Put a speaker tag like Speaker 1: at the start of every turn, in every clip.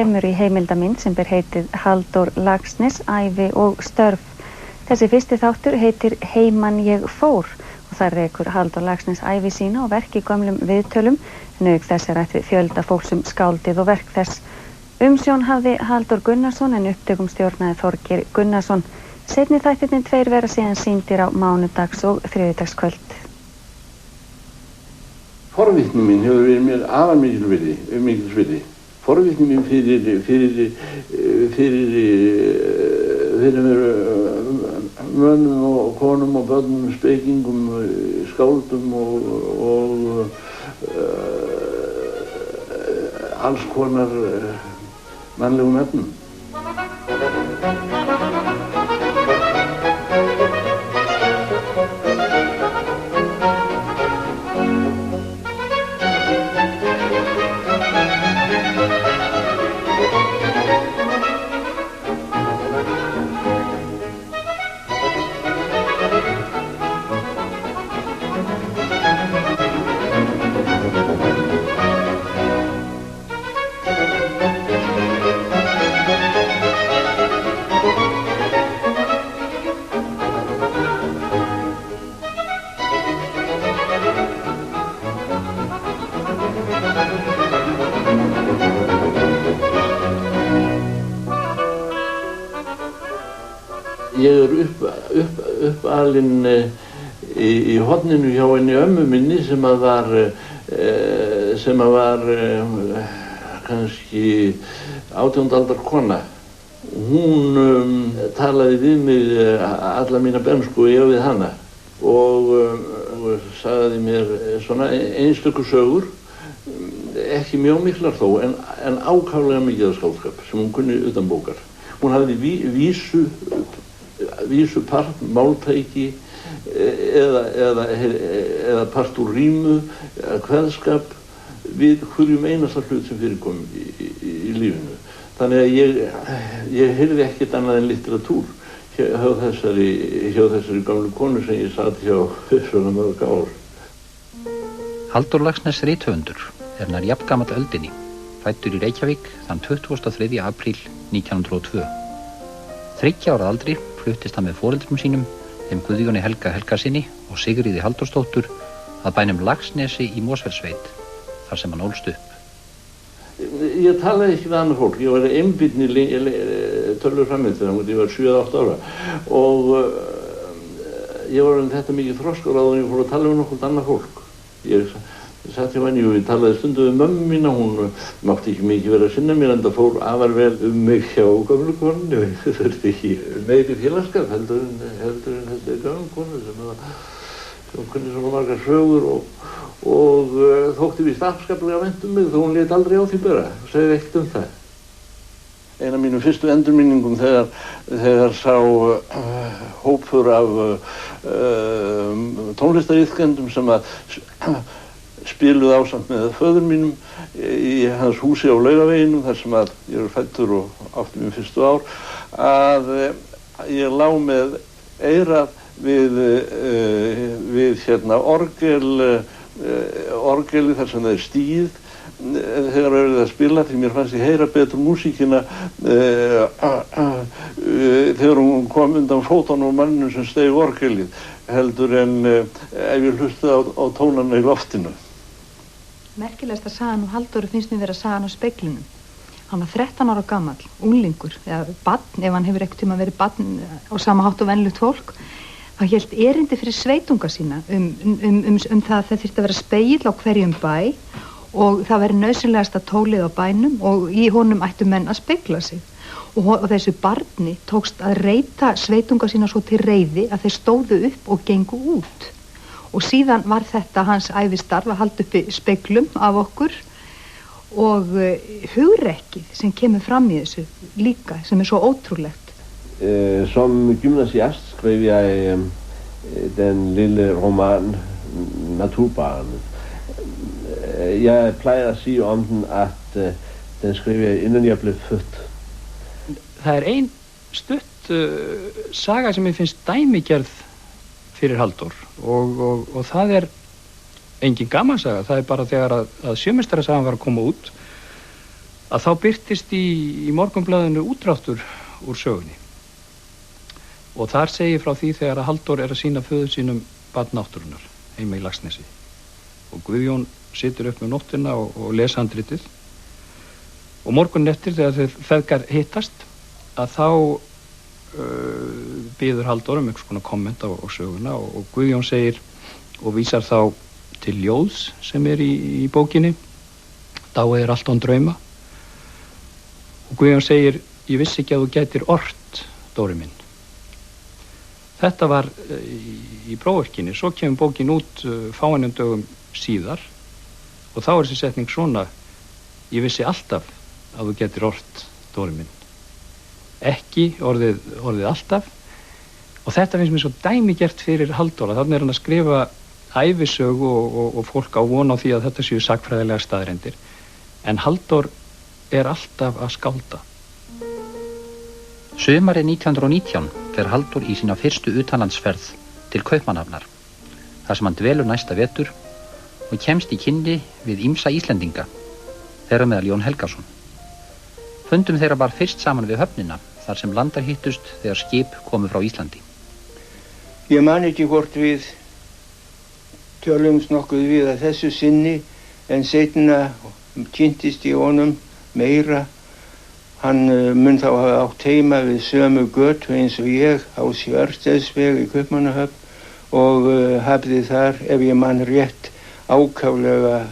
Speaker 1: kemur í heimildamynd sem ber heitið Halldór Laxness, ævi og störf. Þessi fyrsti þáttur heitir Heiman ég fór og þar rekur Halldór Laxness ævi sína og verk í gömlum viðtölum, en auk þess rætt við fjölda fólks skáldið og verk þess. Umsjón hafði Halldór Gunnarsson en upptökum stjórnaði Þorgeir Gunnarsson. Seinni þættirnir tveir vera síðan sýndir á mánudags- og þriðjudagskvöld.
Speaker 2: Forvitni mín hefur verið mér afar mikils virði. Forvitni mín fyrir mönnum og konum og börnum, spekingum, skáldum og alls konar mannlegum efnum. Ég uppalinn í horninu hjá henni ömmu minni sem var kannski 18. aldar kona. Hún talaði við mig alla mína bernsku og ég við hana og sagði mér svona einstöku sögur, ekki mjög miklar þó en ákaflega mikið af skáldskap sem hún kunni utan bókar. Hún hafði vísupart, máltæki eða part úr rímu, kveðskap við hverjum einasta hlut sem fyrirkom í lífinu. Þannig að ég heyrði ekkert annað en litteratúr hjá þessari gamlu konu sem ég sat hjá svona mörg ár.
Speaker 3: Halldór Laxness rithöfundur nær jafngamall öldinni, fæddur í Reykjavík þann 23. apríl 1902. 30 ára aldri fluttist hann með foreldrum sínum, þeim Guðjóni Helga Helgasyni og Sigríði Halldórsdóttur, að bænum Laxnesi í Mosfellssveit, þar sem hann ólst upp.
Speaker 2: Ég talaði ekki við annað fólk, ég var einbirni tölur framið þegar ég var 7-8 ára og ég var þetta mikið þroskar og ég fór að tala við nokkurt annað fólk. Ég satt hjá henni og ég talaði stundu við mömmu mína, hún mátti ekki mikið vera að sinna mér en það fór afar vel mig hjá gömlu konu, það þurfti ekki meiri félagsskap heldur en þessi gömlu konu sem kunni svona margar sögur og þótti víst afskaplega vænt mig þó hún lét aldrei á því bera, segði ekkert það. Ein af mínum fyrstu endurminningum þegar sá hópur af tónlistariðkendum sem að spiluð ásamt með föður mínum í hans húsi á Laugaveginum þar sem að ég er fæddur og átti mín fyrstu ár, að ég lá með eyrað við orgeli þar sem það er stíð þegar verið að spila, því mér fannst ég heyra betur músíkina þegar hún kom undan fótunum á mannum sem steig orgelið heldur en ef ég hlustaði á tónana í loftinu.
Speaker 4: Merkilegasta sagan um Halldóru finnst mér vera sagan á Speglinum. Hann var 13 ára gamall, unglingur, eða barn, ef hann hefur ekkert tíma verið barn á sama hátt og venjulegt fólk. Hann hélt erindi fyrir sveitunga sína um það að það þyrfti að vera spegill á hverjum bæ og það væri nauðsynlegasta tólið á bænum og í honum ættu menn að spegla sig. Og þessu barni tókst að reita sveitunga sína svo til reiði að þeir stóðu upp og gengu út. Og síðan var þetta hans ævistarf að halda uppi speglum af okkur og hugrekkið sem kemur fram í þessu líka, som så ótrúlegt.
Speaker 2: Som gymnasiast skrev jeg den lille roman Naturbarnet. Jeg pleier at sige om den at den skrev jeg inden jeg blev født.
Speaker 5: Það ein stutt saga sem ég finnst dæmigerð fyrir Halldór og það engin gamansaga, það bara þegar að sjömeistarasagan var að koma út að þá birtist í Morgunblaðinu útdráttur úr sögunni. Og þar segir frá því þegar að Halldór að sýna föður sínum barn náttúrunnar heima í Laxnesi. Og Guðjón situr upp með nóttina og les handritið. Og morgunin eftir þegar þeir feðgar hittast að þá biður Halldór einhvers konar komment á söguna og Guðjón segir og vísar þá til ljóðs sem í bókinni. Dáið allt án drauma. Og Guðjón segir, ég vissi ekki að þú gætir ort, Dóri minn. Þetta var í prófverkinni, svo kemur bókin út fáeinum dögum síðar og þá þessi setning svona, ég vissi alltaf að þú gætir ort, Dóri minn. Ekki orðið alltaf og þetta finnst mér svo dæmigert fyrir Halldór. Þannig hann að skrifa ævisögu og fólk á von á því að þetta séu sagnfræðilega staðreyndir en Halldór alltaf að skálda.
Speaker 3: Sumarið 1919 fer Halldór í sína fyrstu utanlandsferð til Kaupmannahafnar, þar sem hann dvelur næsta vetur og kemst í kynni við ýmsa Íslendinga, þeirra meðal Jón Helgason. Fundum þeirra var fyrst saman við höfnina, þar sem landar hittust þegar skip komu frá Íslandi.
Speaker 6: Ég man ekki hvort við tölumst nokkuð við að þessu sinni, en seinna kynntist ég honum meira. Hann mun þá hafa átt heima við sömu götu eins og ég á Örsteinsveg í Kaupmannahöfn og hafði þar, ef ég man rétt, ákaflega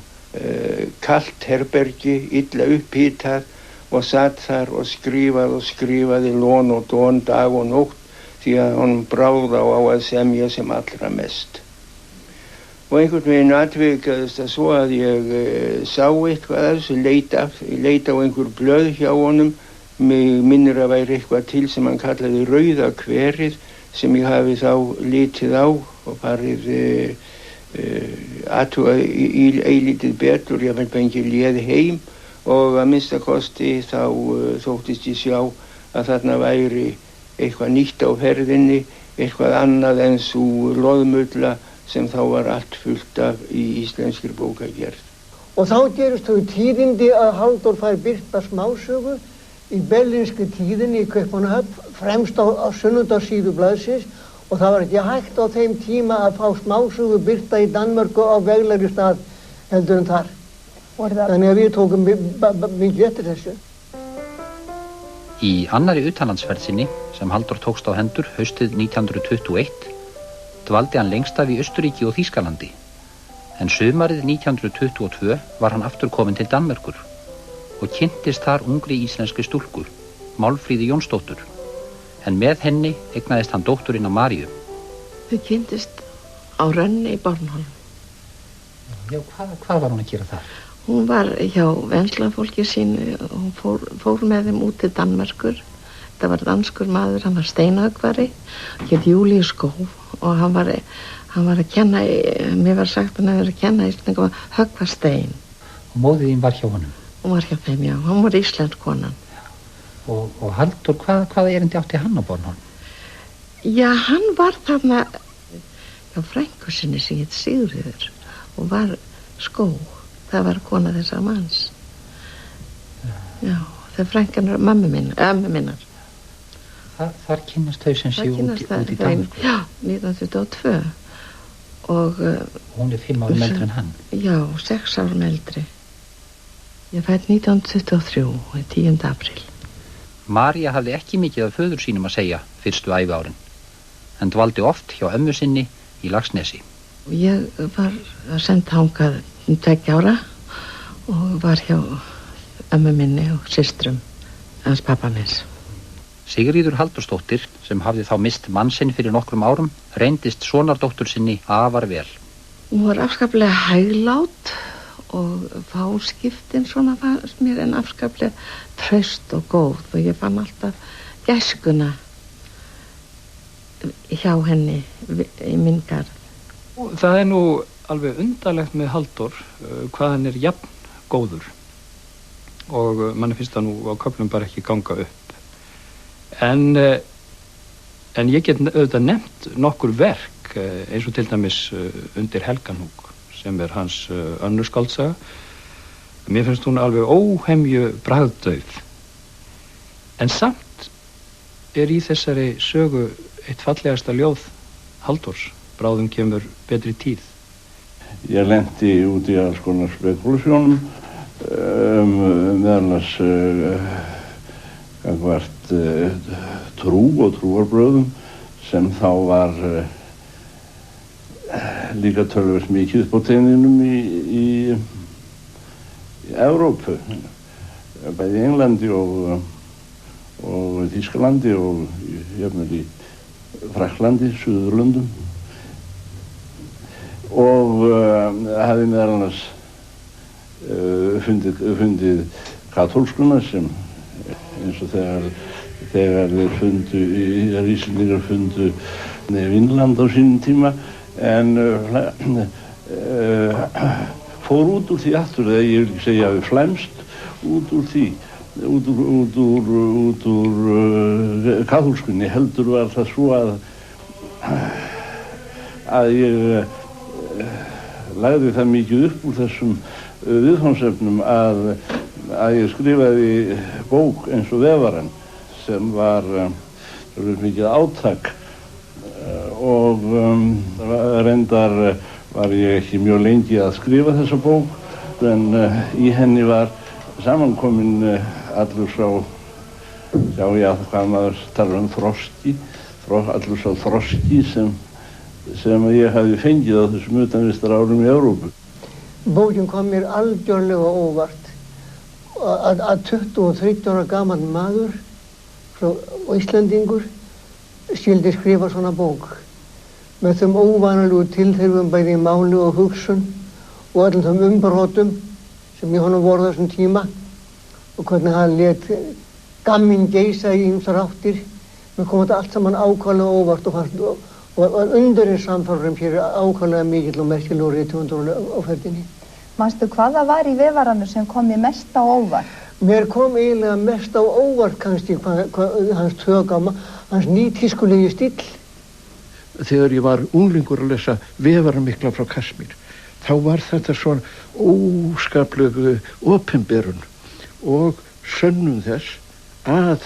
Speaker 6: kalt herbergi, illa upphitað og satt þar og skrifaði lón og dón dag og nótt því að honum bráð á að semja sem allra mest. Og einhvern veginn atvikaðist það svo að ég sá eitthvað af þessu, leit á einhver blöð hjá honum. Mig minnir að væri eitthvað til sem hann kallaði Rauða kverið sem ég hafi þá litið á og farið athuga eilítið betur, ég fengi fengið léð heim og að minnsta kosti þá þóttist ég sjá að þarna væri eitthvað nýtt á ferðinni, eitthvað annað en sú loðmulla sem þá var allt fullt af í íslenskri bókagerð.
Speaker 7: Og þá gerist þau tíðindi að Halldór fær birta smásögu í berlínskri tíðinni í Kaupmannahöfn, fremst á sunnudagssíðu blaðsins og það var ekki hægt á þeim tíma að fá smásögu birta í Danmörku á veglegri stað heldur en þar. Þannig að við tókum mikið eftir þessu.
Speaker 3: Í annarri utanlandsferð sinni sem Halldór tókst á hendur haustið 1921 dvaldi hann lengst af í Austurríki og Þýskalandi, en sumarið 1922 var hann aftur kominn til Danmerkur og kynntist þar ungri íslenskri stúlku, Málfríði Jónsdóttur, en með henni eignaðist hann dótturina Maríu.
Speaker 8: Þau kynntist á Rönni í Bornholm.
Speaker 3: Já, hvað var hún að gera þar?
Speaker 8: Hún var hjá venslafólki sínu og hún fór með þeim út til Danmerkur. Það var danskur maður, hann var steinhöggvari, hét Júlíus Skóf og hann var að kenna, mér var sagt hann hefur að kenna íslendingum að höggva stein.
Speaker 3: Og móðir þín var hjá honum?
Speaker 8: Hún var hjá þeim, já, hann var íslensk konan.
Speaker 3: Og Halldór, hvaða erindi átti hann á Bornholm?
Speaker 8: Já, hann var þarna hjá frænku sinni sem hét Sigríður og var Skóf, það var kona þessa manns. Já, það frænkan er ömmu minnar.
Speaker 3: Þar kynnast þau sem séu út í Danmörku?
Speaker 8: Já, 1922 og
Speaker 3: hún er 5 árum eldri en hann?
Speaker 8: Já, 6 árum eldri. Ég fætt 1923, 10. apríl.
Speaker 3: María hafði ekki mikið af föður sínum að segja fyrstu æviárin, en dvaldi oft hjá ömmu sinni í Laxnesi.
Speaker 8: Ég var send þangað 2 ára og var hjá ömmu minni og systrum hans pappa minns.
Speaker 3: Sigríður Halldórsdóttir, sem hafði þá mist mann sinn fyrir nokkrum árum, reyndist sonardóttur sinni afar vel.
Speaker 8: Hún var afskaplega hæglát og fáskiptin svona fannst mér en afskaplega traust og góð og ég fann alltaf gæskuna hjá henni í minn garð.
Speaker 5: Það er nú alveg undarlegt með Halldór hvað hann er jafn góður og manni finnst það nú á köflum bara ekki ganga upp. En ég get auðvitað nefnt nokkur verk eins og til dæmis Undir Helganúk sem er hans önnur skáldsaga Mér finnst hún alveg óhemju bragðdauf. En samt í þessari sögu eitt fallegasta ljóð Halldórs, Bráðum kemur betri tíð.
Speaker 2: Ég lenti út í alls konar spekulasjónum meðal annars gagnvart trú og trúarbrögðum sem þá var líka töluvert mikið upp á teininum í Evrópu, bæði í Englandi og Þýskalandi og jafnvel í Frakklandi, Suðurlöndum og hafði meðal annars fundið katólskuna sem eins og þegar þeir Íslendingar fundu Vínland á sínum tíma en fór út úr því aftur, eða ég vil ekki segja að við flæmst út úr því út úr kaþólskunni. Heldur var það svo að ég lagði það mikið upp úr þessum viðfangsefnum að ég skrifaði bók eins og Vefarann sem var mikið átak og reyndar var ég ekki mjög lengi að skrifa þessa bók en í henni var samankomin allur sá hvað maður talar þroski, allur sá þroski sem ég hafi fengið á þessum utanvistarárum í Evrópu.
Speaker 7: Bókin kom mér algjörlega óvart að 23 ára gamall maður og Íslandingur skyldi skrifa svona bók með þeim óvanalegu tilþrifum bæði í máli og hugsun og öllum þeim umbrotum sem í honum voru þessum tíma og hvernig hann lét gamminn geysa í ýmsar áttir. Mér kom þetta allt saman ákvæmlega óvart og var undurinn samfærum hér ákvæmlega mikill og merkilegur rithöfundur á ferðinni.
Speaker 4: Manstu hvað það var í Vefarannu sem kom mér mest á óvart?
Speaker 7: Mér kom eiginlega mest á óvart kannski hans tögama, hans nýtískulegi stíll.
Speaker 9: Þegar ég var unglingur að lesa Vefarann mikla frá Kasmír, þá var þetta svona óskaplegu opinberun og sönnum þess að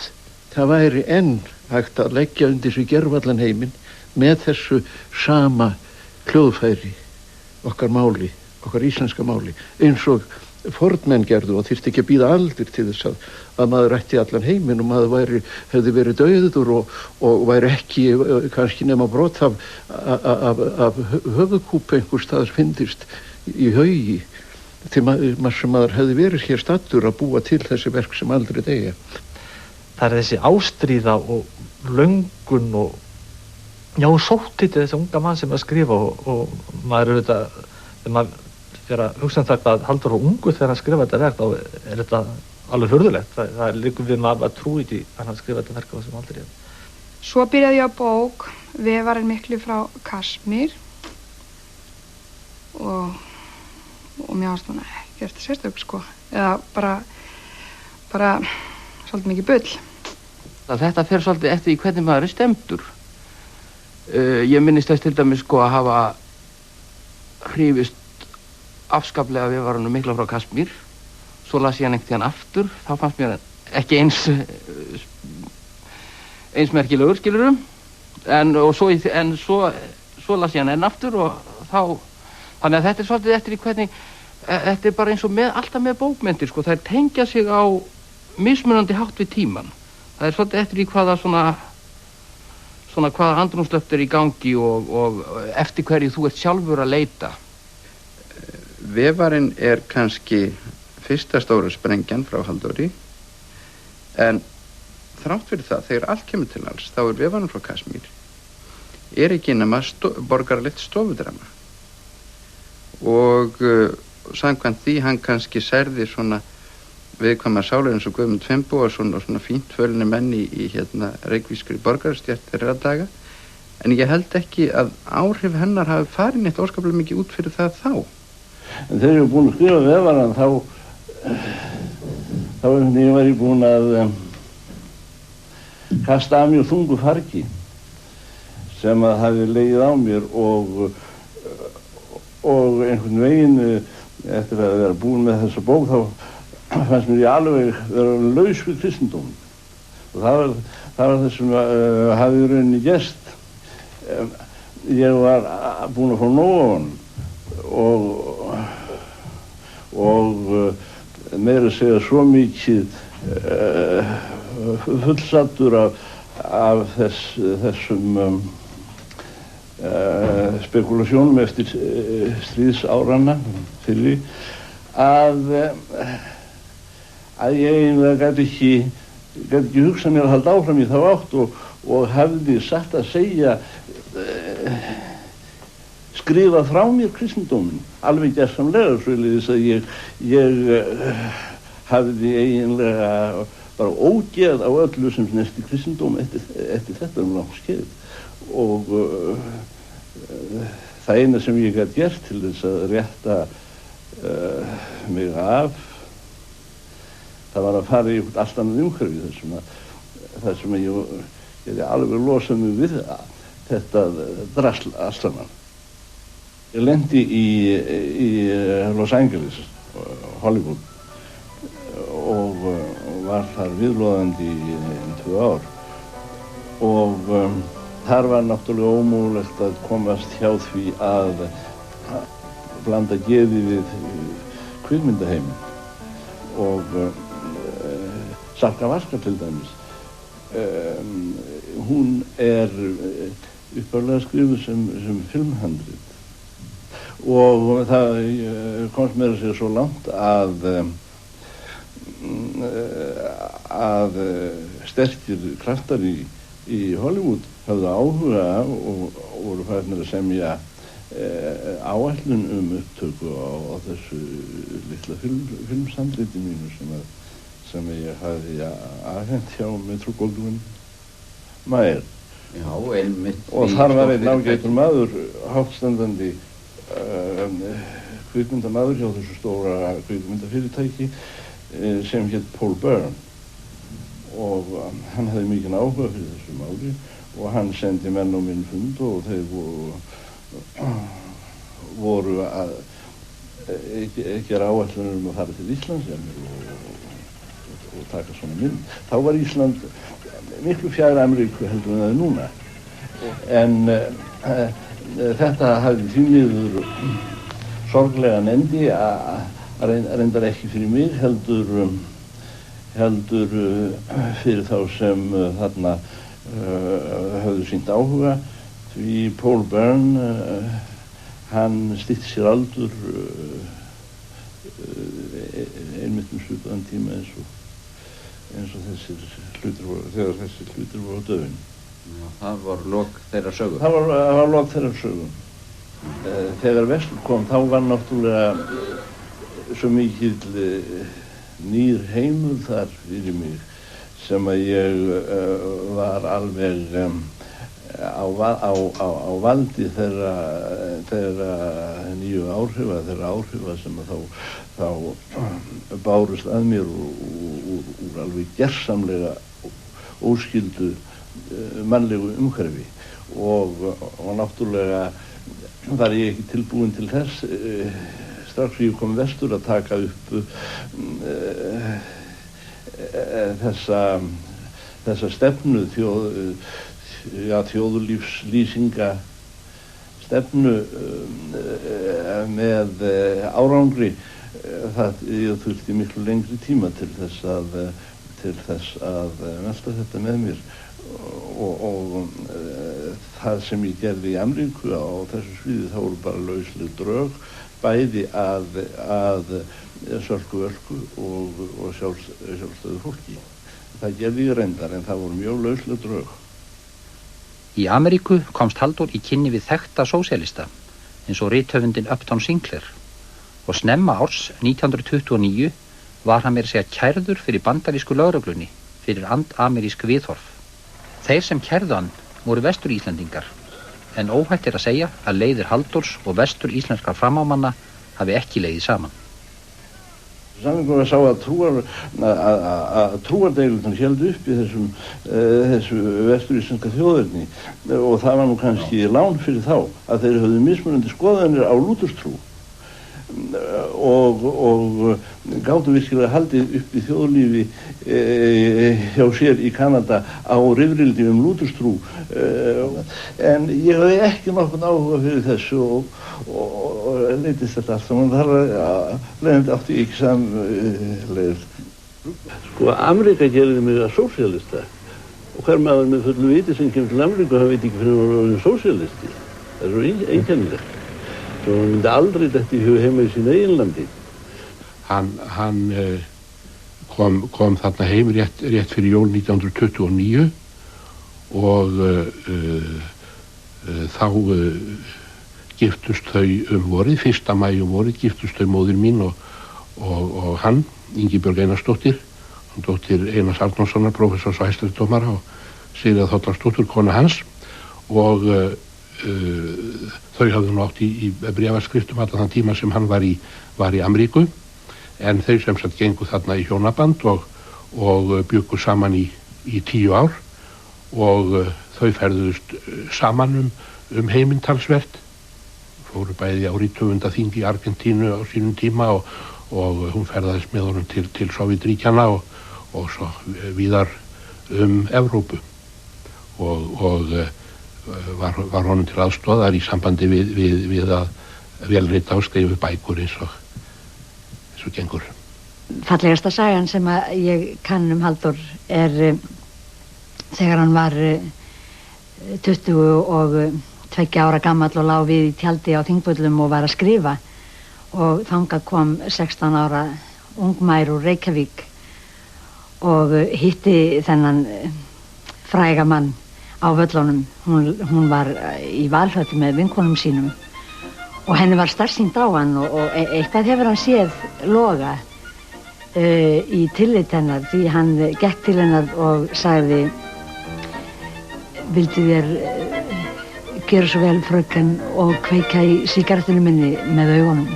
Speaker 9: það væri enn hægt að leggja undir sig gervallan heiminn með þessu sama hljóðfæri okkar máli, okkar íslenska máli, eins og fornmenn gerðu og þyrfti ekki að bíða aldir til þess að maður ætti allan heiminn og maður hefði verið dauður og væri ekki kannski nema brot af höfuðkúpu einhvers staðar fyndist í haugi sem maður hefði verið hér staddur að búa til þessi verk sem aldrei deyja.
Speaker 10: Það þessi ástríða og löngun og sótti til þessi unga mann sem að skrifa og maður auðvitað, þegar maður fyrir að hugsa þetta að Halldór var ungur þegar hann skrifa þetta verk, þá þetta alveg hurðulegt. Það liggur við maður að trúi því að hann skrifa þetta verk á þessum aldri.
Speaker 11: Svo byrjaði ég á bók Vefarann mikli frá Kasmír og mér ást hún ekkert sérstök sko, eða bara svolítið mikið bull.
Speaker 12: Þetta fer svolítið eftir í hvernig maður stemdur. Ég minnist þess til dæmis sko að hafa hrifist afskaplega Vefarann mikla frá Kasmír. Svo las ég hann einhvern tíðan aftur, þá fannst mér ekki eins merkilegur, skilurum. Svo las ég hann enn aftur og þá, þannig að þetta svolítið eftir í hvernig, þetta bara eins og alltaf með bókmenntir sko, þær tengja sig á mismunandi hátt við tíman. Það svolítið eftir í hvaða hvaða andrúmslöft í gangi og eftir hverju þú ert sjálfur að leita.
Speaker 13: Vefarinn kannski fyrsta stóra sprengjan frá Halldóri, en þrátt fyrir það, þegar allt kemur til alls, þá Vefarinn frá Kasmír ekki nema borgaralegt stofudrama og samkvæmt því hann kannski særði svona viðkvæmar sálir eins og Guðmund Finnbogason og svona fínt fölni menn í reykvískri borgarastjætt þeirra daga, en ég held ekki að áhrif hennar hafi farið neitt óskaplega mikið út fyrir það þá.
Speaker 2: En þegar ég var búinn að skrifa Vefarann þá var ég búinn að kasta af mér þungu fargi sem að hafi legið á mér og einhvern veginn eftir að vera búin með þessa bók þá fannst mér ég alveg vera laus við kristindóm. Og það var það sem hafði í rauninni gerst. Ég var búin að fá nóg á hann og meira að segja svo mikið fullsattur af þessum spekulasjónum eftir stríðsárana fyrri að ég eiginlega gæti ekki hugsað mér að halda áfram í þá átt og hefði satt að segja skrifa frá mér kristindóminn alveg gersamlega svoleiðis að ég hafði eiginlega bara ógeð á öllu sem snerti kristindóm eftir þetta langt skeið og það eina sem ég gat gert til þess að rétta mig af það var að fara í allt annað umhverfi þar sem ég hefði alveg losað mig við þetta drasl allt saman. Ég lendi í Los Angeles, Hollywood og var þar viðloðandi í 2 ár og þar var náttúrulega ómögulegt að komast hjá því að blanda geði við kvikmyndaheiminn og Salka Valka til dæmis. Hún upphaflega skrifuð sem filmhandrit og það komst mér að segja svo langt að sterkir kraftar í Hollywood höfðu áhuga og voru farnir að semja áætlun upptöku á þessu litla filmsandriti mínu sem ég hafði afhent hjá Metro-Goldwyn-Mayer.
Speaker 3: Já, einmitt.
Speaker 2: Og þar var einn ágætur maður, háttstandandi kvikmyndamaður hjá þessu stóra kvikmyndafyrirtæki sem hét Paul Byrne og hann hafði mikinn áhuga fyrir þessu máli og hann sendi menn á minn fund og þeir voru að gera áætlunum að fara til Íslands og taka svona mynd. Þá var Ísland miklu fjær Ameríku heldur en það núna. En þetta hafði því miður sorglegan endi að reyndar ekki fyrir mig heldur fyrir þá sem þarna höfðu sýnt áhuga því Paul Byrne hann stytti sér aldur einmitt svipaðan tíma eins og þessir hlutir voru döfin.
Speaker 3: Já, það var lok þeirra sögu.
Speaker 2: Það var lok þeirra sögu. Þegar vestur kom þá var náttúrulega svo mikill nýr heimur þar fyrir mig sem að ég var alveg á valdi þeirra nýju áhrifa, þeirra áhrifa sem að þá bárust að mér úr alveg gersamlega óskyldu mannlegu umhverfi og náttúrulega var ég ekki tilbúin til þess strax ég kom vestur að taka upp þessa stefnu þjóðurlífslýsinga stefnu með árangri ég þurfti miklu lengri tíma til þess að melta þetta með mér og það sem ég gerði í Ameríku á þessu sviði þá voru bara lausleg drög bæði að sölku völku og sjálfstöðu fólki. Það gerði ég reyndar en það voru mjög lausleg drög.
Speaker 3: Í Ameríku komst Halldór í kynni við þekkta sósíalista eins og rithöfundinn Upton Sinclair og snemma árs 1929 var hann meira að segja kærður fyrir bandarísku lögreglunni fyrir andamerísk viðhorf. Þeir sem kærðu hann voru vestur-íslendingar en óhætt að segja að leiðir Halldórs og vestur-íslenskar framámanna hafi ekki leiðið saman.
Speaker 2: Samningur sá að trúardeilurnar héldu upp í þessu vestur-íslenska þjóðerni og það var nú kannski lán fyrir þá að þeir höfðu mismunandi skoðanir á lúterstrú og gátu virkilega haldið upp í þjóðlífi hjá sér í Kanada á rifrildi lúterstrú, en ég hafði ekki nokkurn áhuga fyrir þessu og leitist þetta allt saman. Þar leiðandi átti ég ekki samleið. Sko, Ameríka gerði mig að sósíalista, og hver maður með fullu viti sem kemur til Ameríku, hann veit ekki fyrir hann var orðinn sósíalisti. Það er svo einkennilegt. Svo hann myndi aldrei þetta í hug heima í sínu eigin landi.
Speaker 14: Hann kom þarna heim rétt fyrir jól 1929 og þá giftust þau vorið, 1. maí vorið giftust þau móðir mín og hann, Ingibjörg Einarsdóttir, dóttir Einars Arnórssonar, prófessors og hæstaréttardómara, og Sigríðar Þórðarsdóttir, kona hans, og þau hafðu nú átt í bréfaskriftum allan þann tíma sem hann var í Ameríku, en þau sem sagt gengu þarna í hjónaband og bjuggu saman í 10 ár og þau ferðuðust saman heiminn talsvert, fóru bæði á rithöfundaþing í Argentínu á sínum tíma og hún ferðaðist með honum til Sovétríkjanna og svo víðar Evrópu og var honum til aðstoðar í sambandi við að velrita og skrifa bækur eins og gengur.
Speaker 15: Fallegasta sagan sem að ég kann Halldór er þegar hann var 22 ára gamall og lá við í tjaldi á Þingvöllum og var að skrifa, og þangað kom 16 ára ungmær úr Reykjavík og hitti þennan fræga mann á völlunum. Hún var í Valhöllu með vinkonum sínum og henni var starsýnt á hann og eitthvað hefur hann séð loga í tillit hennar, því hann gekk til hennar og sagði: vildi þér gera svo vel, fröken, og kveika í sígarettinu minni með augunum.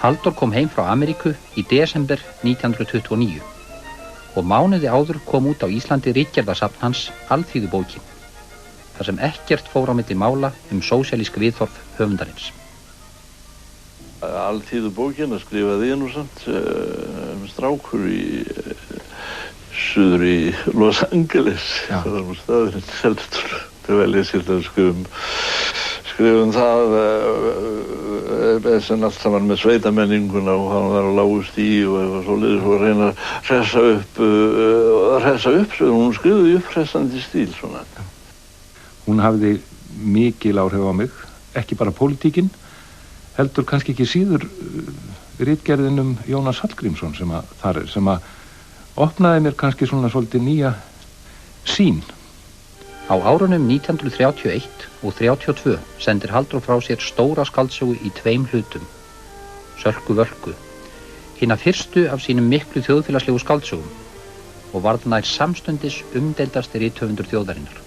Speaker 3: Halldór kom heim frá Ameríku í desember 1929 og mánuði áður kom út á Íslandi ritgerðasafn hans, Alþýðubókin, þar sem ekkert fór á milli mála sósíalísk viðhorf höfundarins.
Speaker 2: Alþýðubókin skrifaði ég nú samt strákur í suður í Los Angeles, það var nú staðurinn heldur til velja sér að skrifum það sem allt saman með sveitamenninguna, og hann var á lágu stíi og eitthvað svoleiðis, og reyna að hressa upp, svo hún skrifaði upphressandi stíl svona.
Speaker 16: Hún hafði mikil áhrif á mig, ekki bara pólitíkin, heldur kannski ekki síður ritgerðin Jónas Hallgrímsson sem að opnaði mér kannski svona svolítið nýja sýn.
Speaker 3: Á árunum 1931 og 32 sendir Halldór frá sér stóra skáldsögu í 2 hlutum, Sölku Völku, hina fyrstu af sínum miklu þjóðfélagslegu skáldsögum, og varð nær samstundis umdeildasti rithöfundur þjóðarinnar.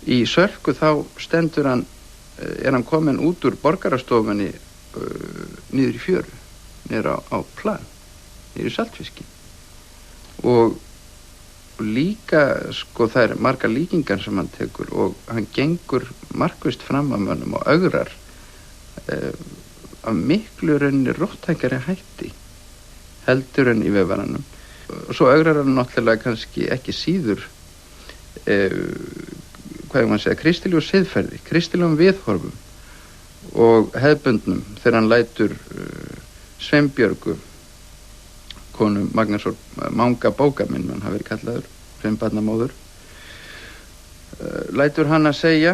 Speaker 13: Í Sölku þá stendur hann, er hann kominn út úr borgarastofunni niður í fjöru, niður á plan, niður í saltfiski, og líka sko það er margar líkingar sem hann tekur, og hann gengur markvist fram að mönnum og ögrar af miklu rauninni róttækari hætti heldur en í vefaranum. Og svo ögrar hann náttúrulega kannski ekki síður hvað ég maður segja, kristilegu siðferði, kristilegum viðhorfum og hefðbundnum, þegar hann lætur Sveinbjörgu, konu Magnúsar Manga bókaminn, hann hafi verið kallaður, 5 barna móður, lætur hann að segja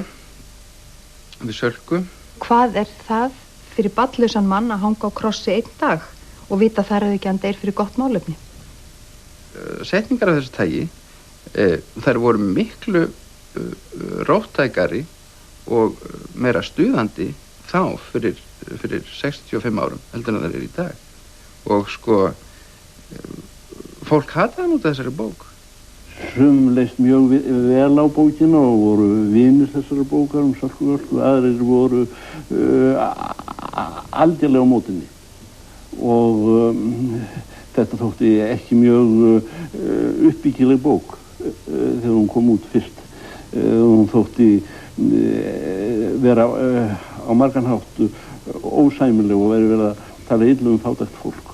Speaker 13: við Sölku:
Speaker 4: hvað er það fyrir barnlausan mann að hanga á krossi 1 dag og vita þar að ekki hann deyr fyrir gott málefni?
Speaker 13: Setningar af þessu tagi, þær voru miklu róttækari og meira stuðandi þá fyrir 65 árum heldur en það er í dag. Og sko, fólk hataði nú þessari bók.
Speaker 2: Sum leist mjög vel á bókina og voru vinir þessari bókar Sölku Völku, aðrir voru algjörlega á mótinni, og þetta þótti ekki mjög uppbyggileg bók þegar hún kom út fyrst. Hún þótti vera á margan hátt ósæmileg og væri verið að tala illa fátækt fólk.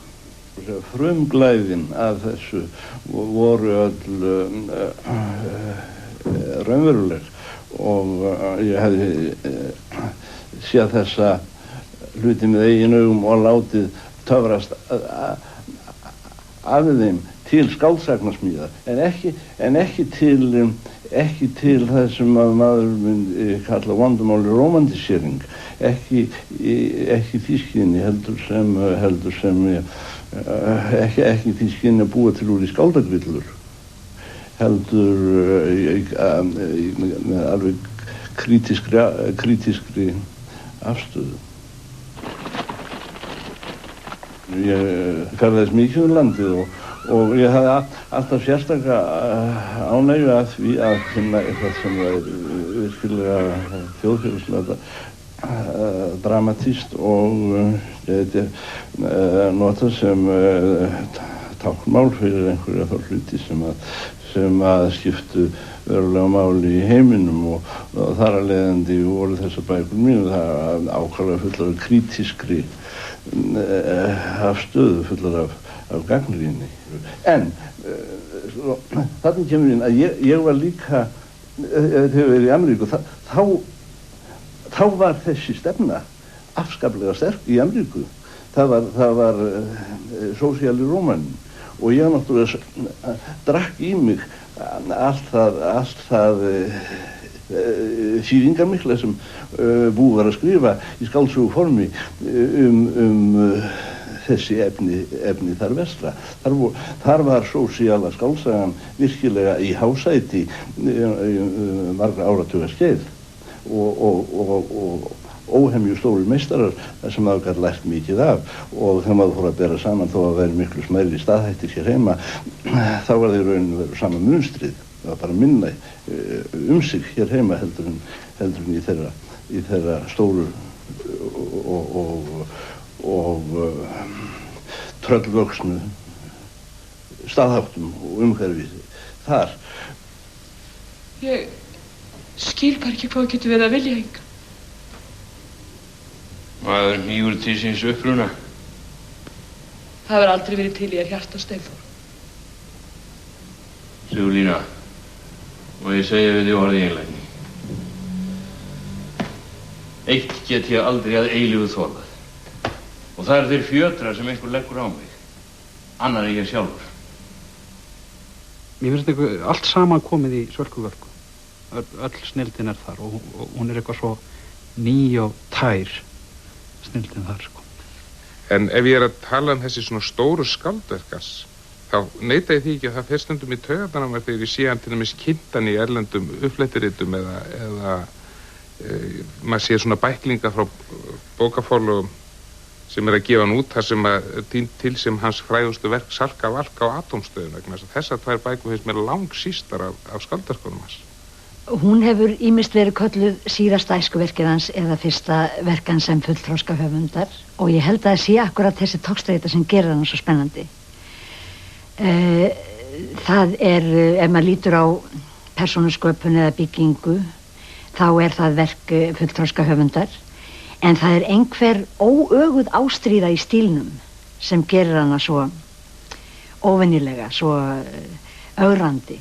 Speaker 2: Frumglæðin af þessu voru öll raunveruleg og ég hefði séð þessa hluti með eigin augum og látið töfrast af þeim til skáldsagnarsmíða en ekki til það sem að maður myndi kalla vandamáli romantisering, ekki því skyni heldur sem ekki því skyni að búa til úr í skáldagvillur, heldur með alveg krítískri afstöðu. Ég ferðaðist mikið landið og ég hafði alltaf sérstaklega ánægju að því að finna eitthvað sem var virkilega þjóðfélagslega dramatískt og geti notað sem táknmál fyrir einhverja þá hluti sem að skiptu verulega máli í heiminum og þar að leiðandi voru þessar bækur mínu það ákvæmlega fullar af krítískri afstöðu, fullar af gagnrýni. En þarna kemur inn að ég var líka þegar ég verið í Ameríku þá var þessi stefna afskaplega sterk í Ameríku. Það var sósíali rómanin og ég náttúrulega drakk í mig allt það þýðingarmikla sem búið var að skrifa í skáldsögu formi þessi efni þar vestra. Þar var sósíala skáldsagan virkilega í hásæti margra áratuga skeið og óhemju stórir meistarar sem maður gat lært mikið af og þegar maður fór að bera saman þó að vera miklu smærri staðhættir hér heima þá var það í rauninu verið sama munstrið. Það var bara minna sig hér heima heldur en í þeirra stóru og tröllvöxnu staðháttum og umhverfi þar.
Speaker 17: Ég skil bara ekki hvað getur verið að vilja enga.
Speaker 18: Maður hnígur til síns uppruna.
Speaker 17: Það hefur aldrei verið til í hjarta Steinþór.
Speaker 18: Sigurlína, og ég segi við því orðið í einlægni. Eitt get ég aldrei að eilífu þolað. Og það þeir fjötrar sem einhver leggur á mig. Annar en ég sjálfur.
Speaker 5: Mér finnst eitthvað allt saman komið í Sölku Völku. Öll snildin þar og hún eitthvað svo ný og tær. Snildin þar, sko.
Speaker 19: En ef ég að tala þessi svona stóru skaldverkans, þá neita ég því ekki að það fer stundum í taugarnar á mér þegar ég sé hann til dæmis kynntan í erlendum uppflettirritum eða maður sé svona bæklinga frá bókaforlögum sem að gefa hann út þar sem til sem hans frægustu verk Salka Valka og Atómstöðin vegna þess að þessar tvær bækur finnst mér langsýstar af skaldverkunum hans.
Speaker 15: Hún hefur ýmist verið kölluð síðasta æskuverkið hans eða fyrsta verkan sem fullþroska höfundar og ég held að það sé akkurat þessi togstreita sem gerir hann svo spennandi. Það ef maður lítur á persónusköpun eða byggingu, þá það verk fullþroska höfundar, en það einhver óöguð ástríða í stílnum sem gerir hana svo óvenjulega, svo ögrandi.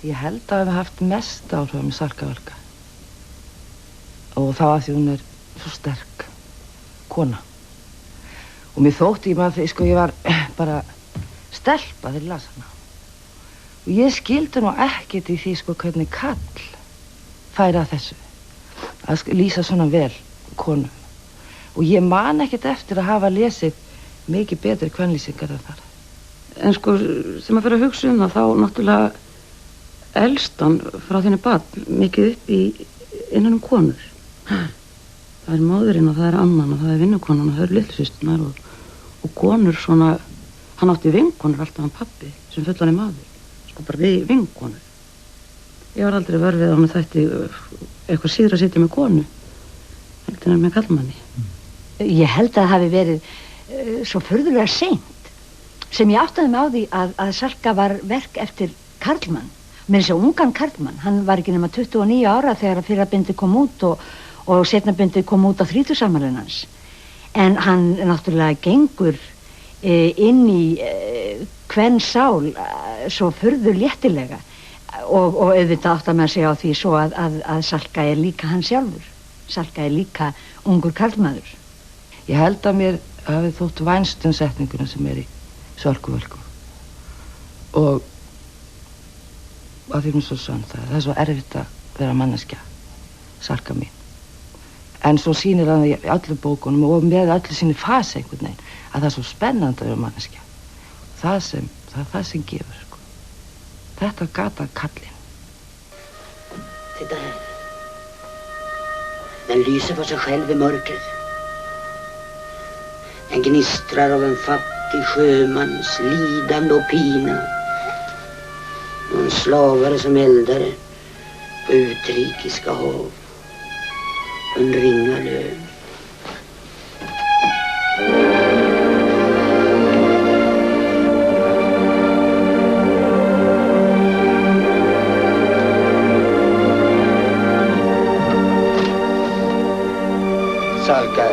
Speaker 8: Ég held að við haft mest áhrif með Salka Valka og þá að því hún svo sterk kona og mér þótti ég var bara stelpa þegar ég las hana og ég skildi nú ekkert í því hvernig kall færi að þessu að lýsa svona vel konu og ég man ekkert eftir að hafa lesið mikið betri kvenlýsingar en þar.
Speaker 20: En sem að fyrir að hugsa það þá náttúrulega elstan frá þenni barn mikið upp innan konur. Það móðurinn og það amman og það vinnukonan og það litlusýstunar og konur svona, hann átti vinkonur alltaf hann pabbi sem fullorðinn maður, bara við vinkonur. Ég var aldrei vörfið á með þætti eitthvað síðra að sitja með konu, heldur en með kallmanni.
Speaker 15: Ég held að það hafi verið svo furðulega seint sem ég áttaði mig á því að Salka var verk eftir karlmann. Með þessi ungan karlmann, hann var ekki nema 29 ára þegar að fyrra bindið kom út og setna bindið kom út á 30-afmælinu hans. En hann náttúrulega gengur inn í hvern sál svo furðu léttilega og auðvitað átt að maður segja á því svo að Salka líka hann sjálfur. Salka líka ungur karlmaður.
Speaker 20: Ég held að mér hafi þótt vænst setninguna sem í Sölku-Völku og að því svo sann það er svo erfitt að vera manneskja, Salka mín. En svo sýnir hann í öllu bókunum og með öllu sinni fasi einhvern veginn að það er svo spennandi að vera manneskja. Það er það sem gefur, sko. Þetta gata kallinn.
Speaker 21: Titta här. Den lyser för sig själv i mörkret. Den gnistrar av en fattig sjömans lidande och pina. Någon slavare som eldare på utrikiska hav. En ringa lön.
Speaker 6: Salka.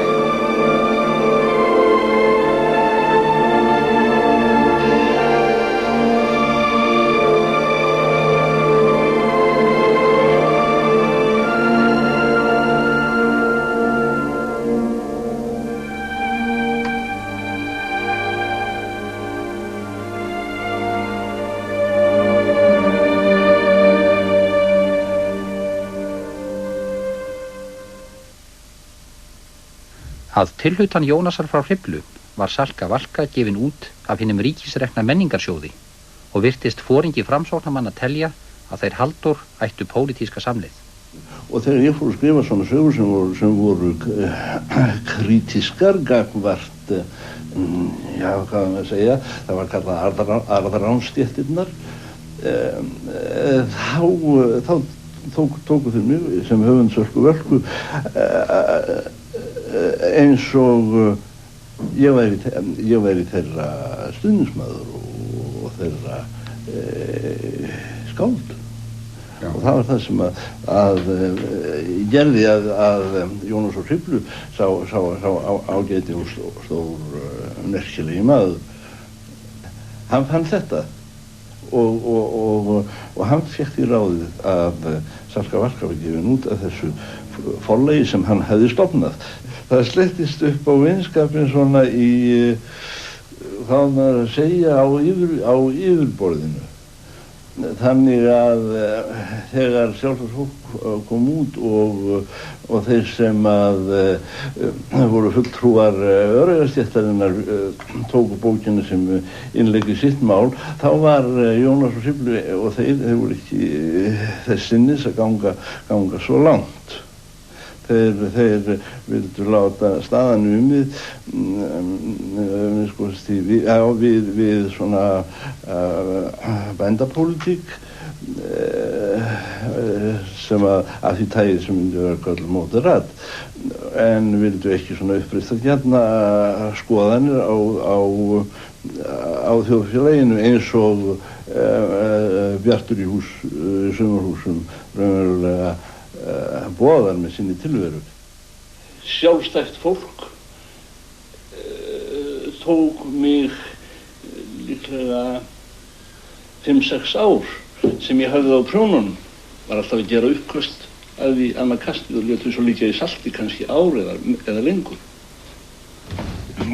Speaker 3: Að tilhlutan Jónasar frá Hriflu var Salka Valka gefin út af hinum ríkisrekna menningarsjóði og virtist foringi framsóknarmanna telja að þeir Halldór ættu pólitíska samleið.
Speaker 2: Og þegar ég fór að skrifa svona sögur sem voru kritískar gagnvart, já, hvað maður segja, það var kallað arðaránstéttirnar, þá tóku þeir mig sem höfund Sölku-Völku eins og ég væri þeirra stuðningsmaður og þeirra skáld. Já. Og það var það sem að gerði að Jónas frá Hriflu sá ágæti og stór merkilegi maður. Hann fann þetta og hann fékk því ráðið að Salka Valka var gefin út af þessu forlagi sem hann hefði stofnað. Það slettist upp á vinskapin svona í, hvað maður að segja, á yfirborðinu. Þannig að þegar Sjálfstæðisfólk kom út og þeir sem að voru fulltrúar öreigastéttarinnar tóku bókina sem innlegg í sitt mál, þá var Jónas frá Hriflu og þeir voru ekki þess sinnis að ganga svo langt. Þeir vildu láta staðan við svona bændapólitík sem að því tægi sem myndi vera kallað moderat, en vildu ekki svona uppreistargjarna skoðanir á þjóðfélaginu eins og Bjartur í sumarhúsum raunverulega boðar með sinni tilveru. Sjálfstætt fólk tók mig líklega 5-6 ár sem ég hafði á prjónunum. Var alltaf að gera uppkast að því annað kastið og létu svo líka í salti kannski ár eða lengur.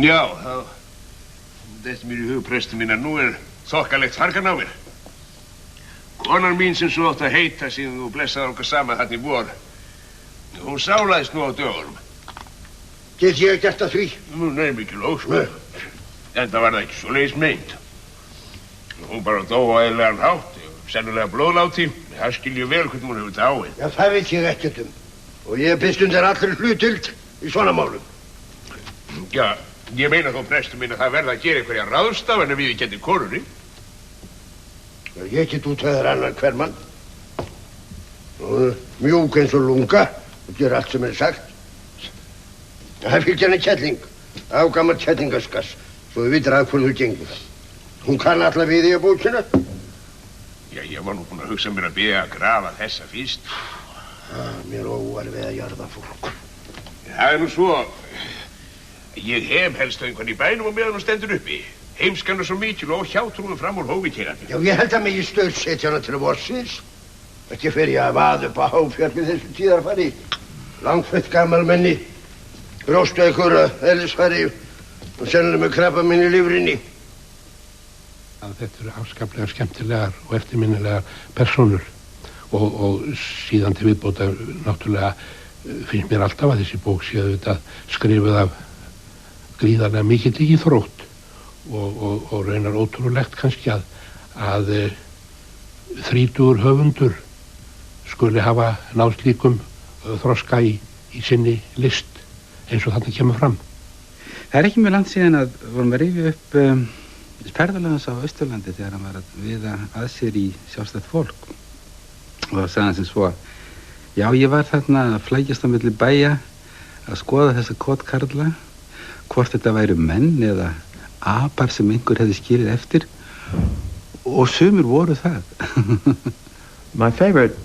Speaker 22: Já, þá þetta mér í hug prestur mín að nú þokkalegt fargan á mér. Konan mín sem svo átt að heita síðan þú blessaði okkar saman þarna í vor, hún sálaðist nú á dögunum.
Speaker 23: Get ég gert að því?
Speaker 22: Nei, mikil ósku. En það var það ekki svo leiðis meint. Hún bara dó á eðlilegan hátt, sennilega blóðláti, það skilju vel hvernig hún hefur dáið.
Speaker 23: Já, það veit ég ekkert og ég byrst undir allri hlutild í svona málum.
Speaker 22: Já, ég meina þó prestur mín að það verða að gera einhverja ráðstafanir við getum konunni.
Speaker 23: Ég get útveður annan hver mann. Mjúk eins og lunga og gera allt sem sagt. Það fylgir henni kettling, ágammal kettlingaskass, svo við vitir að hvernig þú gengur. Hún kann alla við í að bókina.
Speaker 22: Já, ég var nú búinn að hugsa mér að byrja að grafa þessa fyrst.
Speaker 23: Mér óar við að jarða fólk.
Speaker 22: Það nú svo Ég hef helst einhvern í bænum og meðan hún stendur uppi. Heimskan svo mikil og hjátrúin fram úr hófi keyrandi.
Speaker 23: Já, ég held að mig í stöð setja hana til vorsins. Ekki fer ég að vaða upp á háfjörni þessu tíðarfari. Langfett gamalmenni, róstu ykkur eðlisfari og sennilega með krabba minn í lifrinni.
Speaker 14: Þetta eru afskaplega skemmtilegar og eftirminnilegar persónur og síðan til viðbóta náttúrulega finnst mér alltaf að þessi bók sé auðvitað skrifuð af gríðarlega mikill íþrótt og raunar ótrúlegt kannski að þrítugur höfundur skuli hafa náð slíkum þroska í sinni list eins og þarna kemur fram.
Speaker 1: Það er ekki mjög langt síðan að vorum að rifja upp ferðalagans á Austurlandi þegar hann var að viða að sér í sjálfstætt fólk og þá sagði hann sem svo já, ég var þarna að flækjast á milli bæja að skoða þessa kotkarla hvort þetta væru menn eða apar sem einhver hefði skilið eftir og sumir voru það.
Speaker 7: My favorite,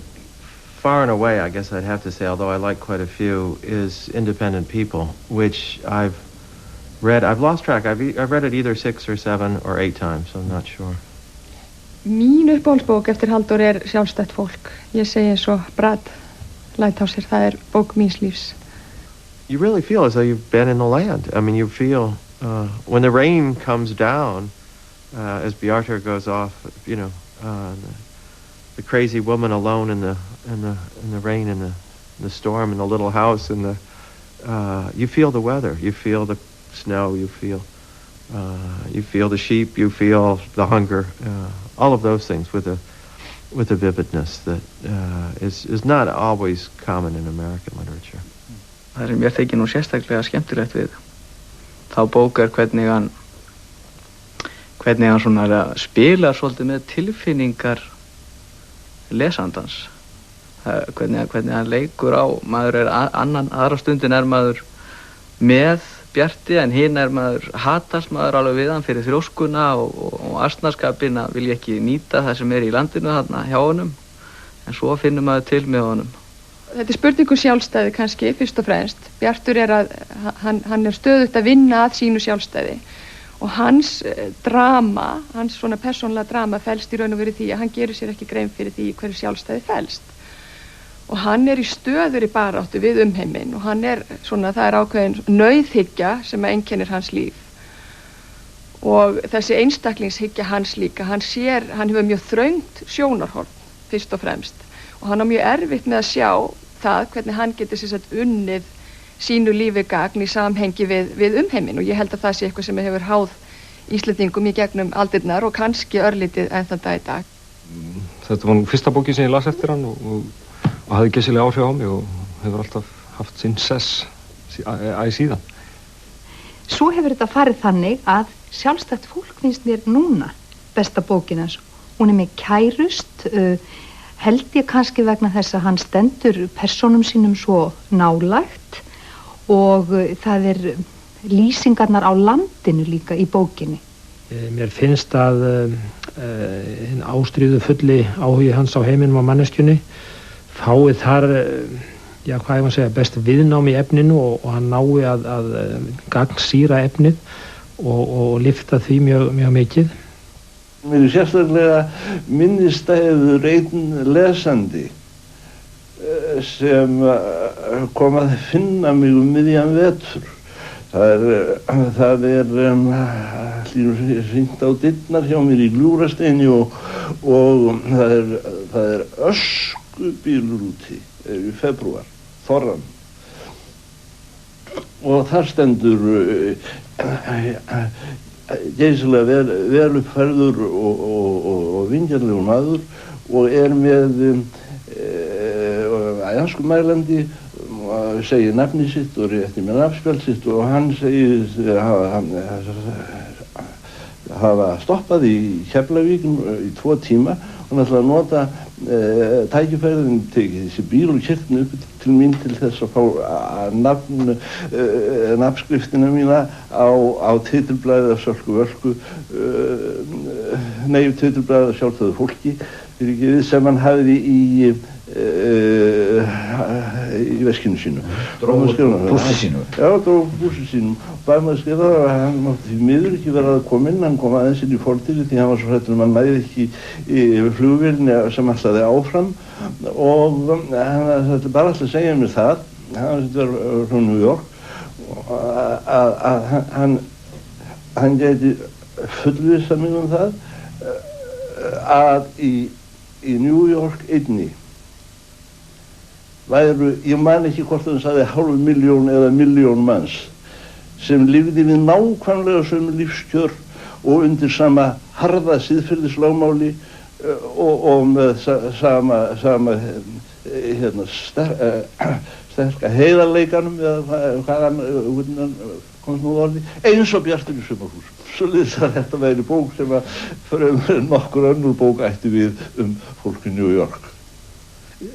Speaker 7: far and away, I guess I'd have to say, although I like quite a few, is Independent People, which I've lost track. I've read it either 6 or 7 or 8 times, I'm not sure.
Speaker 11: Mín uppáhaldsbók eftir Halldór sjálfstætt fólk. Ég segi eins og Brad Lighthouse, það bók míns lífs.
Speaker 7: You really feel as though you've been in the land. I mean, you feel, when the rain comes down, as Bjartur goes off, you know, the crazy woman alone in the rain and the storm in the little house and you feel the weather, you feel the snow, you feel the sheep, you feel the hunger, all of those things with a vividness that is not always common in American literature.
Speaker 5: Það sem ég þykir nú sérstaklega skemmtilegt við þá bók hvernig hann svona spilar svolítið með tilfinningar lesandans. Hvernig hann leikur á, maður aðra stundin maður með Bjarti en hinn maður hatast maður alveg við hann fyrir þrjóskuna og asnaskapinn að vilja ekki nýta það sem í landinu þarna hjá honum en svo finnur maður til með honum.
Speaker 11: Þetta spurningu sjálfstæði kannski fyrst og fremst. Bjartur hann stöðugt að vinna að sínu sjálfstæði og hans drama, hans svona persónulega drama felst í raun og veru því að hann gerir sér ekki grein fyrir því hverju sjálfstæði felst. Og hann í stöður í baráttu við umheiminn og hann svona, það ákveðin nauðhyggja sem einkennir hans líf. Og þessi einstaklingshyggja hans líka, hann hefur mjög þröngt sjónarhorn fyrst og fremst. Og hann á mjög erfitt með að sjá það hvernig hann getur unnið sínu lífi gagn í samhengi við umheiminn og ég held að það sé eitthvað sem hefur háð Íslendingum í gegnum aldirnar og kannski örlítið enn þann dag í dag.
Speaker 9: Þetta var fyrsta bókin sem ég las eftir hann og hafði geysilega áhrif á mig og hefur alltaf haft sinn sess síðan.
Speaker 4: Svo hefur þetta farið þannig að sjálfstætt fólk finnst mér núna besta bókin hans. Hún með kærust, held ég kannski vegna þess að hann stendur persónum sínum svo nálægt og það lýsingarnar á landinu líka í bókinni.
Speaker 24: Mér finnst að hinn ástríðu fulli áhugi hans á heiminum og manneskjunni fái þar, hvað ég maður segja, best viðnám í efninu og hann nái að gagnsýra efnið og lyfta því mjög mikið.
Speaker 2: Mér sérstaklega minnistæður einn lesandi sem kom að finna mig miðjan vetur. Það hringt á dyrnar hjá mér í Gljúfrasteini og það öskubílur úti í febrúar, þorran. Og þar stendur geysilega vel uppfærður og vingjarlegur maður og með æðanskumælandi segir nafni sitt og rétti með nafnspjald sitt og hann segir hafa stoppað í Keflavík í 2 tíma og náttúrulega nota tækifærið tekið þessi bíl og keyrt upp til mín til þess að fá nafnskriftina mína á titilblaðið af Sölku Völku titilblaðið af sjálfstæðu fólki sem hann hafði í veskinu sínu.
Speaker 10: Dró bússi sínu?
Speaker 2: Já, dró bússi sínum. Bæði maður skrifa það að hann mátti því miður ekki vera að koma inn, hann kom aðeins inn í fordýri því hann var svo hræddur hann næði ekki í flugvélni sem ætlaði áfram og hann bara alltaf að segja mér það, hann var frá New York, að hann geti fullvissað mig það að í New York einni væru, ég man ekki hvort hann sagði 500.000 eða 1.000.000 manns sem lifði við nákvæmlega sömu lífskjör og undir sama harða siðferðislögmáli og með sama sterka heiðarleikanum eða hvað hann komst nú orði, eins og Bjartur í sumarhúsum. Svoleiðis að þetta væri bók sem að fyrir nokkur önnur bók ætti við fólk í New York.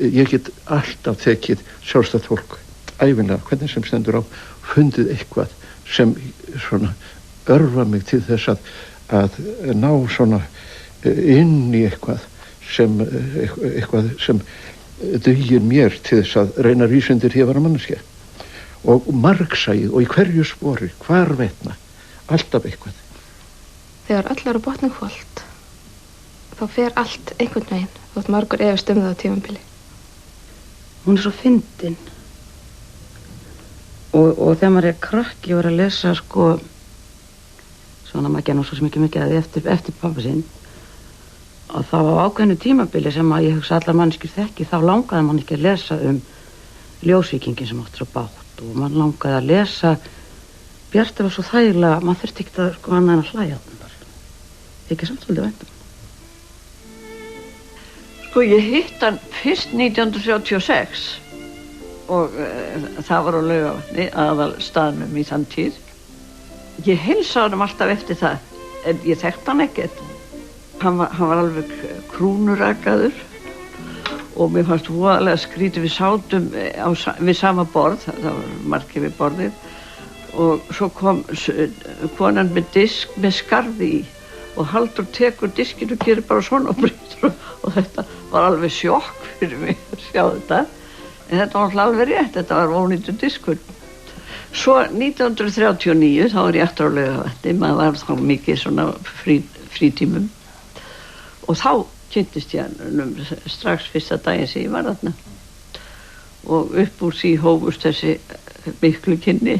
Speaker 12: Ég get alltaf tekið sjálfstætt fólk ævinlega, hvernig sem stendur á, fundið eitthvað sem svona örfa mig til þess að ná svona inn í eitthvað sem dugir mér til þess að reyna vísindir hér manneskja og margsæið og í hverju spori, hvarvetna, alltaf eitthvað.
Speaker 13: Þegar allar á botnum hvolft, þá fer allt einhvern veginn, þótt margur efast það á tímabili.
Speaker 20: Hún svo fyndin og þegar maður krakki og að lesa svona maður genið svo mikið að því eftir pappa sinn og þá á ákveðnu tímabili sem að ég hugsa allar manneskjur þekki, þá langaði mann ekki að lesa ljósvíkingin sem áttur á bátt og mann langaði að lesa Bjartur var svo þægilega, maður þurfti ekki að annað en að hlæja ekki samt svolítið vænt
Speaker 16: ég hitt hann fyrst 1936 og það var á Laugavatni, aðal staðnum í þann tíð. Ég heilsaði hann alltaf eftir það, en ég þekkti hann ekkert. Hann var alveg krúnurakaður og mér fannst voðalega skrítið við sátum við sama borð, það var margir við borðið og svo kom konan með disk með skarði í og Halldór tekur diskinn og gerir bara svona og brýtur og þetta var alveg sjokk fyrir mig að sjá þetta en þetta var alveg rétt, þetta var ónýtur diskur. Svo 1939 þá var ég aftur á Laugavatni, maður var þá mikið svona frítímum og þá kynntist ég hann strax fyrsta daginn sem ég var þarna og upp úr því hófust þessi miklu kynni.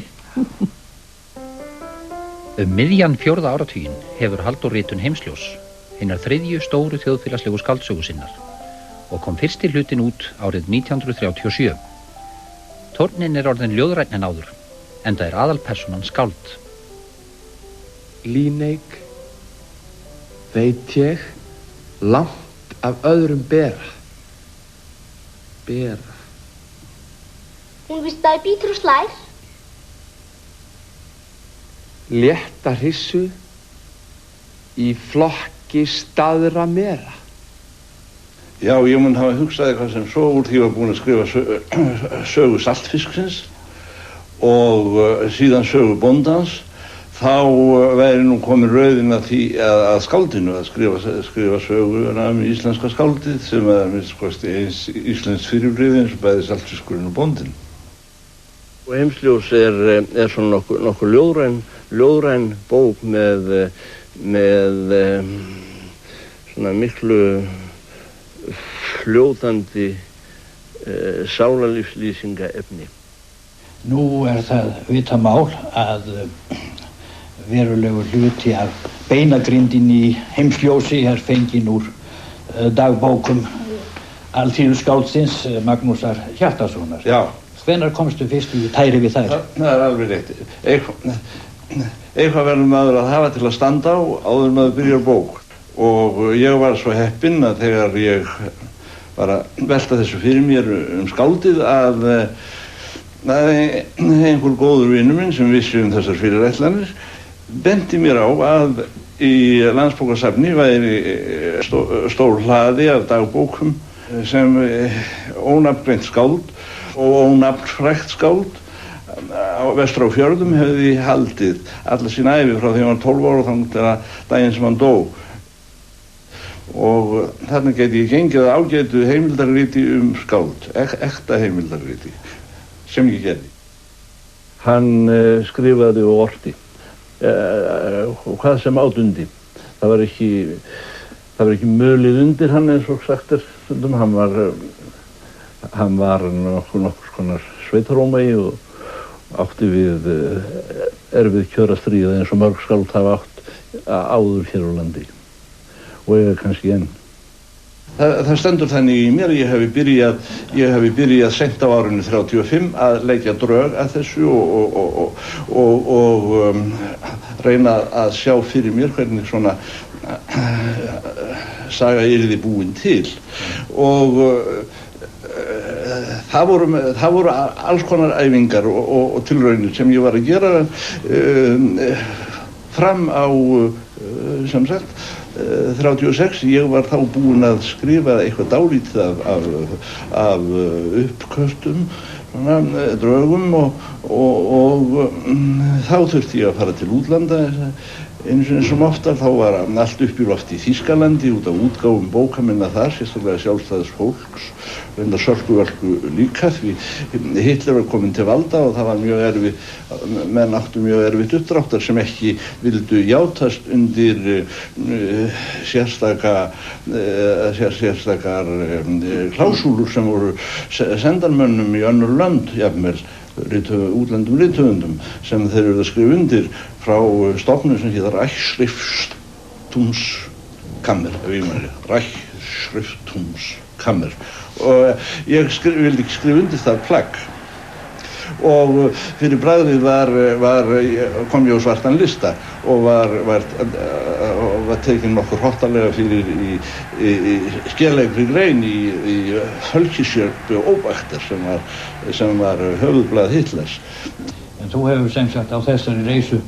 Speaker 3: Miðjan 4. áratuginn hefur Halldór ritun Heimsljós, hinnar 3. stóru þjóðfélagslegu skáldsögu sinnar og kom fyrsti hlutin út árið 1937. Tónninn orðin ljóðrænn en áður, enda aðalpersonan skáld.
Speaker 25: Líneik, veit ég, langt af öðrum bera.
Speaker 26: Hún vissi það bítur og slær.
Speaker 25: Létta hrissu í flokki staðra mera.
Speaker 2: Já, ég mun hafa hugsað eitthvað sem svo úr því ég var búinn að skrifa sögu saltfisksins og síðan sögu bóndans, þá væri nú komin rauðin að því að skáldinu að skrifa söguna íslenska skáldið sem minnst kosti eins íslenskt fyrirbrigði eins og bæði saltfiskurinn og bóndin. Og Heimsljós er svona nokkur ljóðræn bók með svona miklu fljótandi sálarlífslýsinga efni.
Speaker 10: Nú það vitamál að verulegur hluti af beinagrindin í Heimsljósi fengin úr dagbókum alþýðuskáldsins Magnúsar Hjartarsonar.
Speaker 2: Já.
Speaker 10: Hvenær komstu fyrst í tæri við þær?
Speaker 2: Það alveg rétt. Eitthvað verður maður að hafa til að standa á áður maður byrjar bók. Og ég var svo heppinn að þegar ég var að velta þessu fyrir mér skáldið að einhver góður vinur minn sem vissi þessar fyrirætlanir benti mér á að í Landsbókasafni væri stór hlaði af dagbókum sem ónafngreint skáld og ónafnfrægt skáld vestur á fjörðum hefði haldið alla sína ævi frá því hann var 12 ára og þangað til að daginn sem hann dó.
Speaker 8: og þarna geti ég gengið ágætu heimildarriti skáld, ekta heimildarriti, sem ég gerði.
Speaker 15: Hann skrifaði og orti, og hvað sem át undir. Það var ekki mölið undir hann eins og sagt stundum. Hann var nokkur konar sveitarómagi og átti við erfið kjörastríð eins og mörg skáld hafa átt áður hér á landi og eiga kannski enn.
Speaker 8: Það stendur þannig í mér að ég hefi byrjað seint á árinu 35 að leggja drög að þessu og reyna að sjá fyrir mér hvernig svona saga yrði búin til og það voru alls konar æfingar og tilraunir sem ég var að gera fram á sem sagt 36. Ég var þá búinn að skrifa eitthvað dálítið af uppköstum, drögum og þá þurfti ég að fara til útlanda. Eins og oftar þá var allt upp í loft í Þýskalandi út af útgáfum bóka minna þar, sérstaklega sjálfstæðis fólks, reyndar Sölku líka því Hitler var kominn til valda og það var mjög erfitt, menn áttu mjög erfitt uppdráttar sem ekki vildu játast undir sérstakar klásúlur sem voru sendarmönnum í önnur lönd, jafnvel útlendum rithöfundum sem þeir eru að skrifa undir frá stofnun sem hétar Reichsschrifttumskammer, Reichsschrifttumskammer og ég vildi ekki skrifa undir það plagg og fyrir bragðið kom ég á svartan lista og var tekinn nokkur hrottalega fyrir í skelegri grein í Fölkisjörp Óbækter sem var höfuðblað Hitlers.
Speaker 10: En þú hefur sem sagt á þessari reisu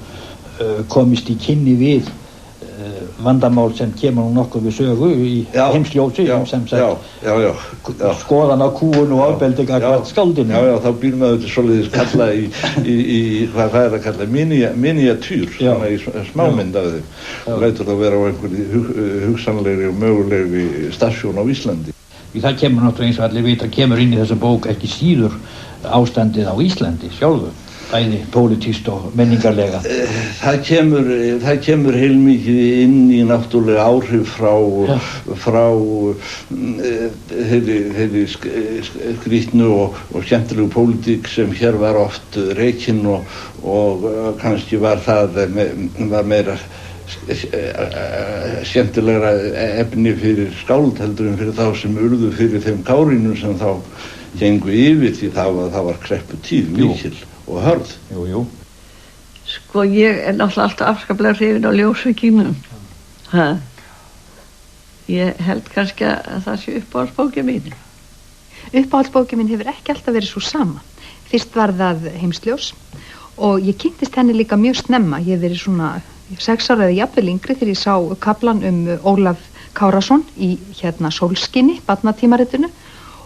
Speaker 10: komist í kynni við vandamál sem kemur nú nokkuð við sögu í heimsljósi sem sagt skoðan á kúun og ofbeldi gagnvart skáldinu.
Speaker 8: Já, þá býr maður til svoleiðis kalla í hvað er að kalla miniatúr, svona í smámynd af þeim. Það lætur það vera á einhverju hugsanlegri og mögulegri stasjón á Íslandi.
Speaker 10: Það kemur náttúrulega eins og allir vita, kemur inn í þessa bók ekki síður ástandið á Íslandi sjálfu. Bæði pólitískt og menningarlega.
Speaker 8: Það kemur heilmikið inn í náttúrulega áhrif frá þeirri skrýtnu og skemmtilegu pólitík sem hér var oft rekin og kannski var meira skemmtilegra efni fyrir skáld heldur en fyrir þá sem urðu fyrir þeim gárínum sem þá gengu yfir því það var krepputíð mikil og hörð.
Speaker 10: Jú.
Speaker 16: Sko ég er náttúrulega alltaf afskaplega hrifin á ljósvíkinu. Ég held kannski að það sé uppáhaldsbókin mín.
Speaker 4: Uppáhaldsbókin mín hefur ekki alltaf verið svo sama. Fyrst var það Heimsljós og ég kynntist henni líka mjög snemma. Ég hef verið svona 6 ára eða jafnvel yngri þegar ég sá kaflan Ólaf Kárason í Sólskinni, barnatímaritinu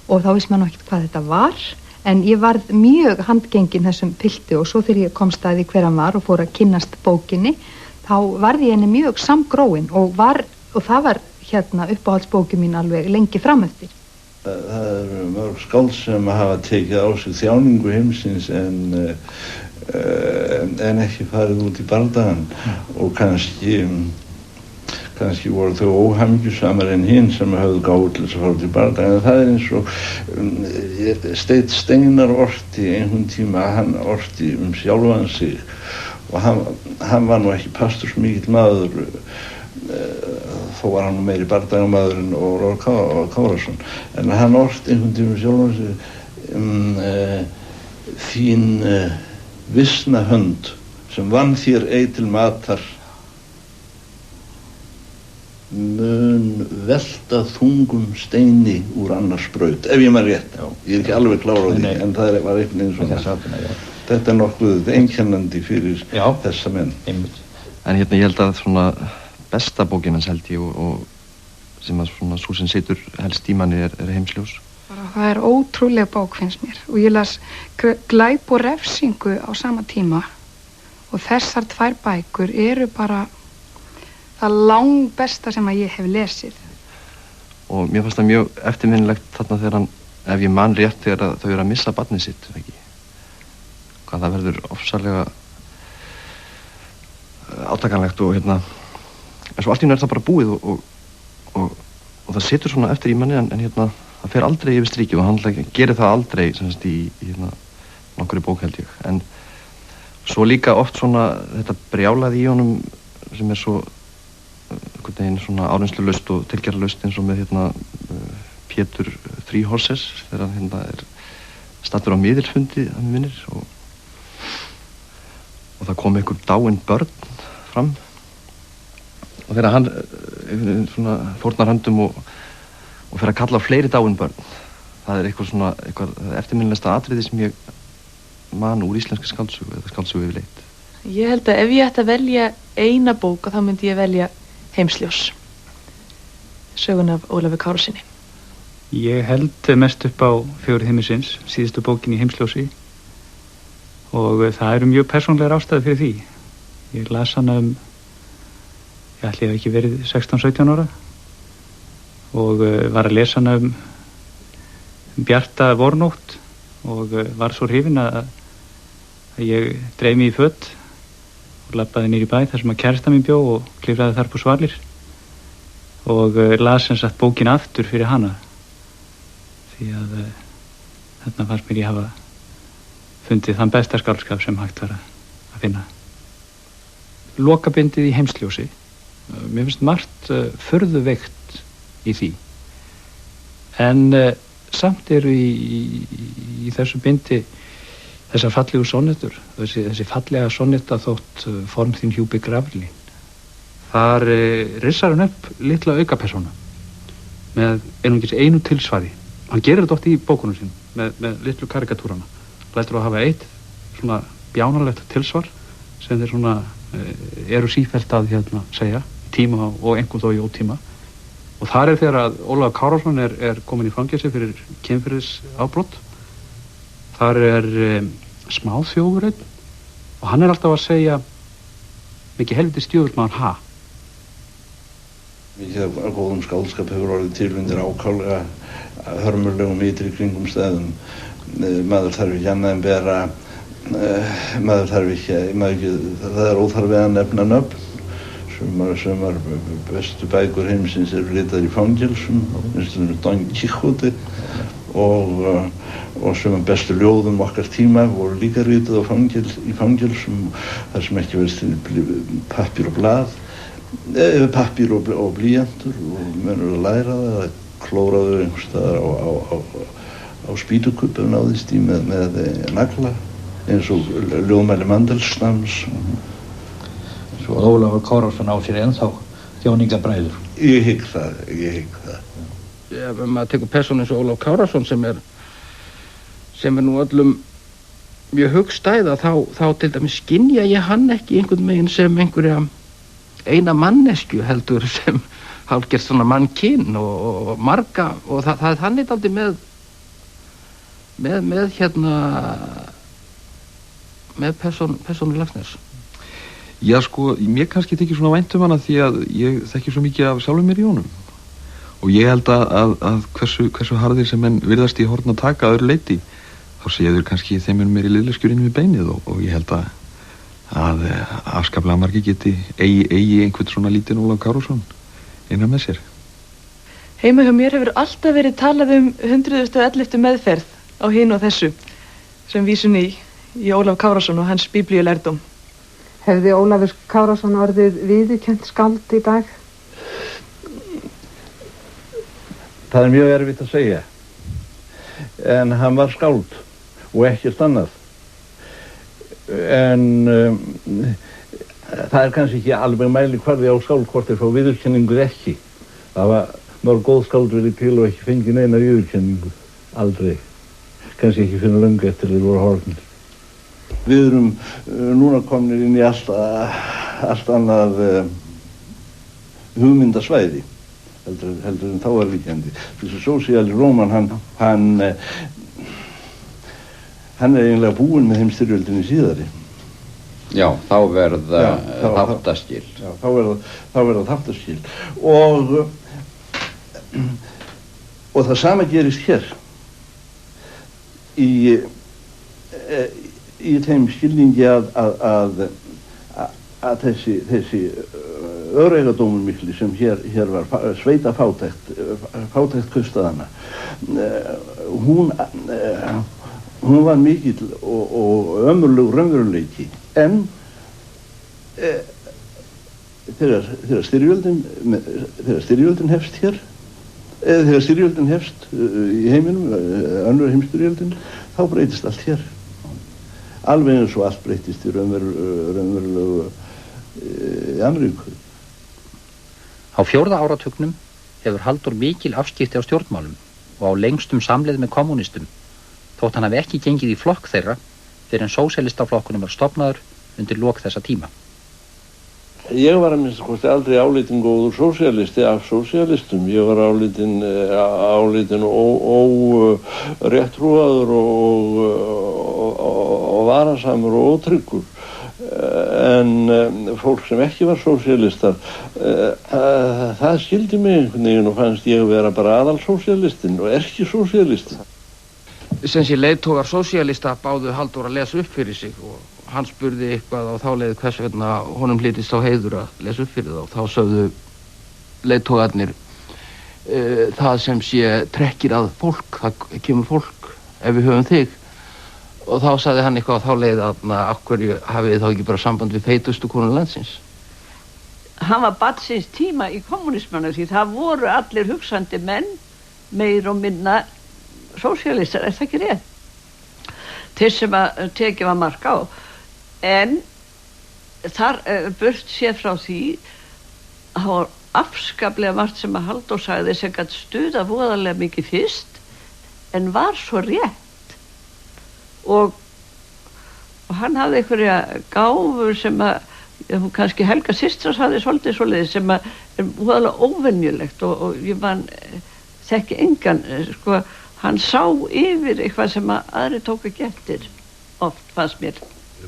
Speaker 4: og þá vissi maður ekkert hvað þetta var. En ég varð mjög handgengin þessum pilti og svo þegar ég komst að því hver hann var og fór að kynnast bókinni þá varð ég henni mjög samgróin og það var uppáhaldsbókin mín alveg lengi fram eftir.
Speaker 8: Það eru mörg skáld sem hafa tekið á sig þjáningu heimsins en ekki farið út í bardagann og kannski voru þau óhamingjusamar en hinn sem höfðu gáðu til þess að fara út í bardagann. Það er eins og Steinn Steinar orti einhvern tíma, hann orti sjálfan sig og hann var nú ekki pastursmikill maður þó var hann meiri bardagamaður en Ólafur Kárason en hann orti einhvern tíma sjálfan sig þín vissna hönd sem vann þér ei til matar mun velta þungum steini úr annars braut, ef ég maður rétt. Ég er ekki alveg klár á því, en það var einhvern veginn svona. Þetta er nokkuð einkennandi fyrir þessa menn.
Speaker 7: En ég held að svona besta bókin hans held ég og sem að svona sú sem situr helst í manni er Heimsljós.
Speaker 17: Það er ótrúleg bók finnst mér og ég las Glæp og refsingu á sama tíma og þessar 2 bækur eru bara það langbesta sem að ég hef lesið
Speaker 7: og mér fannst það mjög eftirminnilegt þarna þegar hann, ef ég man rétt, þegar þau eru að missa barnið sitt, ekki? Hvað það verður ofsalega átakanlegt og en svo allt í einu það bara búið og það situr svona eftir í manni en það fer aldrei yfir strikið og hann gerir það aldrei semst í nokkurri bók held ég. En svo líka oft svona þetta brjálaði í honum sem svo einhvern veginn svona áreynslulaust og tilgerðarlaust eins og með Pétur Three Horses þegar hann er staddur á miðilsfundi að mér minnir og það kom einhver dáin börn fram og þegar hann svona fórnar höndum og fer að kalla á fleiri dáin börn. Það er eitthvað eftirminnilegasta atriði sem ég man úr íslenskri skáldsögu eða skáldsögu yfirleitt.
Speaker 6: Ég held að ef ég ætti að velja eina bók þá myndi ég velja Heimsljós, söguna af Ólafi Kárasyni.
Speaker 18: Ég held mest upp á Fjögur himminsins, síðustu bókin í Heimsljósi og það eru mjög persónlegar ástæður fyrir því. Ég las hana ég ætli að ekki verið 16-17 ára og var að lesa hana bjarta vornótt og var svo hrifinn að ég dreif mig í föt og labbaði niður í bæ þar sem að kærasta mín bjó og klifraði þar på svalir og las sem sagt bókin aftur fyrir hana því að þarna fannst mér ég hafa fundið þann besta skáldskap sem hægt var að finna. Lokabindið í Heimsljósi, mér finnst margt furðuveikt í því en samt eru í þessu bindi þessar fallegu sonnettur, þessi fallega sonnetta þótt form þín hjúpi graflín. Þar rissar hann upp litla aukapersóna með einungis einu tilsvari. Hann gerir þetta oft í bókunum sín með litlu karikatúrana. Lætur að hafa eitt svona bjánalegt tilsvar sem þeir svona eru sífellt að segja tíma og einhvern þó í ótíma. Og þar þegar að Ólafur Kárason er komin í fangelsi fyrir kynferðisafbrot. Þar smáþjófur einn og hann alltaf að segja mikið helviti stjöfull maður ha.
Speaker 8: Mikið af góðum skáldskap hefur orðið til undir ákaflega hörmulegum ytri kringum stæðum. Maður þarf ekki annað en vera, það er óþarfi að nefna nöfn. Sumar bestu bækur heimsins eru ritaðar í fangelsum, eins og Don Quixote og sumar bestu ljóðum okkar tíma voru líka ritað í fangelsum þar sem ekki verið pappír og blað, pappír og blýantur og menur að læra það eða klóraðu einhvers staðar á spýtukubbu og náðist í með nagla eins og ljóðmæli Mandelstams.
Speaker 10: Svo Ólafur Kárason á sér ennþá þjóningabræður.
Speaker 8: Ég hygg það.
Speaker 1: Ef maður tekur persónu eins og Ólafur Kárason sem er nú öllum mjög hugstæða þá til dæmis skynja ég hann ekki einhvern veginn sem einhverja eina mannesku heldur sem hálfgerð svona mannkinn og marga og það er þannig dálítið með persónu Laxness.
Speaker 9: Já sko, mér kannski þykir svona vænt hana því að ég þekki svo mikið af sjálfum mér í honum og ég held að hversu harðir sem menn virðast í horn að taka að öðru leyti þá séður kannski þeim mér í liðleskjurinn við beinið og ég held að afskaplega margir geti eigi einhvern svona lítinn Ólafur Kárason innan með sér.
Speaker 6: Heima hjá mér hefur alltaf verið talað 111. meðferð á hinu og þessu sem vísun í Ólaf Kárason og hans biblíulærdóm.
Speaker 19: Hefði Ólafur Kárason orðið viðurkennt skáld í dag?
Speaker 15: Það er mjög erfitt að segja. En hann var skáld og ekkert annað. En það er kannski ekki alveg mælikvarði á skáld hvort þeir fá viðurkenningu ekki. Það var mörg góð skáld verið til og ekki fengið neina viðurkenningu. Aldrei. Kannski ekki fyrir löngu eftir þeir voru horfnir.
Speaker 8: Við erum núna komnir inn í allt annað hugmyndasvæði heldur en þá var líkjandi. Þessi sósíali Róman, hann er eiginlega búinn með heimsstyrjöldinni síðari.
Speaker 21: Já, þá verða þáttaskil.
Speaker 8: Já, þá verða þáttaskil. Og Og það sama gerist hér í þeim skilningi að þessi öreigadómur mikli sem hér var sveita fátækt kaupstaðanna, hún var mikill og ömurlegur raunveruleiki, en þegar styrjöldin hefst hér, þegar styrjöldin hefst í heiminum, önnur heimsstyrjöldin, þá breytist allt hér. Alveg eins og allt breytist í raunverulegu í Ameríku.
Speaker 3: Á 4. áratugnum hefur Halldór mikil afskipti á stjórnmálum og á lengstum samleið með kommunistum, þótt hann hafi ekki gengið í flokk þeirra fyrir en sósíalistaflokkunum var stofnaður undir lok þessa tíma.
Speaker 2: Ég var að minnsta kosti aldrei álitinn góður sósíalisti af sósíalistum. Ég var álitinn óréttrúaður og varasamur og ótryggur. En fólk sem ekki var sósíalistar, það skildi mig einhvern veginn og fannst ég vera bara aðalsósíalistinn og ekki sósíalistinn.
Speaker 25: Sem sé leiðtogar sósíalista báðu Halldór að lesa upp fyrir sig og hann spurði eitthvað á þá leið hvers vegna honum hlýtist á heiður að lesa upp fyrir þá. Þá sögðu leiðtogarnir það sem sé trekkir að fólk, það kemur fólk ef við höfum þig. Og þá sagði hann eitthvað á þá leið að af hverju hafið þá ekki bara samband við feitustu konur landsins.
Speaker 16: Hann var barn síns tíma í kommunismanu því það voru allir hugsandi menn, meir og minna sósíalistar, er það ekki rétt? Þeir sem að tekið var mark á. En þar burt séð frá því að það var afskaplega margt sem að Halldór sagði sem gat stuða voðalega mikið fyrst en var svo rétt. Og hann hafði einhverja gáfur sem að kannski Helga systras hafði svolítið svoleiðis sem að er voðalega óvenjulegt og ég þekki engan, sko, hann sá yfir eitthvað sem að aðri tóku ekki eftir, oft fannst mér.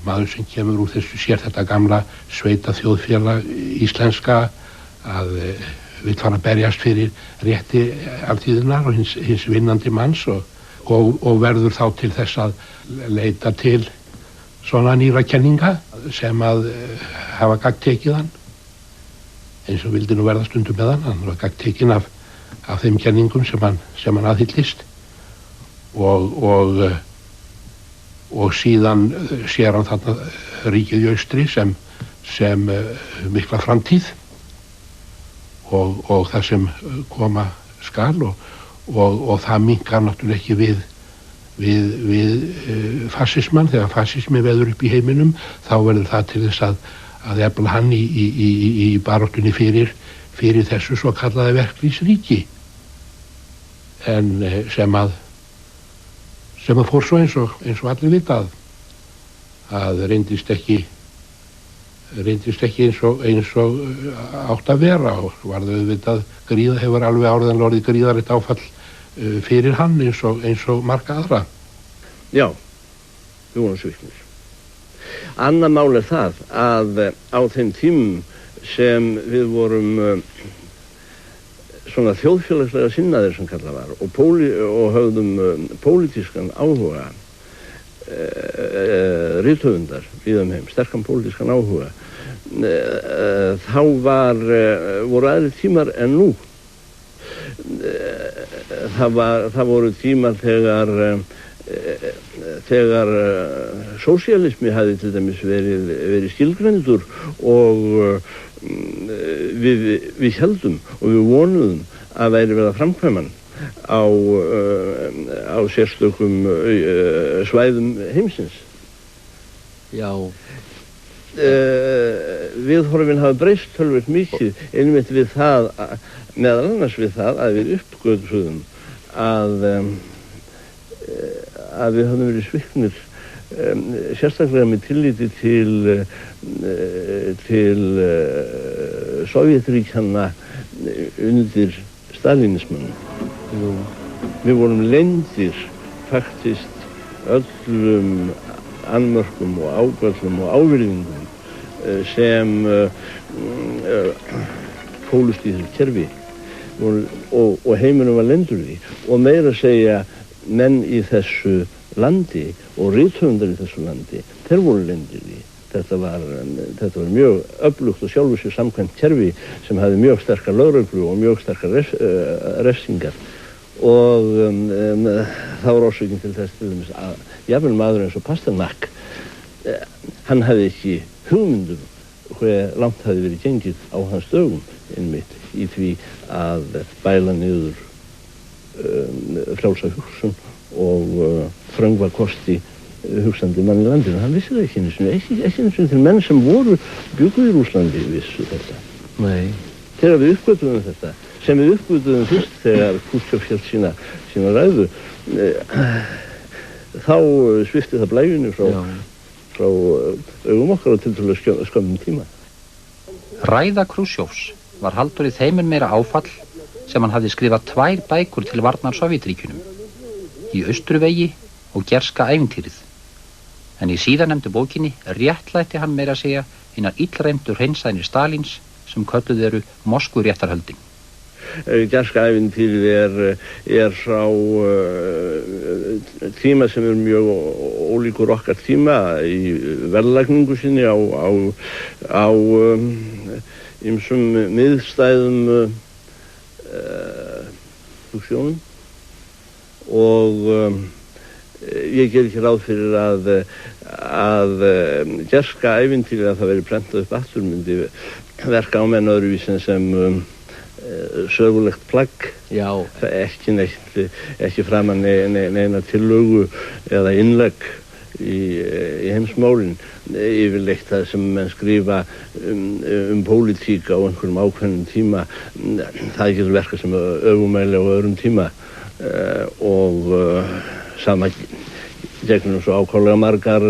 Speaker 5: Maður sem kemur úr þessu sér þetta gamla sveita þjóðfélag íslenska að vill fara að berjast fyrir rétti alþýðunnar og hins vinnandi manns og verður þá til þess að leita til svona nýra kenninga sem að hafa gagntekið hann eins og vildi nú verða stundum með hann var gagntekinn af þeim kenningum sem hann aðhyllist og síðan sér hann þarna ríkið í austri sem mikla framtíð og það sem koma skal og það minnkar náttúrulega ekki við fasisman. Þegar fasismi veður upp í heiminum þá verður það til þess að efla hann í baráttunni fyrir þessu svo kallaði verklýsríki en sem að fór svo eins og allir vitað að reyndist ekki eins og átt að vera og varðu auðvitað hefur alveg áriðanlega orðið gríðarlegt áfall fyrir hann eins og marga aðra.
Speaker 2: Já, við vorum sviknir. Annað mál er það að á þeim tímum sem við vorum svona þjóðfélagslega sinnaðir sem kallað var og höfðum pólitískan áhuga rithöfundar víða um heim, sterkan pólitískan áhuga þá voru aðrir tímar en nú. Það voru tímar þegar sósíalismi hafði til dæmis verið skilgreindur og við héldum og við vonuðum að væri verið að framkvæma á sérstökum svæðum heimsins.
Speaker 25: Já.
Speaker 2: Viðhorfin hafa breyst töluvert mikið einmitt við það, meðal annars við það að við uppgötvuðum að við höfum verið sviknir sérstaklega með tilliti til Sovétríkjanna undir stalinismann. Við vorum leyndir faktist öllum annmörkum og ágöllum og ávirðingum sem fólust í þessu kerfi.
Speaker 15: og heiminum var lendur því og meira að segja menn í þessu landi og rithöfundar í þessu landi, þeir voru lendur því. Þetta var mjög öflugt og sjálfur sér samkvæmt kerfi sem hafði mjög sterkar lögreglu og mjög sterkar refsingar og það var orsökin til þess til dæmis að jafnvel maður eins og Pasternak hann hafði ekki hugmyndum hve langt hafði verið gengið á hans dögum einmitt í því að bæla niður frjálsa hugsun og þröngva kosti hugsandi mann í landinu. Hann vissi það ekki einu sinni til menn sem bjuggu í Rússlandi vissu þetta. Nei. Þegar við uppgötuðum þetta, sem við uppgötuðum fyrst þegar Khrushchev hélt sína ræðu, þá svipti það blæjunni frá augum okkar á tiltölulega skömmum tíma.
Speaker 3: Ræða Khrushchevs var Halldóri þeimur meira áfall sem hann hafði skrifað 2 bækur til varnar Sovétríkjunum, Í Austruvegi og Gerska ævintýrið. En í síðarnefndu bókinni réttlætti hann meira að segja hinar illræmdu hreinsænir Stalins sem kölluð eru Moskvuréttarhöldin.
Speaker 15: Gerska ævintýrið frá tíma sem mjög ólíkur okkar tíma í verðlagningu sinni á ýmsum miðstæðum hugsjónum og ég ger ekki ráð fyrir að Gerska ævintýrið að það veri prentað upp aftur myndi verka á menn öðruvísin sem sögulegt plagg. Já. Ekki framan neina tillögu eða innlegg í heimsmálin. Yfirleitt það sem menn skrifa pólitík á einhverjum ákveðnum tíma, það getur verka sem öfumæli á öðrum tíma og sama gegnum svo ákaflega margar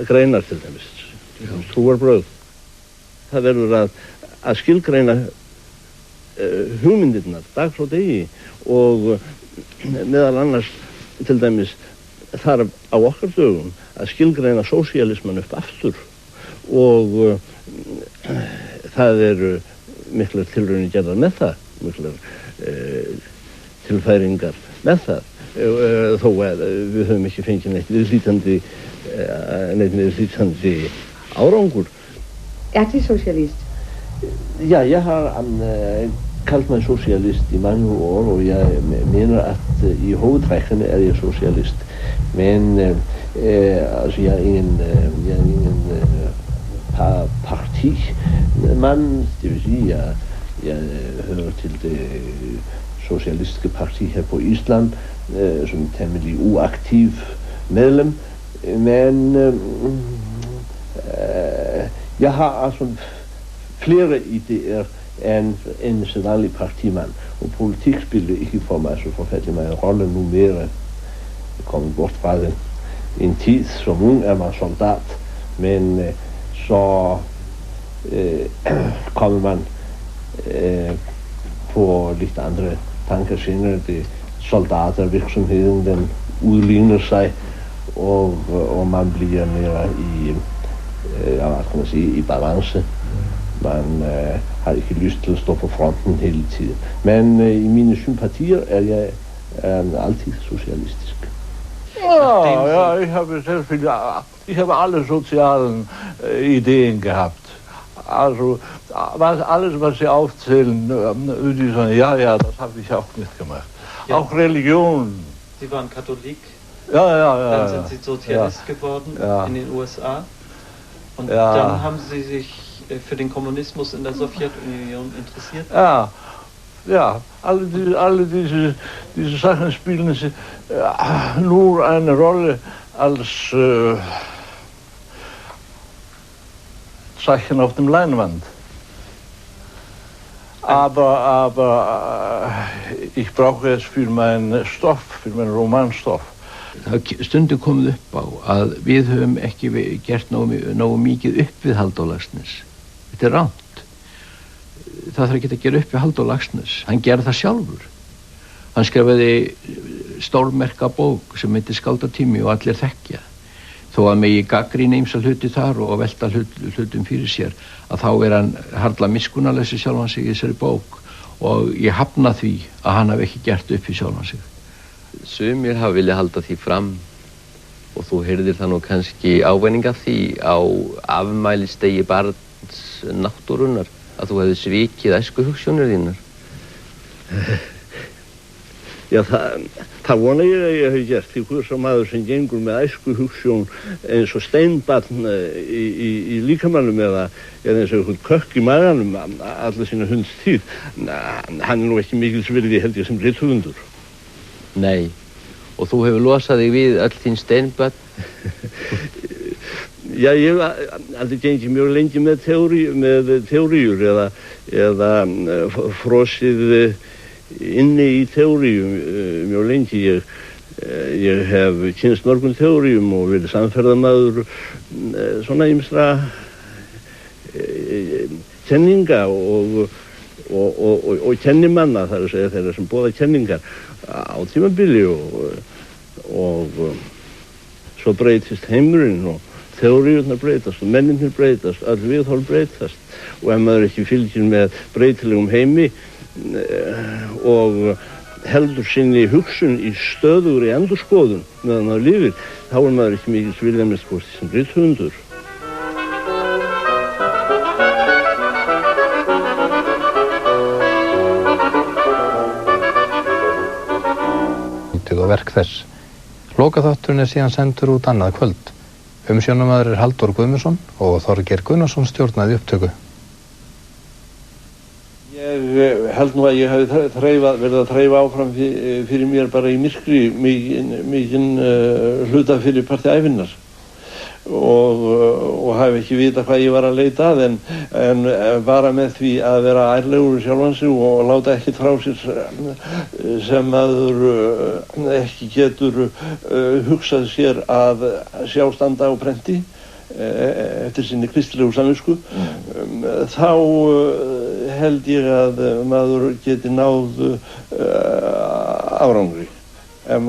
Speaker 15: greinar til dæmis. Trúarbrögð. Það verður að skilgreina hugmyndirnar dag frá degi og meðal annars til dæmis þarf á okkar dögum að skilgreina sósíalisman upp aftur og það eru miklar tilraunir gerðar með það, miklar tilfæringar með það þó að við höfum ekki fengið neitt viðlítandi árangur.
Speaker 11: Du socialist?
Speaker 15: Ja, jeg har kaldt mig socialist i mange år, og jeg mener, at i hovedtrækkene jeg socialist. Men altså, jeg er ingen partimand, det vil sige, jeg hører til det socialistiske parti her på Island, som temmelig uaktiv medlem. Men jeg har altså flere idéer end en sædvanlig partimand, og politik spiller ikke for mig så forfærdelig meget rolle nu mere. Jeg kommer bort fra det en tid, som ung er man soldat, men så kommer man på lidt andre tanker senere. Det soldatervirksomheden, den udligner sig, og man bliver mere i balance. Man har ikke lyst til at stå på fronten hele tiden. Men i mine sympatier er jeg altid socialistisk.
Speaker 14: Ja, ich habe alle sozialen Ideen gehabt. Also alles, was Sie aufzählen, würde ich sagen, ja, das habe ich auch mitgemacht. Ja. Auch Religion.
Speaker 22: Sie waren Katholik.
Speaker 14: Ja.
Speaker 22: Dann sind Sie Sozialist geworden in den USA. Und dann haben Sie sich für den Kommunismus in der Sowjetunion interessiert?
Speaker 14: Ja, alle diese Sachen spielen nur eine Rolle als Zeichen auf dem Leinwand. Aber ich brauche es für meinen Stoff, für meinen Romanstoff.
Speaker 12: Það stundum komið upp á að við höfum ekki gert nógu mikið upp við Halldór Laxness. Þetta er rangt. Það þarf ekki að gera upp við Halldór Laxness. Hann gerði það sjálfur. Hann skrifaði stórmerka bók sem heitir Skáldatími og allir þekkja. Þó að megi gagnrýna ýmsa hluti þar og velta hlutum fyrir sér, að þá hann harla miskunnarleysi sjálfan sig í þessari bók og ég hafna því að hann hafi ekki gert upp í sjálfan sig.
Speaker 4: Sumir hafa viljað halda því fram og þú heyrðir það nú kannski ávæning af því á afmælistegi barns náttúrunnar að þú hefði svikið æskuhugsjónir þínar.
Speaker 15: Já, það vona ég að ég hef gert því hver sá maður sem gengur með æskuhugsjón eins og steinbarn í líkamannum eða eins og einhvern kökk í maganum alla sína hundstíð, hann nú ekki mikils virði held ég sem rithöfundur.
Speaker 4: Nei, og þú hefur losað þig við öll þín steinbörn?
Speaker 15: Já, ég hef aldrei gengið mjög lengi með teóríur eða frosið inni í teóríum mjög lengi. Ég hef kynst mörgum teóríum og verið samferðamaður svona ýmsra kenninga og kennimanna, þar að segja þeirra sem boða kenningar á tímabili og svo breytist heimurinn og teóríurnar breytast og menninir breytast, öll viðhorf breytast og ef maður ekki fylgir með breytilegum heimi og heldur sinni hugsun í stöðugri endurskoðun meðan maður lifir, þá maður ekki mikils vilja með skoðst sem rithöfundur.
Speaker 13: Og verk þess. Lokaþátturinn síðan sendur út annað kvöld. Umsjónarmaður Halldór Guðmundsson og Þorgeir Gunnarsson stjórnaði upptöku.
Speaker 15: Ég held nú að ég hafi verið að þreifa áfram fyrir mér bara í myrkri mikinn hluta fyrir parti ævinnar og hafi ekki vita hvað ég var að leita að en bara með því að vera ærlegur sjálfan sig og láta ekkert frá sér sem maður ekki getur hugsað sér að sjá standa á prenti eftir sinni kristilegu samvisku, þá held ég að maður geti náð árangri ef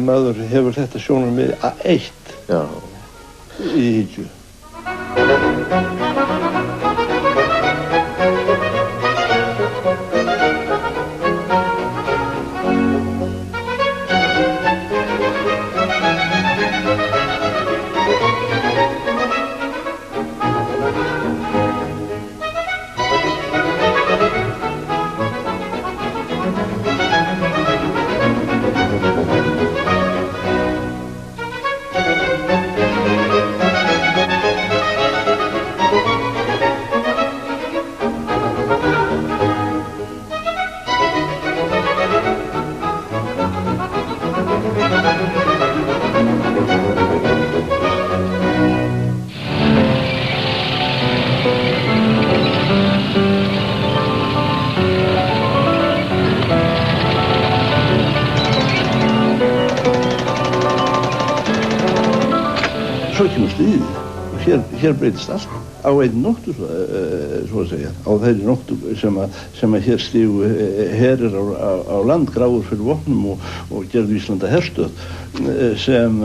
Speaker 15: maður hefur þetta sjónarmið eitt í hyggju. Svo kemur stríðið og hér breytist allt á einn nóttu, svo að segja, á þeirri nóttu sem að hér stígu herir á land, gráður fyrir vopnum og gerðu Íslanda herstöð sem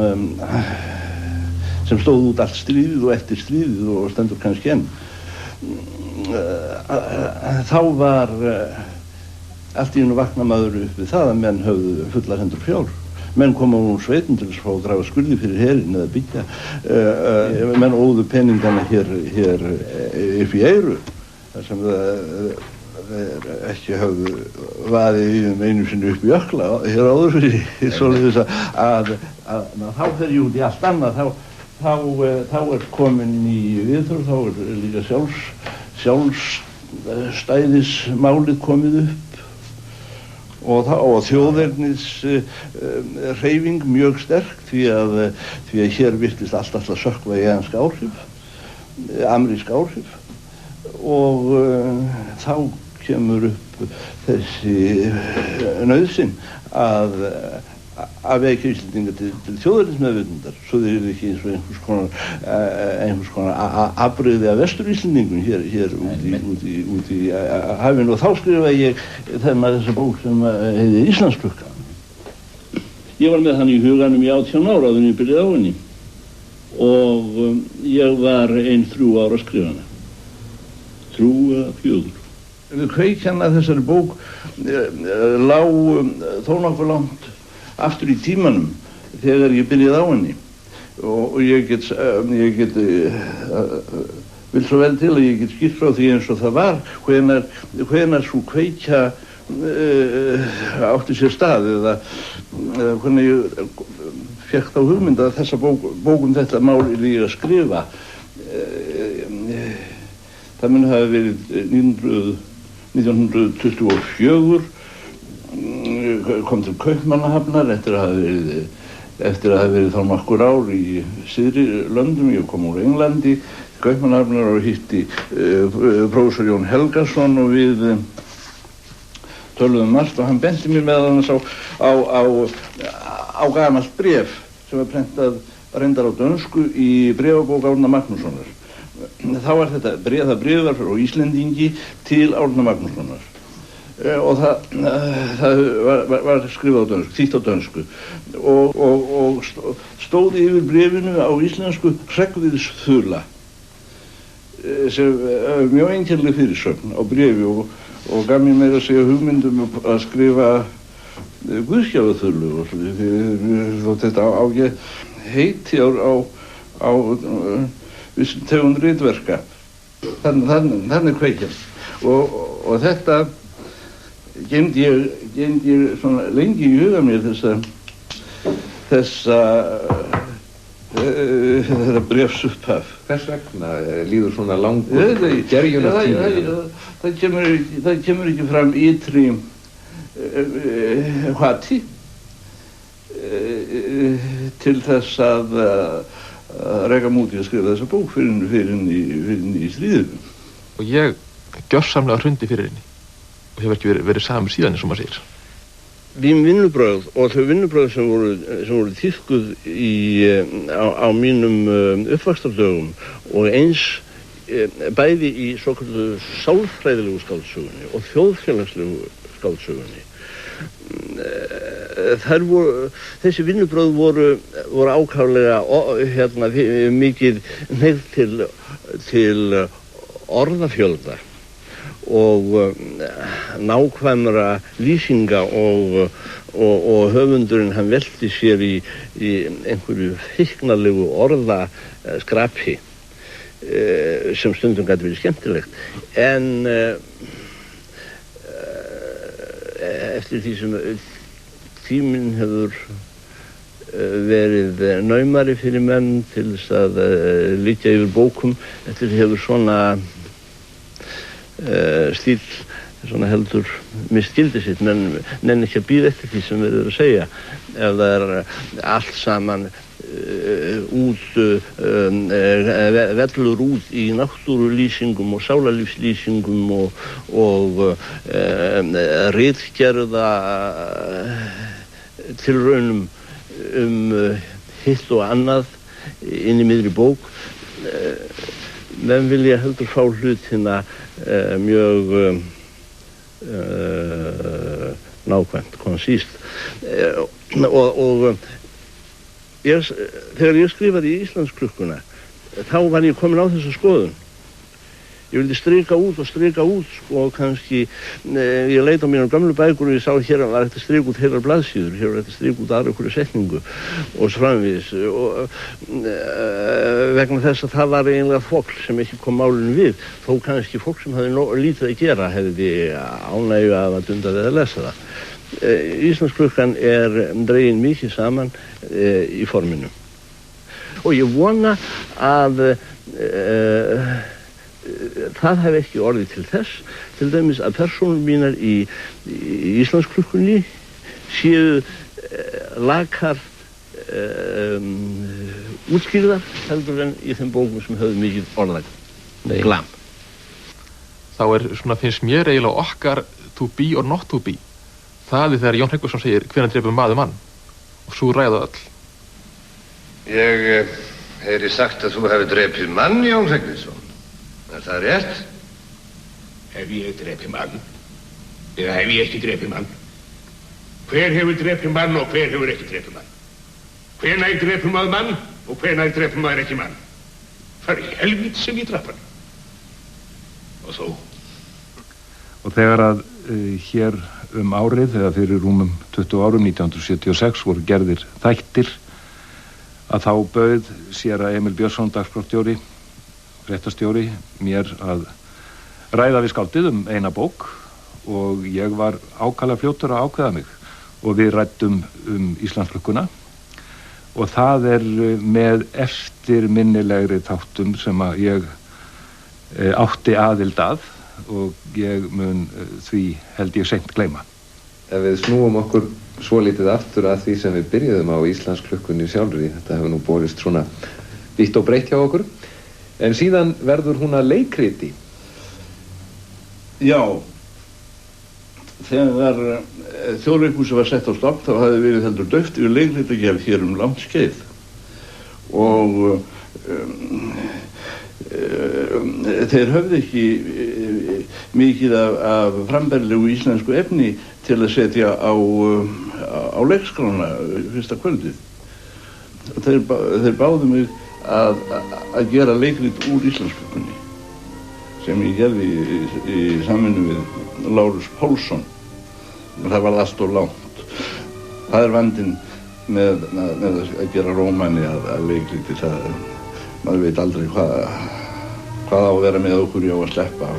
Speaker 15: stóð út allt stríðið og eftir stríðið og stendur kannski enn. Þá var allt í einu vakna maður upp við það að menn höfðu fullar hendur fjár. Menn koma úr sveitum til þess að fá að grafa skurði fyrir herinn eða byggja. Menn óðu peningana hér upp í eyru, þar sem þeir ekki höfðu vaðið einu sinni upp í jökla hér áður fyrir. Svoleiðis að þá fer ég út í allt annað. Þá komin í viðhorf, þá líka sjálfstæðismálið komið upp. Og þjóðernis hreyfing mjög sterk því að hér virtist allt að sökkva í ensk áhrif, amerísk áhrif og þá kemur upp þessi nauðsyn að vekja Íslendinga til þjóðernismeðvitundar svo þeir eru ekki eins og einhvers konar afbrigði af Vestur-Íslendingum hér út í hafinu og þá skrifa ég þessa bók sem heitir Íslandsklukka. Ég var með hann í huganum í 18 ára áður en ég byrjaði á henni og ég var 3 ára að skrifa hana. 3 eða 4.
Speaker 8: kveikjan að þessari bók lá þó nokkuð langt aftur í tímanum þegar ég byrjaði á henni og ég get vil svo vel til að ég get skýrt frá því eins og það var hvenær sú kveikja átti sér stað eða hvernig ég fékk þá hugmynd að þessa bókum þetta mál yrði ég að skrifa. Það mun hafa verið 1924 kom til Kaupmannahafnar eftir að hafa verið þá nokkur ár í syðri löndum. Ég kom úr Englandi, Kaupmannahafnar og hitti prófessor Jón Helgason og við töluðum margt og hann benti mér meðal annars á gamalt bréf sem var prentað reyndar á dönsku í bréfabók Árna Magnússonar. Þá var þetta bréf var frá Íslendingi til Árna Magnússonar og það var skrifað á dönsku, þýtt á dönsku og stóð yfir bréfinu á íslensku Hreggviðsþula sem mjög einkennileg fyrirsögn á bréfi og gaf mér meira að segja hugmyndum að skrifa Guðskjáfaþulu og þetta heiti á vissum tegund ritverka. Þannig kveikjan og þetta geymdi ég svona lengi í huga mér þetta bréfsupphaf.
Speaker 9: Hvers vegna líður svona langur gerjunartími?
Speaker 8: Það kemur ekki fram ytri hvati til þess að reka múti að skrifa þessa bók fyrir í stríðinu.
Speaker 7: Og ég gjörsamlega hrundi fyrir henni og hefur ekki verið samur síðan eins og maður segir.
Speaker 2: Mín vinnubrögð og þau vinnubrögð sem voru tíðkuð á mínum uppvaxtardögum og eins bæði í svokölluðu sálfræðilegu skáldsögunni og þjóðfélagslegu skáldsögunni. Þessi vinnubrögð voru ákaflega mikið hneigð til orðafjölda og nákvæmra lýsinga og höfundurinn hann velti sér í einhverju feiknarlegu orðaskrapi sem stundum gæti verið skemmtilegt en eftir því sem tíminn hefur verið naumari fyrir menn til þess að liggja yfir bókum eftir því hefur svona stíl svona heldur misgildi sitt menn nenni ekki að bíða eftir því sem við erum að segja ef það allt saman vellur út í náttúrulýsingum og sálarlífslýsingum og ritgerða tilraunum hitt og annað inn í miðri bók menn vilja heldur fá hlutina mjög nákvæmt, konsíst og þegar ég skrifaði í Íslandsklukkuna þá var ég komin á þessa skoðun ég vildi strika út og kannski ég leit á mínar gamlu bækur og ég sá hér að var þetta strik út heilar blaðsíður hér var þetta strik út aðra hverju setningu og svo framvegis og vegna þess að það var eiginlega fólk sem ekki kom málinu við þó kannski fólk sem hafði lítið að gera hefði ánægju að dunda við að lesa það Íslandsklukkan dregin mikið saman í forminu og ég vona að það hef ekki orðið til þess til dæmis að persónur mínar í Íslandsklukkunni séu lakar útskýrðar heldur en í þeim bókum sem höfðu mikið orðlag glam.
Speaker 7: Þá svona finnst mér eiginlega okkar to be or not to be það þegar Jón Hreggviðsson segir hvenær drepur maður mann og svo ræða öll.
Speaker 17: Ég heyri sagt að þú hefur drepið mann, Jón Hreggviðsson. Er það rétt?
Speaker 20: Hef ég drepið mann? Eða hef ég ekki drepið mann? Hver hefur drepið mann og hver hefur ekki drepið mann? Hvenær drepur maður mann og hvenær drepur maður ekki mann? Það í helvít sem ég draf hann. Og þú?
Speaker 1: Og þegar að hér árið, eða fyrir rúmum 20 árum, 1976, voru gerðir þættir, að þá bauð séra Emil Björnsson, dagskrárstjóri, fréttastjóri, mér að ræða við skáldið eina bók og ég var ákaflega fljótur að ákveða mig og við ræddum Íslandsflukkuna og það með eftirminnilegri þáttum sem að ég átti aðild að og ég mun því held ég seint gleyma.
Speaker 10: Ef við snúum okkur svo lítið aftur að því sem við byrjuðum á Íslandsklukkunni sjálfri, þetta hefur nú borist svona vítt og breytt hjá okkur, en síðan verður hún að leikriti.
Speaker 8: Já, þegar Þjóðleikhúsið var sett á stofn þá hafði verið heldur dauft yfir leikritagerð hér langt skeið og þeir höfðu ekki mikið af frambærilegu íslensku efni til að setja á leikskrána fyrsta kvöldið. Þeir báðu mig að gera leikrit úr Íslandsklukkunni sem ég gerði í samvinnu við Lárus Pálsson. Það var allt of langt. Það vandinn með að gera rómani að leikriti. Maður veit aldrei hvað á að vera með okkur á að sleppa á.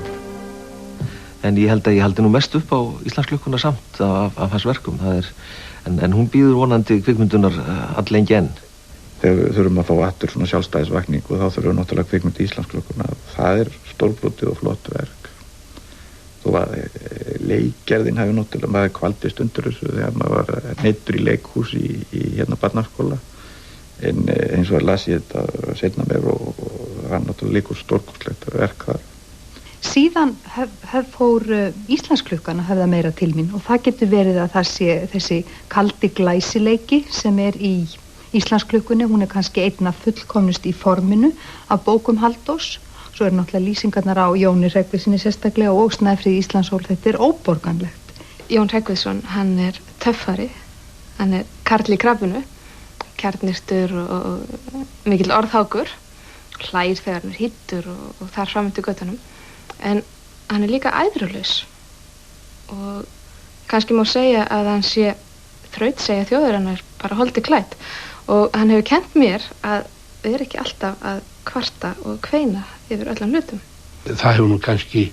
Speaker 10: En ég held að ég haldi nú mest upp á Íslandsklukkuna samt af hans verkum. En hún býður vonandi kvikmyndunar allengi enn.
Speaker 18: Þegar við þurfum að fá aftur svona sjálfstæðisvakningu þá þurfum við náttúrulega kvikmynd Íslandsklukkuna. Það stórbrotið og flott verk. Þó að leikgerðin hafi náttúrulega maður kvaldist undir þessu þegar maður var neyddur í leikhús í Barnaskóla. En eins og las ég þetta seinna mér og það náttúrulega líkur stórkostlegt verk þar.
Speaker 23: Síðan fór Íslandsklukkan að höfða meira til mín og það getur verið að það sé þessi kaldi glæsileiki sem í Íslandsklukkunni. Hún kannski einna fullkomnust í forminu af bókum Halldórs. Svo náttúrulega lýsingarnar á Jóni Hreggviðssyni sérstaklega og Snæfríði Íslandssól. Þetta óborganlegt.
Speaker 24: Jón Hreggviðsson, hann töffari, hann karl í krafinu, kjarnistur og mikill orðhákur, hlær þegar hann hittur og þar fram eftir göttunum. En hann líka æðrulaus og kannski má segja að hann sé þrautsegja þjóðarinnar bara holdi klætt og hann hefur kennt mér að vera ekki alltaf að kvarta og kveina yfir öllum hlutum.
Speaker 5: Það hefur nú kannski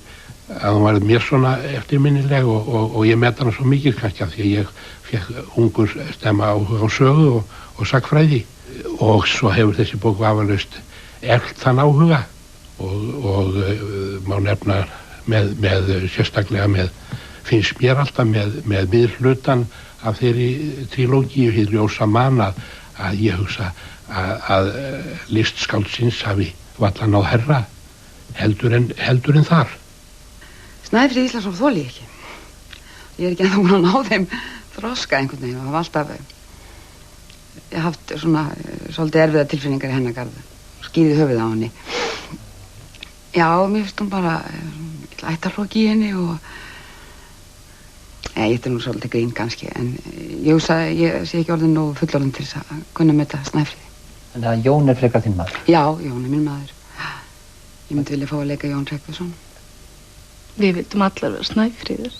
Speaker 5: að hún var mér svona eftirminnileg og ég meta hana svo mikið kannski að því að ég fekk ungur stemma áhuga á sögu og sagnfræði og svo hefur þessi bók vafalaust eflt þann áhuga og má nefna með sérstaklega finnst mér alltaf með miðhlutan af þeirri trilógíu Hið ljósa man að ég hugsa að list skáldsins hafi varla náð herra heldur en þar.
Speaker 26: Snæfríð Íslandssól þoli ég ekki. Ég ekki ennþá búin að ná þeim þroska einhvern veginn og það var alltaf ég haft svona svolítið erfiða tilfinningar í hennar garð. Skýði höfuð á henni. Já, mér finnst hún bara ættarflokk í henni og ég þetta nú svolítið grín kannski en ég sé ekki orðin og fullorðin til þess að kunna meta Snæfríði.
Speaker 3: En það Jón frekar þinn maður?
Speaker 26: Já, Jón minn maður. Ég myndi vilja fá að leika Jón Hreggviðsson.
Speaker 24: Við vildum allar vera Snæfríður.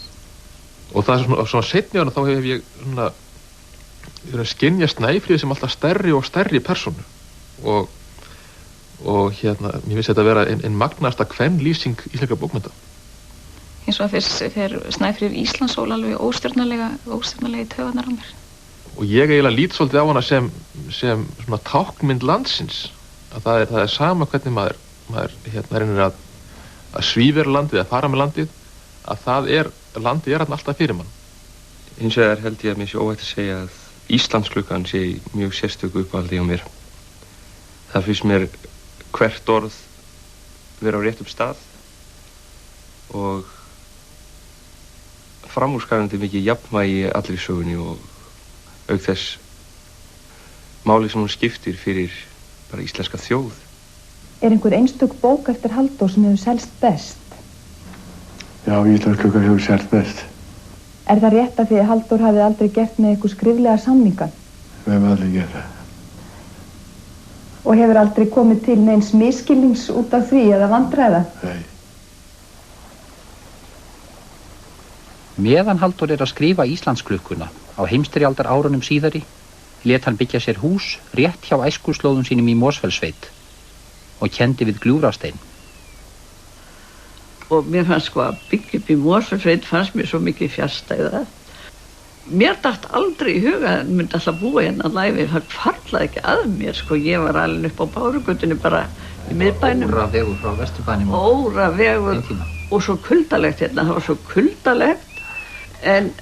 Speaker 7: Og það svona seinni ára þá hef ég svona verið að skynja Snæfríði sem alltaf stærri og stærri persónu og mér finnst þetta að vera einn magnasta kvenlýsing íslenskra bókmennta.
Speaker 24: Eins og að fyrst fer Snæfríður Íslandssól alveg óstjórnarlega í taugarnar á mér.
Speaker 7: Og ég eiginlega lít svolítið á hana sem svona táknmynd landsins. Að það er sama hvernig maður reynir að svífur landið, að fara með landið, að landið er alltaf fyrir mann.
Speaker 10: Hins vegar held ég að mér sé óhætt að segja að Íslandsklukkan sé mjög sérstöku uppáhaldi hjá mér. Það finnst mér hvert orð vera á réttum stað og framúrskarandi mikið jafnvægi allri sögunni og auk þess máli sem hún skiptir fyrir bara íslenska þjóð.
Speaker 23: Einhver einstök bók eftir Halldór sem hefur selst best?
Speaker 27: Já, Íslandsklukkan hefur selst best.
Speaker 23: Er það rétt að því að Halldór hafi aldrei gert með eitthvað skriflega samningan?
Speaker 27: Við hefum aldrei gert það.
Speaker 23: Og hefur aldrei komið til neins miskilnings út af því eða vandræða?
Speaker 27: Nei.
Speaker 3: Meðan Halldór að skrifa Íslandsklukkuna á heimstyrjaldar árunum síðari, lét hann byggja sér hús rétt hjá æskuslóðum sínum í Mosfellssveit og kendi við Gljúfrastein.
Speaker 6: Og mér fannst sko að byggja upp í Mosfellssveit fannst mér svo mikið fjarstæða. Mér datt aldrei í huga að myndi alltaf búa hérna að læfi, það hvarflaði ekki að mér sko, ég var alveg upp á Bárugötunni bara í miðbænum.
Speaker 3: Óra vegur frá Vesturbænum.
Speaker 6: Óra vegur og svo kuldalegt hérna, það var svo kuldalegt, en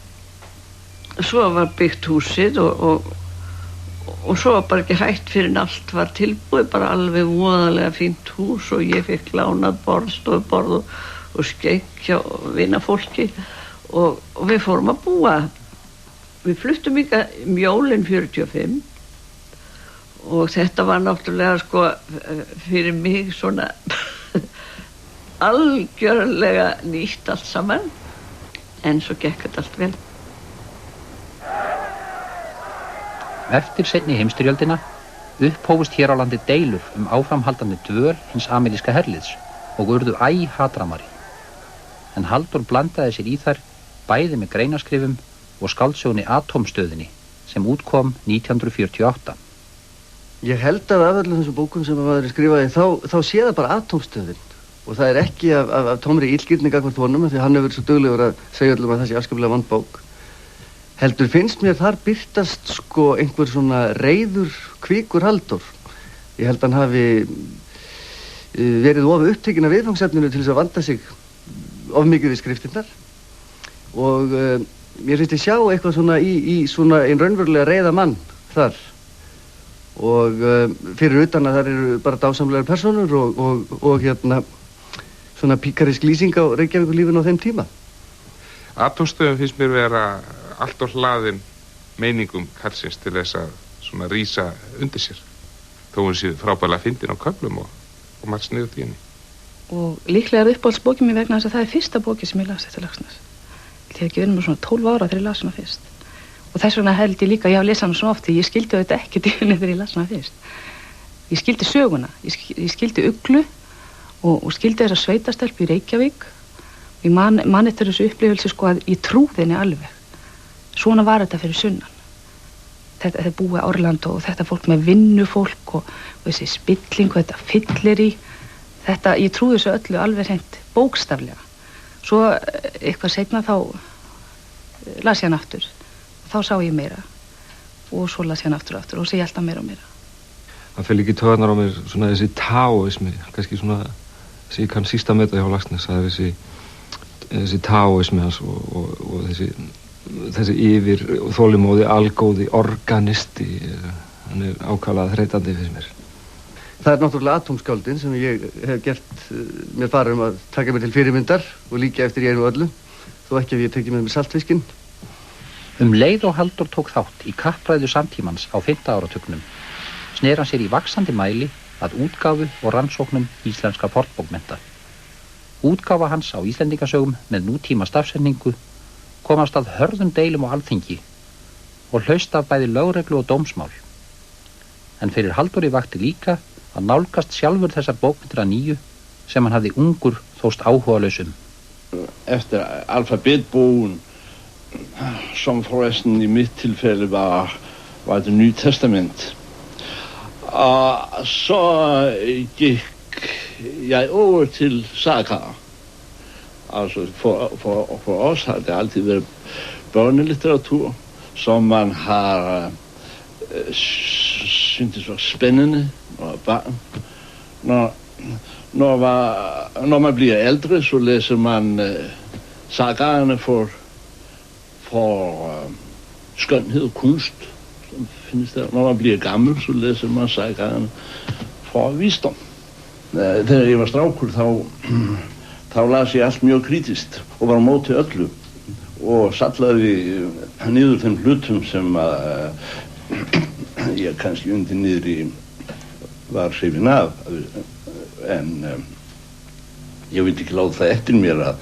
Speaker 6: svo var byggt húsið og svo var bara ekki hægt fyrir en allt var tilbúið, bara alveg voðalega fínt hús og ég fikk lánað borð, stofuborð og skeikk hjá vinafólki og við fórum að búa. Við fluttum jólin 45 og þetta var náttúrulega sko fyrir mig svona algjörlega nýtt allt saman, en svo gekk þetta allt vel.
Speaker 3: Eftir seinni heimstyrjöldina upphófust hér á landi deilur áframhaldandi dvöl hins ameríska herliðs og urðu æ hatramari. En Halldór blandaði sér í þær bæði með greinaskrifum og skáldsögunni Atómstöðinni sem útkom 1948.
Speaker 11: Ég held að af öllum þessum bókum sem maður skrifaði þá sé það bara Atómstöðin og það ekki af tómri illgirni gagnvart honum því hann hefur svo duglegur að segja öllum að það sé afskaplega vond bók. Heldur finnst mér þar birtast sko einhver svona reiður kvikur Halldór. Ég held hann hafi verið of upptekinn af viðfangsefninu til þess að vanda sig of mikið við skriftirnar og mér finnst ég sjá eitthvað svona í svona einn raunverulega reiða mann þar og fyrir utan að það eru bara dásamlegar persónur og hérna svona píkarisk lýsing á Reykjavíkurlífinu á þeim tíma.
Speaker 16: Atómstöðin finnst mér vera allt á hlaðin meiningum karlsins til þess að svona rísa undir sér þó hún sé frábærlega fyndin á köflum og margt sniðugt í henni.
Speaker 19: Og líklega er uppáhaldsbókin mér vegna þess að það er fyrsta bókin sem ég las eftir Laxness. Ég hef ekki verið með svona 12 ára þegar ég las hana fyrst. Og þess vegna held ég líka, ég hafa lesað hana svona oft því ég skildi auðvitað ekkert í henni þegar ég las hana fyrst. Ég skildi söguna, ég skildi Uglu og skildi þessa sveitastelpu í Reykjavík. Ég man eftir þessu upplifelse sko að ég trúði henni alveg. Svona var þetta fyrir sunnan. Þetta búið Árland og þetta fólk með vinnufólk og þessi spilling og þetta fylleri. Þetta, ég trúði þessu öllu alveg hreint bókstaflega. Svo eitthvað seinna þá las ég hann aftur. Þá sá ég meira. Og svo las ég hann aftur og sé ég alltaf meira og meira.
Speaker 10: Það fer líka í taugarnar á mér svona þessi taoismi, kannski svona þessi ég kann sísta með þetta hjá Laxness, það er þessi taoismi hans og þessi yfir þolinmóði, algóði, organisti, hann er ákaflega þreytandi fyrir mér.
Speaker 11: Það er náttúrulega Atómskáldin sem ég hef gert mér fara að taka mér til fyrirmyndar og líka eftir ég og öllu, þó ekki ef ég tekið með mér saltfiskinn.
Speaker 3: Leið og Halldór tók þátt í kappræðu samtímans á 5. áratugnum, sner hann sér í vaxandi mæli að útgáfu og rannsóknum íslenska fornbókmennta. Útgáfa hans á Íslendingasögum með nútíma stafsetningu komast að hörðum deilum á Alþingi og hlaust af bæði lögreglu og dómsmál. En fyrir Halldóri vakti líka að nálgast sjálfur þessar bókmyndir að nýju sem hann hafði ungur þóst áhugalausum.
Speaker 15: Efter alfabetbogen, som forresten i mitt tilfælde var det Nye Testament, og så gik jeg over til Sakar. Altså for oss har det alltid været børnelitteratur, som man har syntes var spændende når barn. Når man bliver ældre, så læser man sagarerne for skønhed og kunst, som findes der. Når man bliver gammel, så læser man sagarerne for visdom. Da jeg var strákur, þá las ég allt mjög krítiskt og var á móti öllu og sallaði niður þeim hlutum sem ég kannski undir niðri var hrifinn af, en ég vildi ekki láta það eftir mér að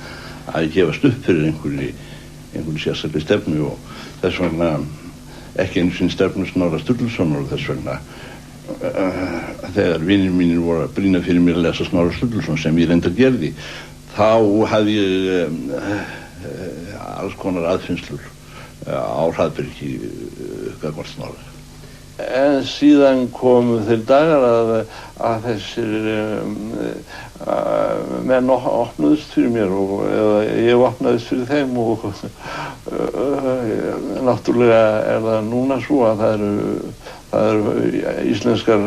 Speaker 15: ég gefast upp fyrir einhverju sérstaklega stefnu og þess vegna ekki einu sinni stefnu Snorra Sturlusonar og þess vegna þegar vinir mínir voru að brýna fyrir mér að lesa Snorra Sturluson sem ég reyndar gerði, þá hafði ég
Speaker 8: alls konar aðfinnslur á Hraðbergi gagnvart Snorra. En síðan komu þeir dagar að þessir menn opnuðust fyrir mér eða ég opnaðist fyrir þeim og náttúrulega það núna svo að það eru íslenskar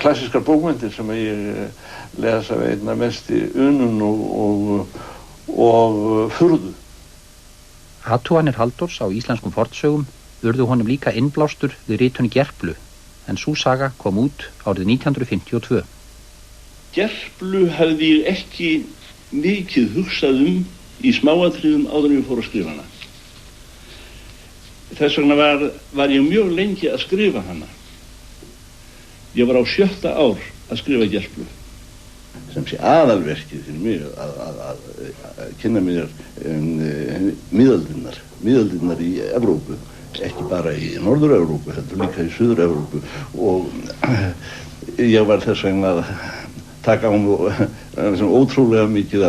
Speaker 8: klassískar bókmenntir sem ég lesa af einna mest í unun og furðu.
Speaker 3: Athuganir Halldórs á íslenskum fornsögum urðu honum líka innblástur við ritun Gerplu, en sú saga kom út árið 1952.
Speaker 4: Gerplu hafði ég ekki mikið hugsað í smáatriðum áður en ég fór að skrifa hana. Þess vegna var ég mjög lengi að skrifa hana. Ég var á 7. ár að skrifa Gerplu. Sem sé aðalverkið fyrir mig að kynna mér miðaldirnar í Evrópu. Ekki bara í Norður-Evrópu, heldur líka í Suður-Evrópu og ég var þess vegna að taka á mig ótrúlega mikið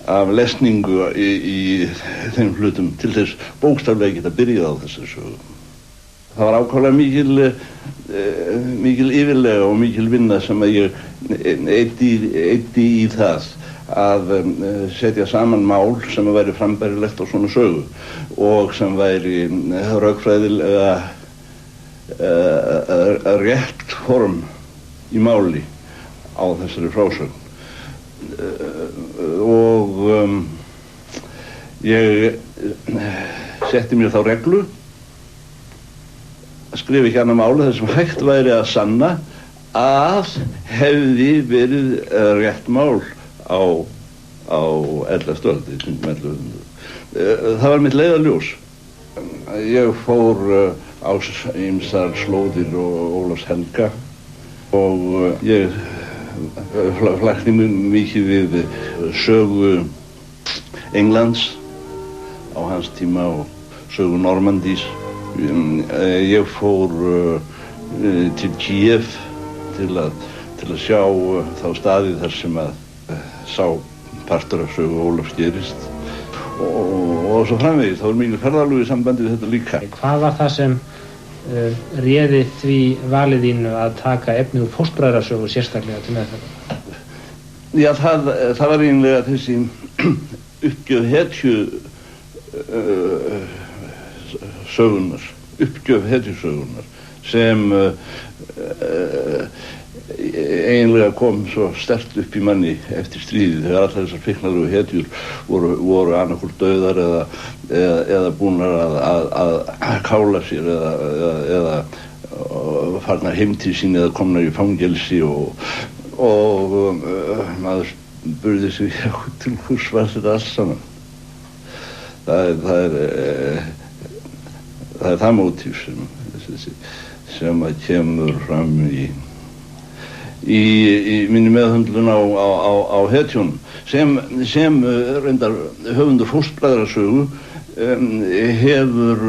Speaker 4: af lesningu í þeim hlutum til þess bókstaflega geta byrjað á þessari sögu. Það var ákaflega mikil yfirlega og mikil vinna sem að ég eyddi í það að setja saman mál sem væri frambærilegt á svona sögu og sem væri rökfræðilega rétt form í máli á þessari frásögn. Og ég setti mér þá reglu að skrifa ekki annað máli þar sem hægt væri að sanna að hefði verið rétt mál á 11. öld. Það var mitt leiðarljós. Ég fór á ýmsar slóðir og Ólafs Helga og ég flækti mikið við sögu Englands á hans tíma og sögu Normandís. Ég fór til Kiev til að sjá þá staði þar sem að sá partur af sögu Ólafs gerist og svo framvegis. Það var mikil ferðalög í sambandi við þetta líka.
Speaker 12: Hvað var það sem réði því valið þínu að taka efni úr fóstbræðrasögu sérstaklega til meðferðar?
Speaker 8: Já, það var einlega þessi uppgjöf hetjusögunar sem eiginlega kom svo sterkt upp í manni eftir stríðið þegar allar þessar feiknarlegu hetjur voru annarkvort dauðar eða búnar að kála sér eða farnar heim til sín eða komnar í fangelsi og maður spurði sig til hvers var þetta allt saman. Það er það mótíf sem að kemur fram í minni meðhöndlun á hetjunum sem reyndar höfundur fóstbræðrasögu hefur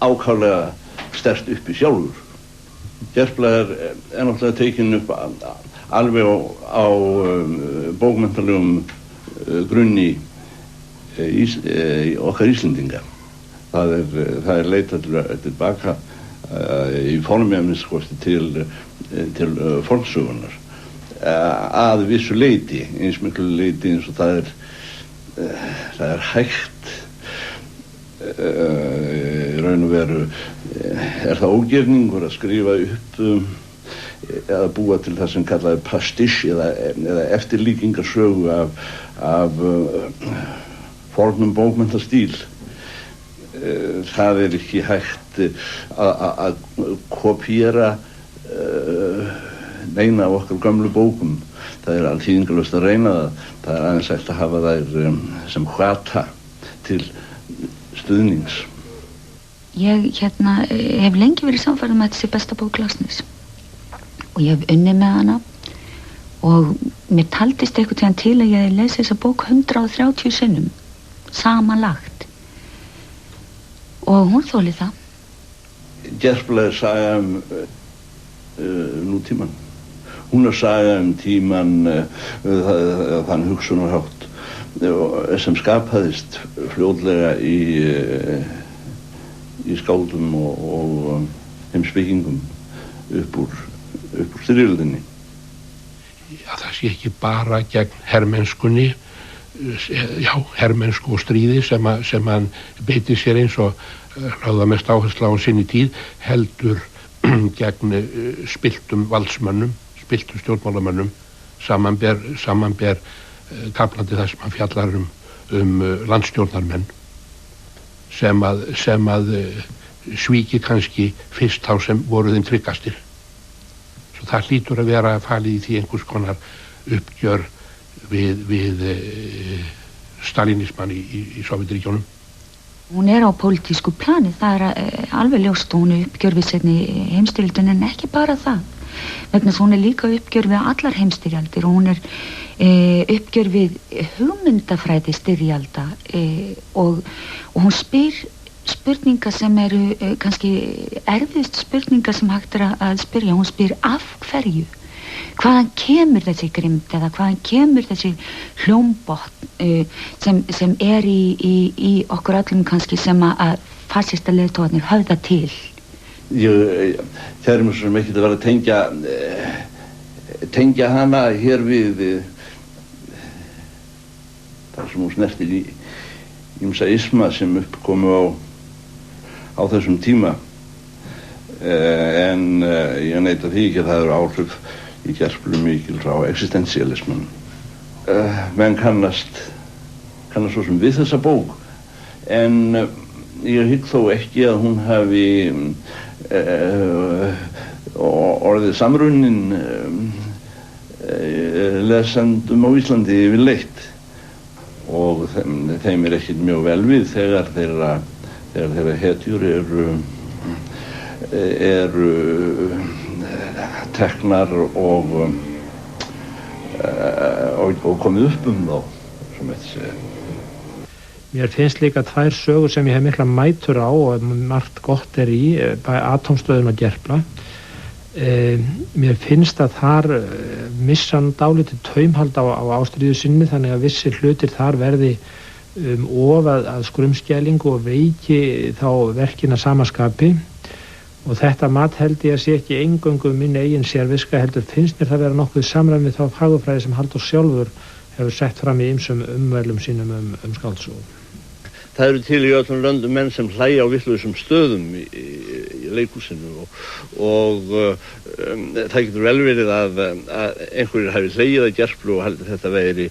Speaker 8: ákaflega sterkt uppi sjálfur. Gerpla er náttúrulega tekin upp alveg á bókmenntalegum grunni okkar Íslendinga. Það er leitað tilbaka í formi að minnst til fornsögunar að vissu leyti, eins miklu leyti eins og það er hægt raun og veru er það ógerningur að skrifa upp eða búa til það sem kallaði pastiche eða eftirlíkingarsögu af fornum bókmenntastíl. Það er ekki hægt að kopíera neina af okkar gömlu bókum. Það er alþýðingarlaust að reyna það. Það er aðeins hægt að hafa þær sem hvata til stuðnings.
Speaker 13: Ég hef lengi verið samfærð með þessi besta bók Laxness og ég hef unnið með hana og mér taldist eitthvað tíðan til að ég hef lesið þessa bók 130 sinnum samanlagt og hún þóli það.
Speaker 8: Gerpla er saga nútíman. Hún er saga tíman þann hugsunarhátt
Speaker 4: sem skapaðist fljótlega í skáldum og heimspekingum upp úr styrjöldinni.
Speaker 5: Já, það sé ekki bara gegn hermennskunni, hermennsku og stríði sem hann beitir sér eins og ráða mest áherslu á sinni tíð, heldur gegn spilltum valdsmönnum, spilltum stjórnmálamönnum, samanber kaflandi þar sem hann fjallar landstjórnarmenn sem að svíki kannski fyrst þá sem voru þeim tryggastir. Svo það hlýtur að vera falið í því einhvers konar uppgjör við stalinismann í Sovjetríkjónum.
Speaker 13: Hún er á pólitísku plani, það er alveg ljóst, hún er uppgjör við seinni heimstyrjöldin, en ekki bara það. Vegna þess að hún er líka uppgjör við allar heimstyrjaldir og hún er uppgjör við hugmyndafræði styrjalda og hún spyr spurningar sem eru kannski erfiðst spurningar sem hægt er að spyrja. Hún spyr af hverju? Hvaðan kemur þessi grimmd eða hvaðan kemur þessi hljómbotn sem er í okkur öllum kannski sem að fasista leiðtogarnir höfða til?
Speaker 4: Það er mjög sem ekki að vera að tengja hana hér við þar sem hún snertir í ýmsa isma sem uppkomu á þessum tíma, en ég neita því ekki að það eru áhrif í Gerplu mikil frá existentialisman. Menn kannast svo sem við þessa bók, en ég hygg þó ekki að hún hafi orðið samrunnin lesendum á Íslandi yfirleitt, og þeim er ekkert mjög vel við þegar þeirra hetjur eru teknar og komið upp þá, sem þetta segja.
Speaker 12: Mér finnst líka tvær sögur sem ég hef mikla mætur á og margt gott er í, Atómstöðin og Gerpla. Mér finnst að þar missa hann dálítið taumhald á ástríðu sinni, þannig að vissir hlutir þar verði of að skrumskælingu og veiki þá verkina samaskapi, og þetta mat held ég að sé ekki eingöngu minn eigin sérviska, heldur finnst mér það vera nokkuð samræmi þá fagurfræði sem Halldór sjálfur hefur sett fram í ýmsum umvælum sínum skáldsögu.
Speaker 4: Það eru til í öllum löndum menn sem hlæja á vitlausum stöðum í leikhúsinu og það getur vel verið að einhverjir hafi hlegið að Gerplu og haldið þetta veri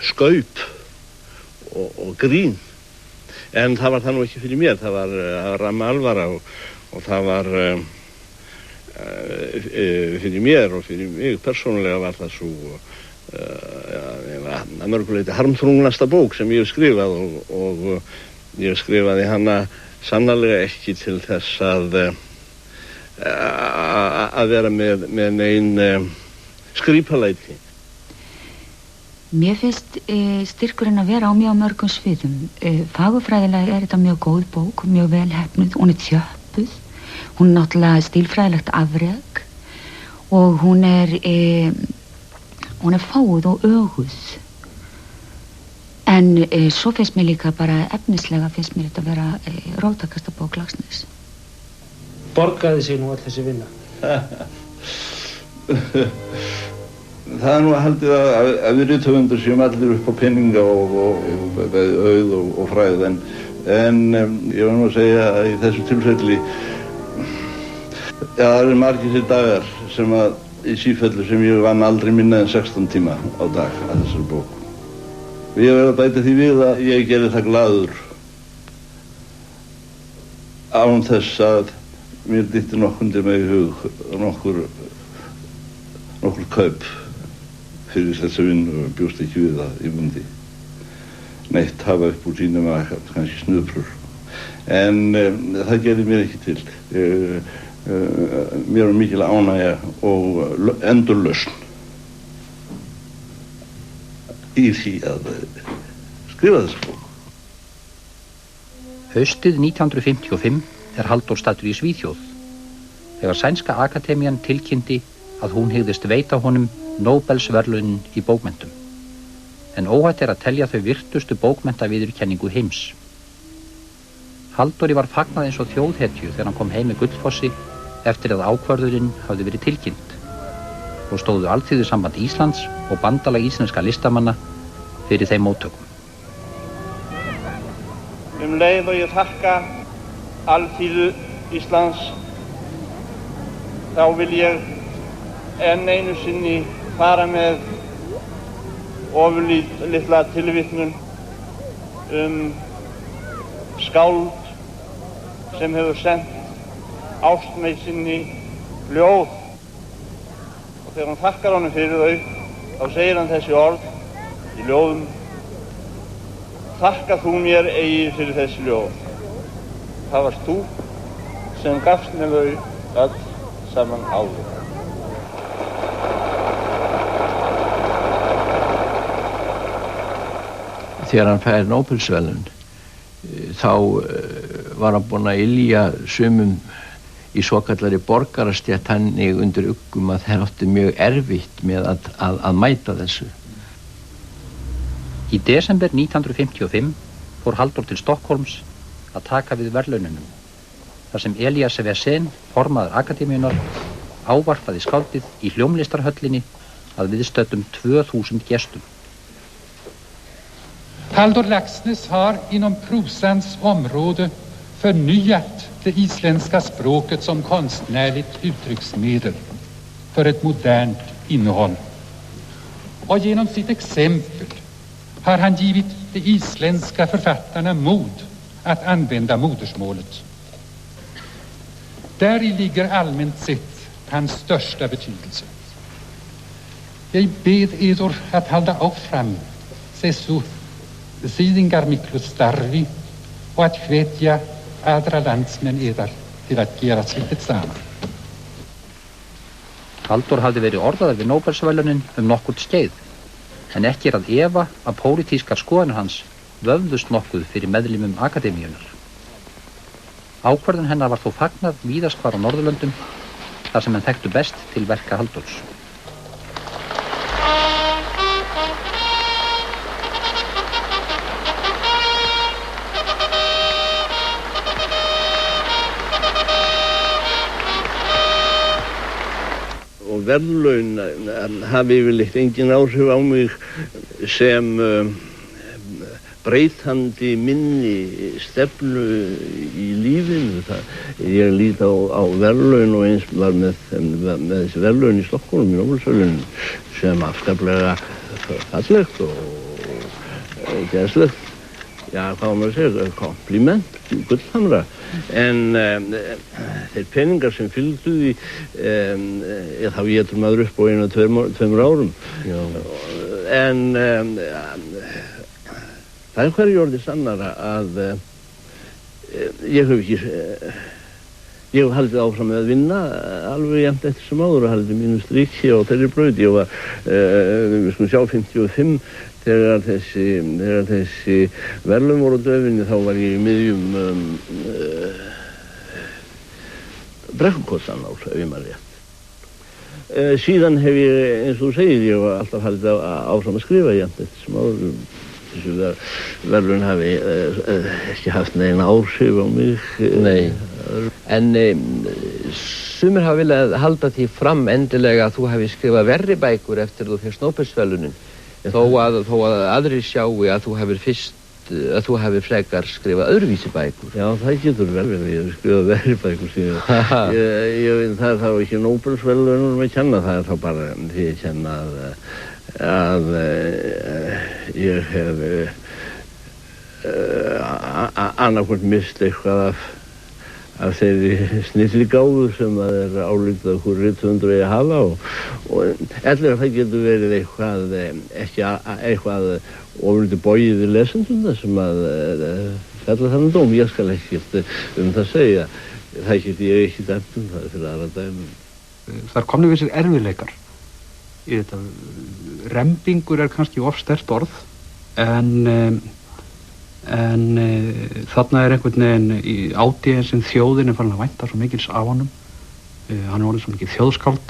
Speaker 4: skaup og grín, en það var það nú ekki fyrir mér, það var ramma alvara og það var fyrir mér og fyrir mig persónulega var það svo að mörguleiti harmþrungnasta bók sem ég hef skrifað og ég skrifaði hana sannarlega ekki til þess að vera með nein skrípalæti.
Speaker 13: Mér finnst styrkurinn að vera á mjög mörgum sviðum. Fagurfræðilega er þetta mjög góð bók, mjög vel heppnuð, hún er þjöppuð, hún er náttúrulega stílfræðilegt afrek og hún er fáuð og öguð. En svo finnst mér líka bara efnislega finnst mér þetta að vera róttakasta bók Laxness.
Speaker 12: Borgaði sig nú all þessi vinna?
Speaker 4: Það er nú að haldið að við rithöfundur séum allir upp á penninga og auð og fræð, en ég var nú að segja að í þessu tilfelli það eru margir dagar sem að í sífellu sem ég vann aldrei minna en 16 tíma á dag að þessari bók. Ég verð að bæta því við að ég gerði það glaður án þess að mér dytti nokkundi með í hug nokkur kaup fyrir þessa vinnu og bjóst ekki við að ég myndi neitt hafa upp úr sínum að kannski snuðprur, en það gerði mér ekki til. Mér var mikil ánægja og endurlausn í því að skrifa þessa bók.
Speaker 3: Haustið 1955 er Halldór staddur í Svíþjóð þegar sænska akademían tilkynnti að hún hygðist veita honum Nóbelsverðlaunin í bókmenntum. en óhætt að telja þau virtustu bókmenntaviðurkenningu heims. Halldóri var fagnað eins og þjóðhetju þegar hann kom heim með Gullfossi eftir að ákvörðunin hafði verið tilkynnt og stóðu Alþýðusamband Íslands og Bandalag íslenska listamanna fyrir þeim móttökum.
Speaker 2: Leið og ég þakka Alþýðu Íslands, þá vil ég enn einu sinni fara með ofurlitla tilvitnun skáld sem hefur sendt ástmey sinni ljóð, og þegar hann þakkar honum fyrir þau, þá segir hann þessi orð í ljóðum: þakka þú mér eigi fyrir þessi ljóð. Það varst þú sem gafst mér þau öll saman áður.
Speaker 9: Þegar hann fær Nóbelsverðlaun þá var hann búinn að ylja sumum í svokallari borgarastétt þannig undir uggum að þeir áttu mjög erfitt með að mæta þessu.
Speaker 3: Í desember 1955 fór Halldór til Stokkólms að taka við verðlaununum, þar sem Elias Versen, formaður akademíunar, ávarpaði skáldið í hljómlistarhöllinni að viðstöddum 2000 gestum.
Speaker 14: Halldór Laxness har inom prosans område förnyat det isländska språket som konstnärligt uttrycksmedel för ett modernt innehåll. Och genom sitt exempel har han givit de isländska författarna mod att använda modersmålet. Däri ligger allmänt sett hans största betydelse. Jag bed eder att halda áfram þessu þýðingar miklu starfi og að hvetja aðra landsmenn yðar til að gera slíkt sama.
Speaker 3: Halldór hafði verið orðaður við Nóbelsverðlaunin nokkurt skeið, en ekki að efa að pólitískar skoðanir hans vöfðust nokkuð fyrir meðlimum akademíunar. Ákvörðun hennar var þó fagnað víðast hvar á Norðurlöndum, þar sem hann þekktu best til verka Halldórs.
Speaker 4: Og verðlaun hafi yfirleitt engin áhrif á mig sem breytandi minni stefnu í lífinu. Ég lít á verðlaun og eins var með þessi verðlaun í Stokkólum, í Nóbelsverðlaunin, sem afskaplega fallegt og gæslegt. Já, hvað var maður að segja, kompliment, gullhamra. En þeir peningar sem fylgdu því, þá étur maður upp á 1 og 2 árum. Já. En það er hverju orðið sannara að ég hef haldið áfram með að vinna alveg jafnt eftir sem áður og haldið mínu striki á þeirri braut. Ég var, við skulum sjá, 55 þegar þessi verðlaun voru á döfinni, þá var ég í miðjum Brekkukotsan ef ég man rétt. Síðan hef ég, eins og þú segir, ég var alltaf haldið áfram að skrifa jafnt eftir sem áður. Þessu verðlaun hafi ekki haft neina áhrif á mig.
Speaker 9: Nei, en sumir hafa viljað halda því fram endilega að þú hafi skrifað verri bækur eftir þú fékkst Nóbelsverðlaunin, þó að aðrir sjáu að þú hefur frekar skrifað öðruvísi bækur. Já, það getur vel verið, ég hef skrifað verri bækur síðan. Það er þá ekki Nóbelsverðlaunum að kenna, það er þá bara því að kenna að ég hef annarkvæmt mist eitthvað af þeirri snilligáfu sem það er álítið að hverju rithöfundur eigi að hafa og ellegar það getur verið eitthvað ofurlítið bogið við lesendurna sem að fella þannig dóm. Ég skal ekkert það segja, það get ég ekki dæmt það er fyrir aðra dæmum.
Speaker 17: Það er komnir við sér erfiðleikar í þetta. Rembingur er kannski of sterkt orð en þarna er einhvern veginn átíðin sem þjóðin er farin að vænta svo mikils af honum. Hann er orðinn svo mikið þjóðskáld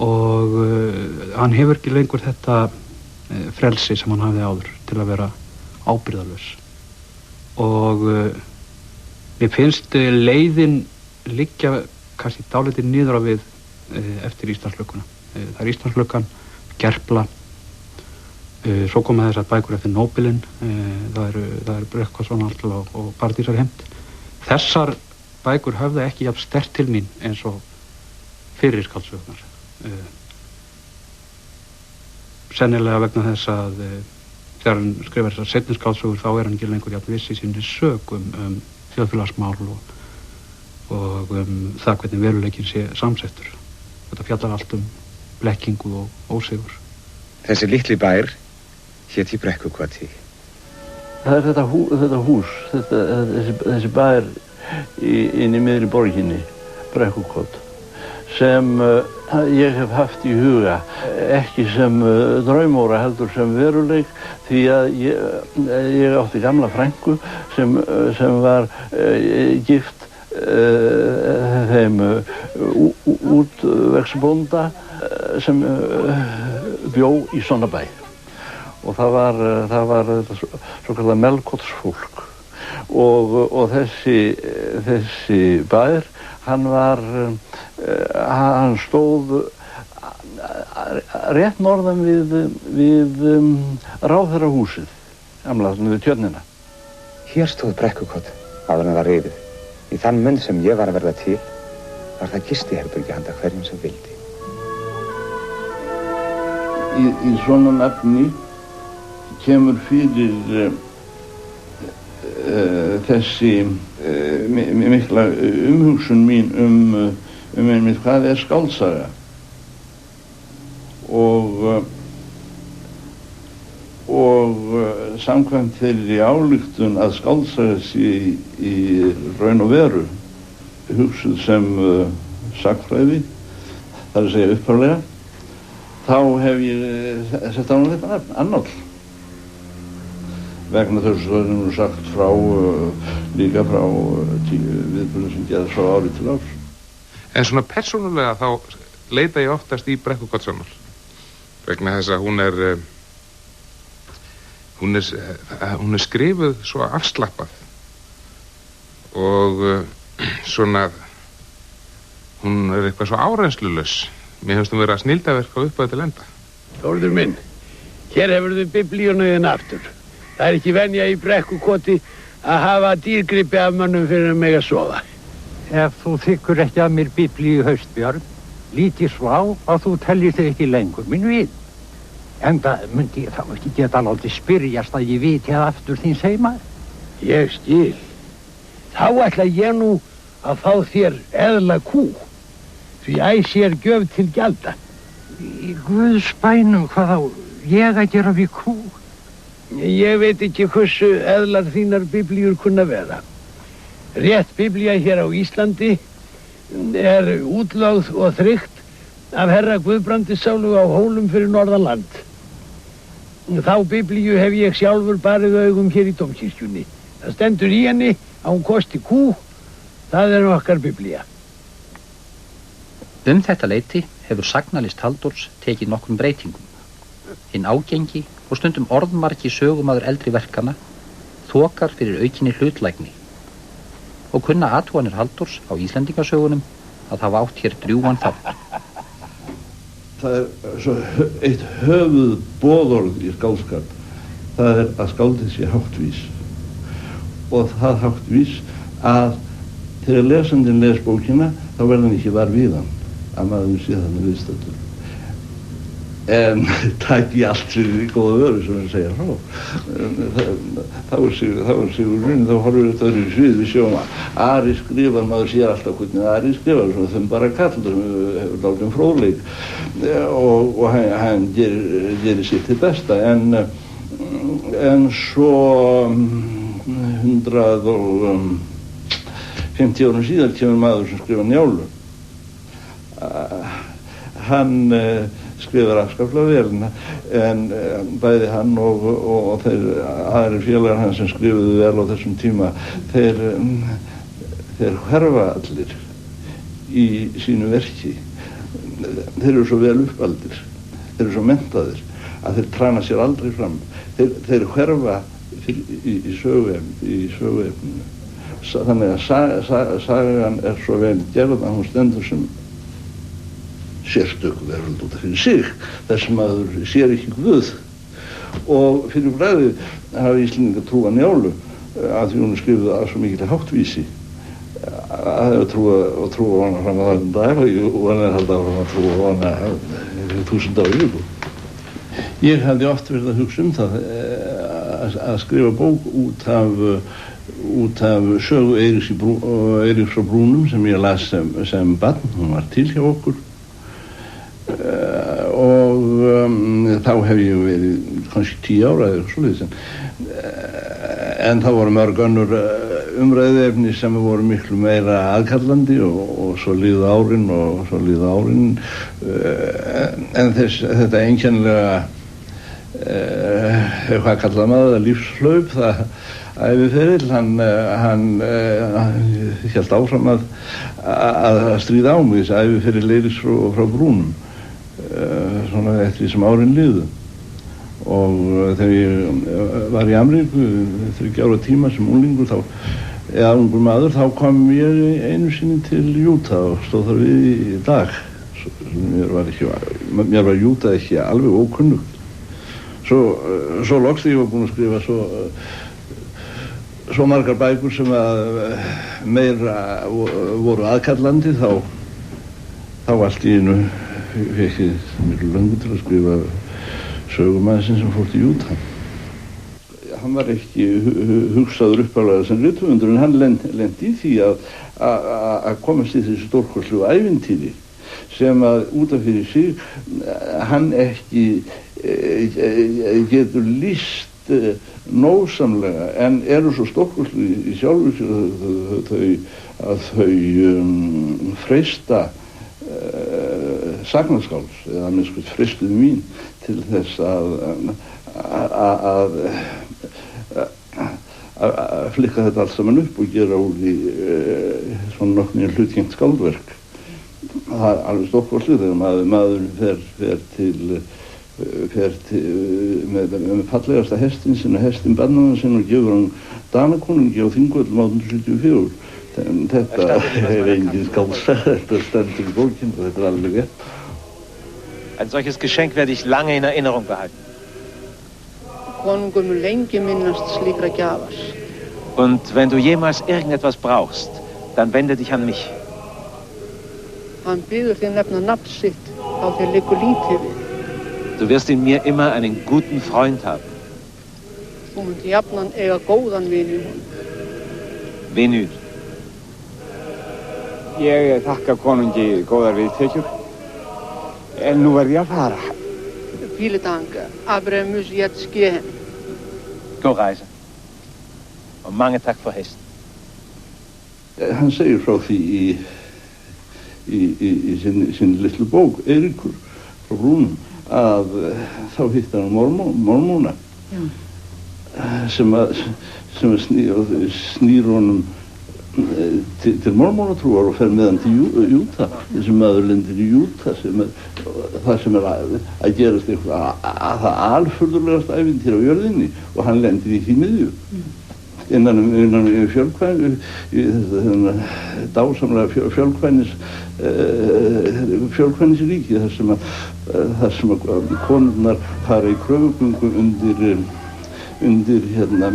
Speaker 17: og hann hefur ekki lengur þetta frelsi sem hann hafði áður til að vera ábyrgðarlaus. Og mér finnst leiðin liggja kannski dálítið niður á við eftir Íslandslökkuna. Það er Íslandslökkan, Gerpla, svo koma þessar bækur eftir Nóbelinn, það er Brekkason og Paradísarheimt. Þessar bækur höfða ekki jafn sterkt til mín eins og fyrir skáldsögurnar. Sennilega vegna þess að þegar hann skrifar þessar seinni skáldsögur þá er hann ekki lengur jafn viss í sinni sök þjóðfélagsmál og það hvernig veruleikinn sé samsettur. Þetta fjallar allt blekkingu og ósigur.
Speaker 1: Þessi litli bær hét í Brekkukoti.
Speaker 8: Það er þetta hús, þessi bær inn í miðri borginni, Brekkukot, sem ég hef haft í huga, ekki sem draumóra heldur sem veruleik, því að ég átti gamla frænku sem var gift þeim útvegsbónda sem bjó í svona bæ. Og það var svo kallað Melkotsfólk og þessi bær, hann stóð rétt norðan við ráðherrahúsið, gamla við tjörnina.
Speaker 1: Hér stóð Brekkukot áður en það var rifið. Í þann mund sem ég var að verða til var það gistiherbergi handa hverjum sem vildi.
Speaker 8: Í svona nafni kemur fyrir þessi mikla umhugsun mín einmitt hvað er skáldsaga og samkvæmt þeirri ályktun að skáldsaga sé í raun og veru hugsuð sem sagnfræði, það er að segja upphaflega, þá hef ég sett á þetta nafn, Annál. Vegna þess að það er nú sagt frá, líka frá viðburðum sem gerðast frá ári til árs.
Speaker 16: En svona persónulega þá leita ég oftast í Brekkukotsannál. Vegna þess að hún er skrifuð svo afslappað og svona, hún er eitthvað svo áreynslulaus. Mér hefst vera snilldaverk á upphæðu til enda.
Speaker 18: Þórður minn, hér hefurðu biblíunauðin aftur. Það er ekki venja í Brekkukoti að hafa dýrgripi af mönnum fyrir að mega sofa.
Speaker 20: Ef þú þykkur ekki að mér biblíu í haust, Björn, lít ég svo á að þú tellir þig ekki lengur minn við. Enda myndi ég þá ekki geta látið spyrjast að ég viti að aftur þín seima.
Speaker 18: Ég skil. Þá ætla ég nú að fá þér eðla kú, því æsi er gjöf til gjalda.
Speaker 20: Í Guðs bænum hvað á ég að gera við kú?
Speaker 18: Ég veit ekki hversu eðlar þínar biblíur kunna vera. Rétt biblía hér á Íslandi er útlögð og þrykkt af herra Guðbrandssálu á Hólum fyrir norðanland. Þá biblíu hef ég sjálfur barið augum hér í dómkirkjunni. Það stendur í henni að hún kosti kú, það er okkar biblía.
Speaker 3: Þetta leyti hefur sagnalist Halldórs tekið nokkrum breytingum. Hinn ágengi og stundum orðmarki sögumaður eldri verkana þokar fyrir aukinni hlutlægni og kunna athuganir Halldórs á Íslendingasögunum að hafa átt hér drjúgan þátt.
Speaker 8: Það er svo eitt höfuð boðorð í skáldskap, það er að skáldið sé háttvís og það háttvís að þegar lesandinn les bókina þá verður hann ekki var við hann að maður sé þannig viðstættur. En taki allt fyrir góða vöru sem hann segja frá. Þá er sigur runni, þá horfum við þetta öðru í svið, við sjáum að Ari skrifar, maður sér alltaf hvernig Ari skrifar, svona þeim bara kall sem hefur dálítinn fróðleik og hann gerir sitt til besta, en svo 150 árum síðar kemur maður sem skrifar Njálu. Hann skrifar afskaplega vel, en bæði hann og þeir aðrir félagar hann sem skrifuðu vel á þessum tíma, þeir hverfa allir í sínu verki. Þeir eru svo vel uppaldir, þeir eru svo menntaðir
Speaker 4: að þeir træna sér aldrei fram. Þeir hverfa í söguefninu. Þannig að sagan svo vel gerð að hún stendur sem sérstök veröld út af fyrir sig, þess maður sér ekki Guð. Og fyrir bragðið hafa Íslendingar trúa Njálu að því hún skrifuð að svo mikil háttvísi að trúa hana fram að þessum dag og hann halda áfram að trúa hana 1000 ára yfirbúið. Ég hefði oft verið að hugsa það að skrifa bók út af sögu Eiríks frá Brúnum sem ég las sem barn, hún var til hjá okkur og þá hef ég verið kannski 10 ára eða svoleiðis en þá voru mörg önnur umræðuefni sem voru miklu meira aðkallandi og svo líða árin en þetta einkennilega hvað kallar maður það lífshlaup það æviferill hann hélt áfram að stríða á mig þessi æviferill Eiríks frá Brúnum svona eftir því sem árin liðu og þegar ég var í Ameríku 30 ára tíma sem unglingur eða ungur maður þá kom ég einu sinni til Utah og stóð þar við í dag mér var Utah ekki alveg ókunnugt svo loks þegar ég var búinn að skrifa svo margar bækur sem að meira voru aðkallandi þá allt í einu fekk ég miklu löngu til að skrifa sögumannsinn sem fór til Utah. Hann var ekki hugsaður uppalega sem rithöfundur en hann lendi í því að komast í þessi stórkostlegu ævintýri sem að út af fyrir sig hann ekki getur lýst nósamlega en eru svo stórkostlegu í sjálfu sér að þau freista sagnaskáls eða minnskvæmt freistuðu mín til þess að flikka þetta allt saman upp og gera úr því svona nokknir hlutgengt skáldverk. Það er alveg stórkostlegt þegar maður fer til með fallegasta hestin sinn og hestin barnaðan sinn og gefur hann Danakonungi á Þingvöllum 1874. Þetta engin skáldsaga, þetta stendur í bókinni og þetta alveg rétt.
Speaker 7: Ein solches Geschenk werde ich lange in Erinnerung behalten.
Speaker 21: Konungur mun lengi minnast slíkra gjafar.
Speaker 7: Und wenn du jemals irgendetwas brauchst, dann wende dich an mich.
Speaker 21: Hann biður þig nefna nafn sitt á þér liggur lítið við.
Speaker 7: Du wirst in mir immer einen guten Freund haben.
Speaker 21: Þú munt jafnan eiga góðan vin í honum.
Speaker 7: Venud.
Speaker 22: Ég þakka konungi góðar viðtekjur. En nú verð ég að fara.
Speaker 21: Viele Dank, aber muss jetzt gehen.
Speaker 7: God rejse. Og mange tak for hesten.
Speaker 4: Hann segir frá því í sinni litlu bók, Eiríkur frá Brúnum, að þá hittar hann mormóna sem snýr honum til mormónatrúar og fer með hann til Utah. Þessi maður lendir í Utah það sem að gerast eitthvað það alfurðulegast ævintýri á jörðinni og hann lendir í því miðju innan dásamlega fjölkvænisríki þar sem að konurnar fara í kröfugöngu undir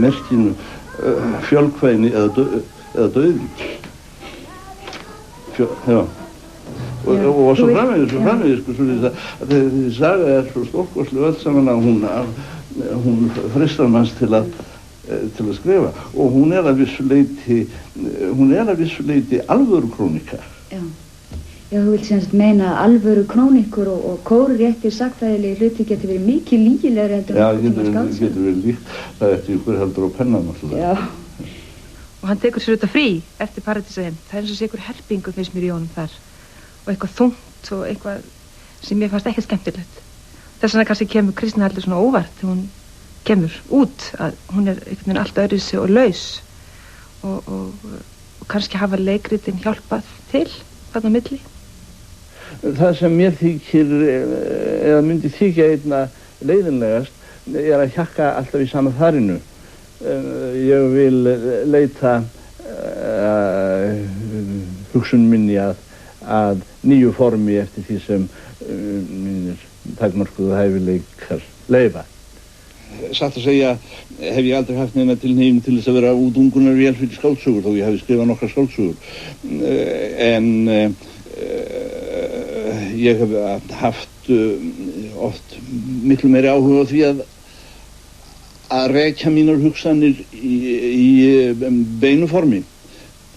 Speaker 4: merkinu fjölkvæni eða dauði. Og svo framvegis þessi saga svo stórkostleg öll saman að hún freistar manns til að skrifa og hún að vissu leyti alvöru krónika.
Speaker 13: Já, þú vilt semst meina að alvöru krónikur og kóruréttir sagfræðilegi hluti getur verið mikið lígilegri heldur
Speaker 4: en getur verið líkt það eftir ykkur heldur á pennan náttúrulega.
Speaker 19: Já. Og hann tekur sér auðvitað frí eftir Paradísarheim. Það er eins og sé ykkur herpingu finnst mér í honum þar og eitthvað þungt og eitthvað sem ég fannst ekki skemmtilegt. Þess vegna kannski kemur Kristný heldur svona óvart þegar hún kemur út að hún einhvern veginn allt öðruvísi og laus og kannski hafa leikritin hjálpað til þarna á milli.
Speaker 4: Það sem mér þykir eða myndi þykja einna
Speaker 15: leiðinlegast að hjakka alltaf í sama farinu. Ég vil leita hugsun minni að nýju formi eftir því sem mínir takmörkuðu hæfileikar leyfa.
Speaker 4: Satt að segja hef ég aldrei haft neina tilhneiging til þess að vera útungunarvél fyrir skáldsögur, þó ég hafi skrifað nokkrar skáldsögur. En ég hef haft oft miklu meiri áhuga á því að rekja mínar hugsanir í beinu formi,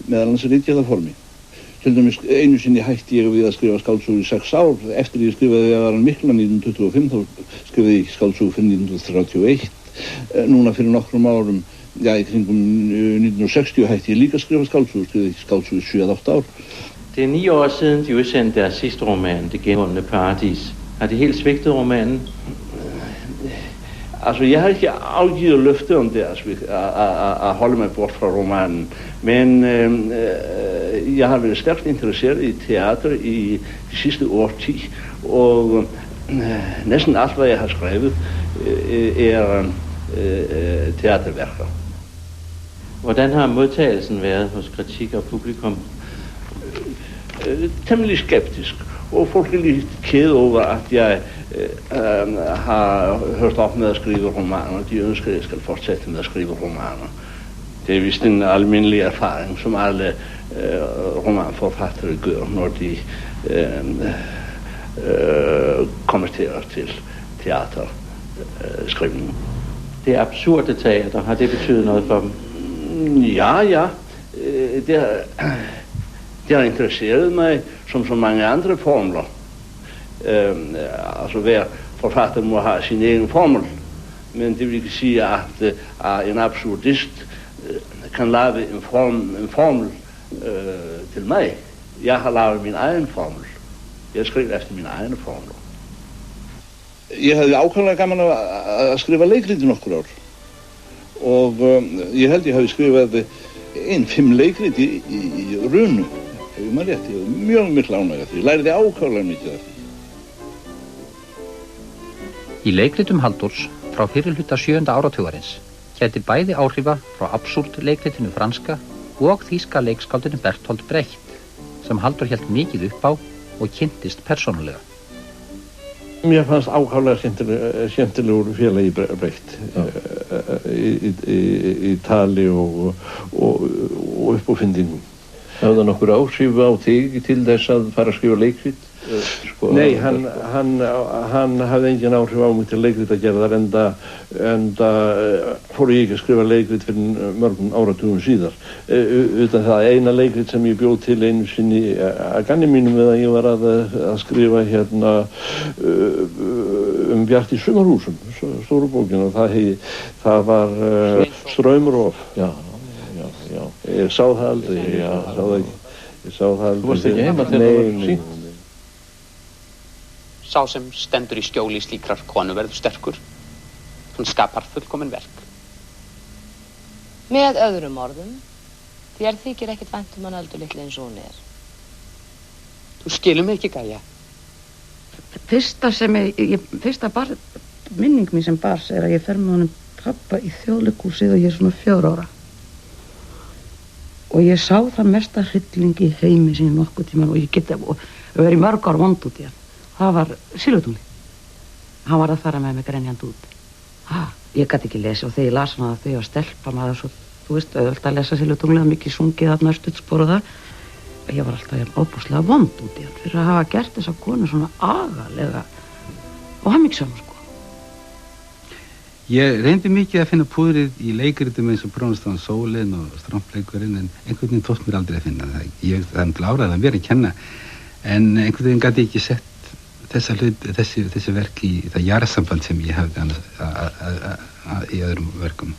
Speaker 4: meðal annars ritgerðarformi. Til dæmis einu sinni hætti ég við að skrifa skáldsögur í 6 ár. Eftir ég skrifaði að var mikla 1925, þá skrifaði ég skáldsögur fyrir 1931. Núna fyrir nokkrum árum, ja, í kringum 1960 hætti jeg líka at skrive skáldsøger, skrive skáldsøger i 7-8 år.
Speaker 6: Det 9 år siden, de udsendte deres sidste roman, Det genvundne paradis. Har de helt svigtet romanen?
Speaker 4: Altså, jeg har ikke afgivet løfte om det, at holde mig bort fra romanen. Men jeg har været stærkt interesseret i teater i de sidste årti, og næsten alt, hvad jeg har skrevet, teaterværker.
Speaker 6: Hvordan har modtagelsen været hos kritik og publikum?
Speaker 4: Temmelig skeptisk, og folk lidt kede over, at jeg har hørt op med at skrive romaner. De ønsker, at jeg skal fortsætte med at skrive romaner. Det er vist en almindelig erfaring, som alle romanforfattere gør, når de konverterer til teaterskrivning.
Speaker 6: Det absurde teater, har det betydet noget for dem?
Speaker 4: Ja. Det har interesseret mig som så mange andre formler. Altså hver forfatter må have sin egen formel. Men det vil ikke sige, at en absurdist kan lave en formel til mig. Jeg har lavet min egen formel. Jeg skriver efter mine egne formler. Ég hefði ákvæmlega gaman að skrifa leikrit í nokkur ár. Og ég held ég hefði skrifað 5 leikrit í runu. Ef ég maður rétt, ég hefði mjög miklu ánægja því. Ég læriði ákvæmlega mikið af því.
Speaker 3: Í leikritum Halldórs frá fyrri hluta 7. áratugarins gæti bæði áhrifa frá absúrt leikritinu franska og þýska leikskáldinu Bertolt Brecht sem Halldór hélt mikið upp á og kynntist persónulega.
Speaker 15: Mér fannst ákaflega skemmtilegur félagi Brecht í tali og uppáfindingum.
Speaker 9: Hafði það nokkur áhrif á þig til þess að fara að skrifa leikrit?
Speaker 15: Nei, hann hafði engin áhrif á mig til leikritagerðar enda fór ég ekki að skrifa leikrit fyrir mörgum áratugum síðar. Utan það eina leikrit sem ég bjóð til einu sinni að ganni mínum við að ég var að skrifa Bjart í sumarhúsum, stóru bókin, og það var Strömrof. Já. Ég sá það aldrei, ég sá það aldrei.
Speaker 9: Þú varst ekki heima þegar það var sýnt?
Speaker 10: Sá sem stendur í skjóli slíkrar konu verður sterkur. Hún skapar fullkomin verk.
Speaker 23: Með öðrum orðum, þér þykir ekkert vænt hann öldulitli eins og hún er.
Speaker 10: Þú skilur mig ekki, Gæja.
Speaker 24: Fyrsta minning mín sem bars er að ég fer með honum pappa í Þjóðleikhúsið og ég er svona 4 ára. Og ég sá það mesta hrylling í heimi sín nokkuð tíman og ég geti verið í mörg ár vond út í hann. Það var Silfurtungli. Hann var að fara með mig grenjandi út. Ég gæti ekki lesa og þegar ég las hana þegar ég var stelpa maður svo, þú veist, auðvitað að lesa Silfurtungli, mikið sungið þarna stuttspor og það. Ég var alltaf óbúslega vond út í hann fyrir að hafa gert þessa konu svona agalega og hamingjusöm, sko.
Speaker 17: Ég reyndi mikið að finna púðrið í leikritum eins og Brúnastofan Sólin og Strampleikurinn, en einhvern veginn tókst mér aldrei að finna það. Það er til áræðið að vera að kenna, en einhvern veginn gæti ekki sett þessi verk í það jarðsamband sem ég hafði í öðrum verkum.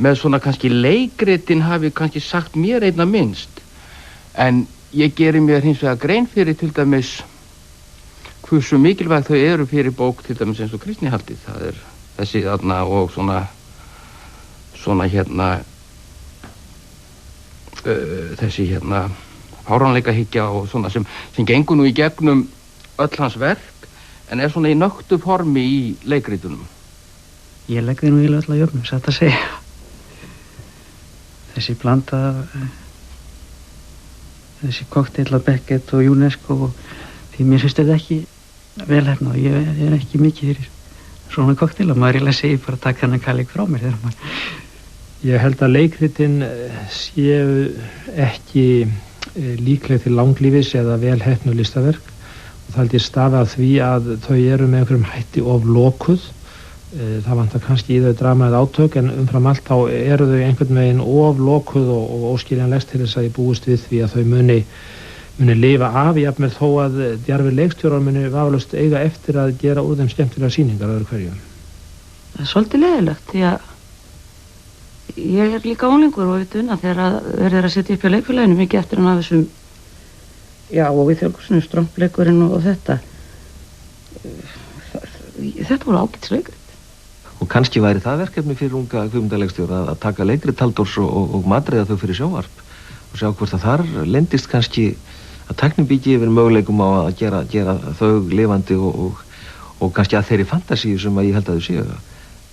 Speaker 9: Með svona kannski leikritin hafi kannski sagt mér einna minnst, en ég geri mér hins vegar grein fyrir til dæmis hversu mikilvægt þau eru fyrir bók til dæmis eins og kristnihaldið. Það er þessi þarna og svona þessi fáránleikahyggja og svona sem gengur nú í gegnum öll hans verk, en er svona í nöktu formi í leikritunum.
Speaker 17: Ég legg þið nú eiginlega öll að jöfnum, satt að segja. Þessi blanda, þessi kokteil af Beckett og UNESCO, því mér finnst þetta ekki vel hérna og ég er ekki mikið fyrir svona kokteila. Maður eiginlega segir bara að taka hennar kallik frá mér þegar maður...
Speaker 2: Ég held að leikritin séu ekki líkleg til langlífis eða vel heppnuð listaverk og það held ég stafa að því að þau eru með einhverjum hætti of lokuð. Það vantar kannski í þau drama eða átök en umfram allt þá eru þau einhvern veginn of lokuð og óskiljanlegst til þess að ég búist við því að þau muni lifa af jafnvel þó að djarfir leikstjórar muni vafalaust eiga eftir að gera úr þeim skemmtilega sýningar öðru hverju.
Speaker 24: Það er svolítið leiðilegt því að ég er líka ólingur og veit unna þegar verður að setja upp hjá leikfélaginu mikið eftir hann af þessum, já, og við Þjóðleikhúsinu, Strompleikurinn og þetta. Þetta voru ágætisleikrit.
Speaker 9: Og kannski væri það verkefni fyrir unga kvikmyndaleikstjóra að taka leikrit Halldórs og matreiða þau fyrir sjónvarp og sjá hvort að þar lendist kannski að tæknin byggi yfir möguleikum á að gera þau lifandi og kannski að þeirri fantasíu sem að ég held að þau séu.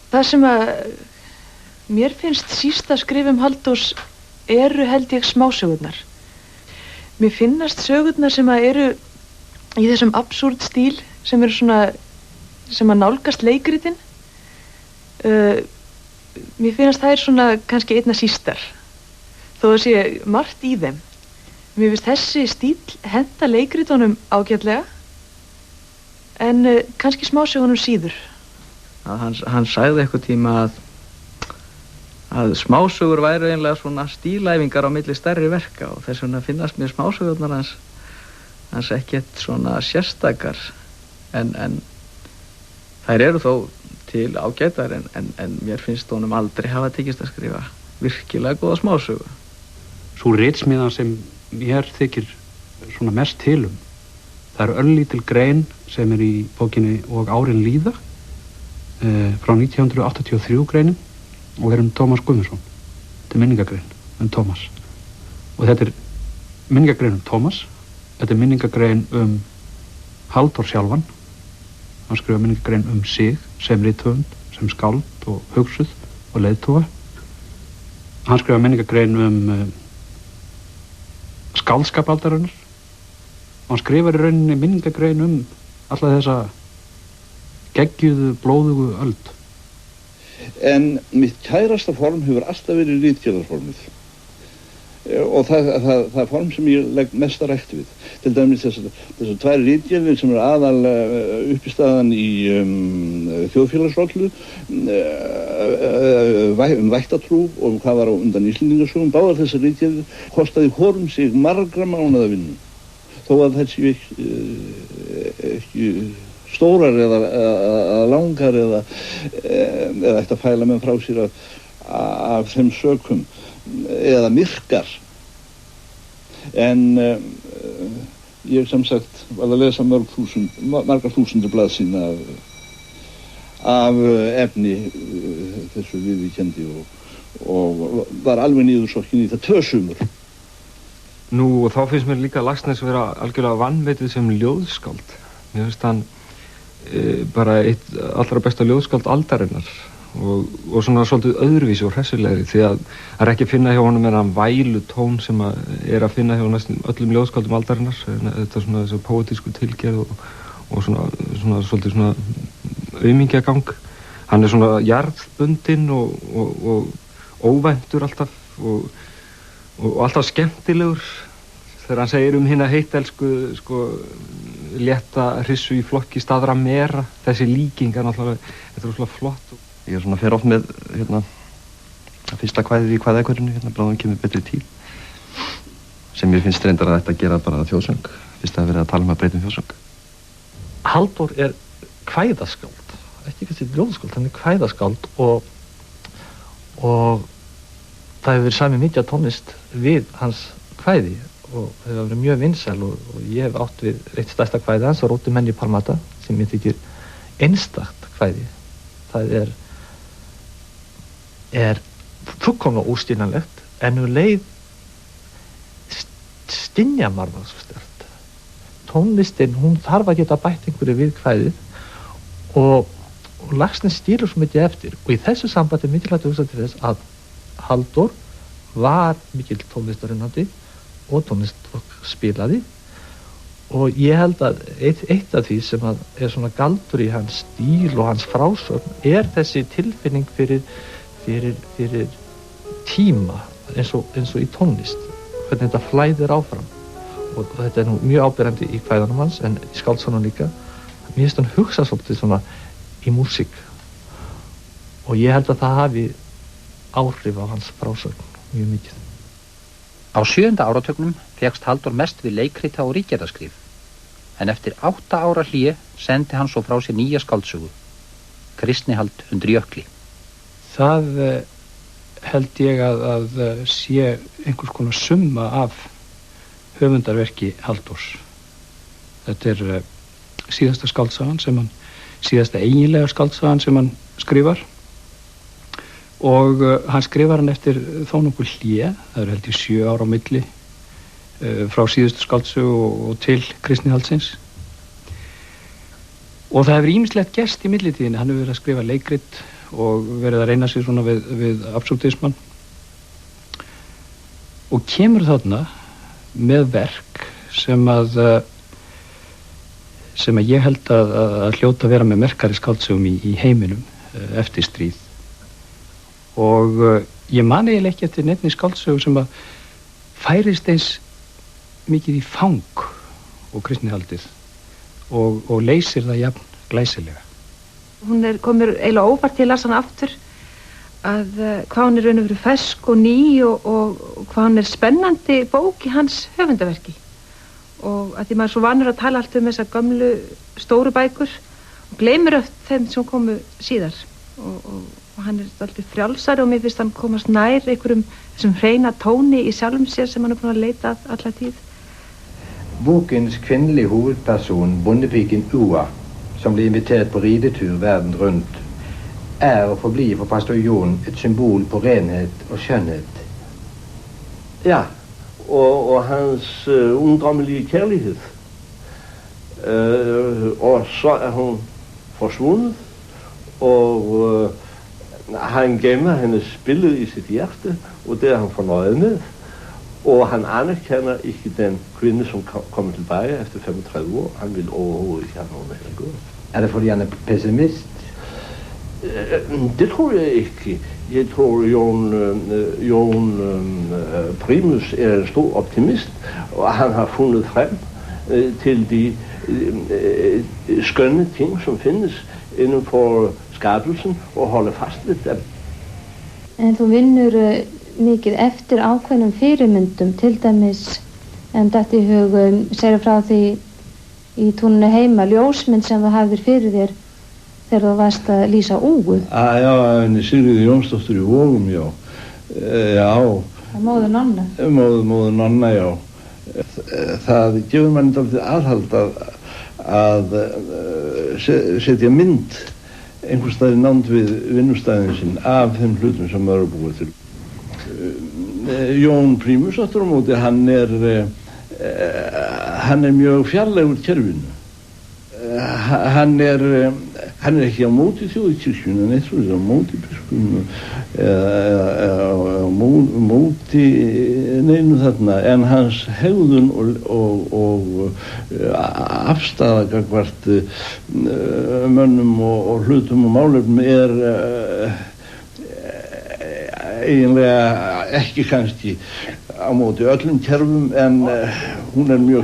Speaker 19: Það sem að mér finnst sísta skrifum Halldórs eru held ég smásögurnar. Mér finnast sögurnar sem að eru í þessum absúrd stíl sem eru svona, sem að nálgast leikritin. Mér finnast það svona kannski einna sístar, þó að sé margt í þeim. Mér finnst þessi stíl henta leikritunum ágætlega, en kannski smásögunum síður.
Speaker 17: Hann sagði eitthvað tíma að smásögur væru einlega svona stílæfingar á milli stærri verka og þess vegna finnast mér smásögurnar hans ekkert svona sérstakar en þær eru þó til ágætar en mér finnst honum aldrei hafa tekist að skrifa virkilega góða smásögu. Sú ritsmíðan sem mér þykir svona mest tilum, það er örlítil grein sem er í bókinni Og árin líða frá 1983 greinin og er Tómas Guðmundsson. Þetta er minningagrein Tómas. Og þetta er minningagrein Tómas, þetta er minningagrein Halldór sjálfan. Hann skrifa minningagrein sig sem rithöfund, sem skáld og hugsuð og leiðtoga. Hann skrifa minningagrein skáldskap aldarinnar. Og hann skrifar í rauninni minningagrein alla þessa geggjuðu, blóðugu öld.
Speaker 4: En mitt kærasta form hefur alltaf verið ritgerðarformið og það form sem ég legg mest að rækt við. Til dæmis þessar tvær ritgerðir sem eru aðal uppistaðan í þjóðfélagsrollu vættatrú og hvað var á undan Íslendingasögum. Báðar þessar ritgerðir kostaði hvorum sig margra mánaða vinnu þó að þær séu ekki stórar eða langar eða eftir að fæla menn frá sér af þeim sökum eða myrkar en ég sem sagt var að lesa margar þúsundir blaðsíðna af efni þessu viðvíkjendi og var alveg niðursokkin í það 2 sumur.
Speaker 5: Nú og þá finnst mér líka Laxness vera algjörlega vanmetið sem ljóðskáld. Mér finnst hann bara eitt allra besta ljóðskáld aldarinnar og svona svolítið öðruvísi og hressilegri því að það er ekki að finna hjá honum en vælu tón sem er að finna hjá næstum öllum ljóðskáldum aldarinnar. Þetta svona þessu póetísku tilgerð og svona svolítið svona aumingjagang. Hann er svona jarðbundinn og óvæntur alltaf og alltaf skemmtilegur. Þegar hann segir hina heitelsku létta hrissu í flokki staðra mera, þessi líking er náttúrulega, þetta er svona flott.
Speaker 11: Ég er svona fer oft með fyrsta kvæðið í kvæðakörinu, Bráðum kemur betri tíð, sem ég finnst reyndar að þetta gera bara þjóðsöng, fyrst að vera að tala að breyta þjóðsöng.
Speaker 12: Halldór er kvæðaskáld, ekki kannski ljóðskáld, hann er kvæðaskáld og það hefur verið samið mikið tónlist við hans kvæði og það hefur verið mjög vinsæl og ég hef átt við eitt stærsta kvæði hans og Róti menn í Parmata sem ég þykir einstakt kvæði. Það er fullkomlega óskiljanlegt en leið stynja margar svo sterkt. Tónlistin, hún þarf að geta bætt einhverju við kvæðið og Laxness stýrur svo mikið eftir, og í þessu sambandi er mikilvægt að hugsa til þess að Halldór var mikill tónlistarunnandi og tónlistfólk spilaði, og ég held að eitt af því sem er svona galdur í hans stíl og hans frásögn er þessi tilfinning fyrir tíma eins og í tónlist, hvernig þetta flæðir áfram, og þetta er nú mjög áberandi í kvæðunum hans en í skáldsögunum líka. Mér finnst hann hugsa svolítið svona í músík, og ég held að það hafi áhrif á hans frásögn mjög mikið.
Speaker 3: Á 7. áratögnum fékkst Halldór mest við leikrita og ritgerðaskrif, en eftir 8 ára hlé sendi hann svo frá sér nýja skáldsögu, Kristnihald undir jökli.
Speaker 17: Það held ég að sé einhvers konar summa af höfundarverki Halldórs. Þetta er síðasta skáldsagan síðasta eiginlega skáldsagan sem hann skrifar, og hann skrifar hann eftir þó nokkuð hlé. Það held ég 7 ára á milli frá síðustu skáldsögu og til Kristnihaldsins, og það hefur ýmislegt gerst í millitíðinni. Hann hefur verið að skrifa leikrit og verið að reyna sig svona við absúrdismann, og kemur þarna með verk sem ég held að hljóta að vera með merkari skáldsögum í heiminum eftir stríð, og ég man eiginlega ekki eftir neinni skáldsögu sem að færist eins mikið í fang og Kristnihaldið og leysir það jafn glæsilega.
Speaker 1: Hún komur eiginlega óvart til að lasa hana aftur, að hvað hún raun og veru fersk og ný og hvað hún spennandi bók í hans höfundaverki, og að því maður svo vanur að tala allt þessar gömlu stóru bækur og gleymir öll þeim sem komu síðar, og hann alltaf frjálsari, og mér finnst hann komast nær einhverjum þessum hreina tóni í sjálfum sér sem hann búin að leita alla tíð.
Speaker 14: Bokens kvinnelige hovedperson, bondepiken Ua, som ble inviteret på ridetur verden rundt, og forblir for pastor Jon et symbol på renhet og skjønnhet.
Speaker 4: Ja, og hans ungdommelige kærlighed. Og så hun forsvundet, og han gemmer hennes billede i sit hjerte, og det han fornøjet med. Og han anerkender ikke den kvinde som kommer tilbage efter 35 år. Han vil overhovedet ikke have noget med at gøre.
Speaker 14: Det fordi han pessimist?
Speaker 4: Det tror jeg ikke. Jeg tror Jon Primus en stor optimist, og han har fundet frem til de skønne ting som finnes innenfor skapelsen, og holder fast ved dem.
Speaker 16: En þú vinnur mikið eftir ákveðnum fyrirmyndum, til dæmis datt í hug segir frá því í túninu heima, ljósmynd sem þú hafðir fyrir þér þegar þú varst að lýsa Úgu.
Speaker 8: Já, henni Sigríður Jónsdóttur í Vogum, já. Já.
Speaker 16: Móður Nonna.
Speaker 8: Móður Nonna, já. Það gefur manni dálítið aðhald að setja mynd einhvers staðar nánd við vinnustæðin sinn af þeim hlutum sem maður er búið til. Jón Primus aftur á móti, hann er mjög fjarlægur kerfinu. Hann er ekki á móti þjóðkirkjunni, en eitthvað á móti biskupnum eða móti neinu þarna, en hans hegðun og afstaða gagnvart mönnum og hlutum og málefnum er eiginlega ekki kannski á móti öllum kerfum, en hún er mjög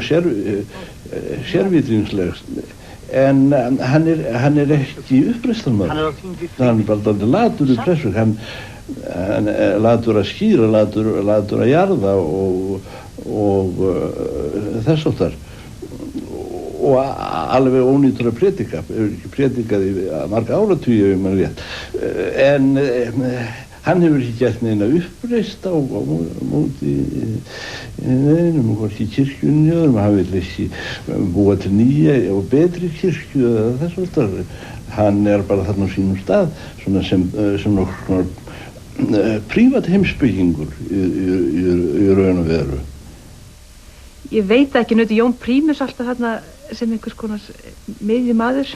Speaker 8: sérvitrínsleg. En hann er ekki uppreistarmaður. Hann er bara dálítið latur í pressu. Hann er latur að skýra, latur að jarða og þess áttar. Og alveg ónýtur að predika. Hefur ekki predikað í marga áratugi, ef maður rétt. En hann hefur ekki gert neina uppreist á móti neinum, hvorki kirkjunni öðrum. Hann vil ekki búa til nýja og betri kirkju eða þess vegtar. Hann er bara þarna á sínum stað, svona sem nokkur prívat heimspekingur í raun og veru.
Speaker 1: Ég veit ekki, nötu Jón Primus alltaf þarna sem einhvers konar miðjumaður,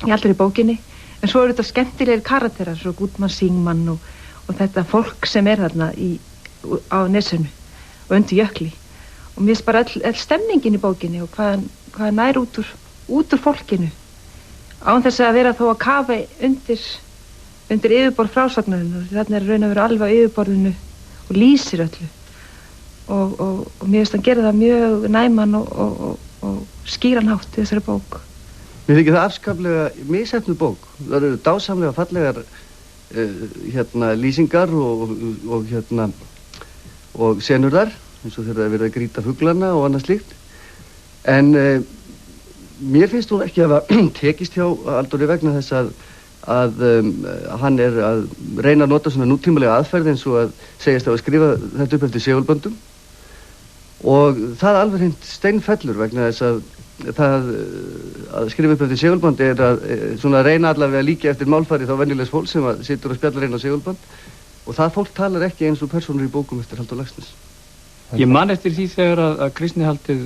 Speaker 1: í allri bókinni, en svo eru þetta skemmtilegir karakterar, svo Gudmann Singmann og þetta fólk sem þarna á nesunu og undir jökli, og mér finnst bara öll stemningin í bókinni og hvað nær út úr fólkinu án þess að vera þó að kafa undir yfirborð frásagnarinnar. Þarna raun að vera alveg á yfirborðinu og lýsir öllu og mér finnst hann gera það mjög næman og skýran hátt í þessari bók.
Speaker 18: Mér þykir það afskaplega misheppnuð bók. Það eru dásamlega fallegar lýsingar og senur þar, eins og þegar það verið að grýta fuglana og annað slíkt. En mér finnst hún ekki að hafa tekist hjá Halldóri vegna þess að hann að reyna að nota svona nútímalega aðferð eins og að segjast að skrifa þetta upp eftir segulböndum, og það alveg hreint steinfellur vegna þess að skrifa upp eftir segulbönd að svona reyna allavega að líka eftir málfari þá venjulegs fólk sem situr og spjallar inn á segulbönd, og það fólk talar ekki eins og persónur í bókum eftir Halldór Laxness.
Speaker 17: Ég man eftir því þegar að kristnihaldið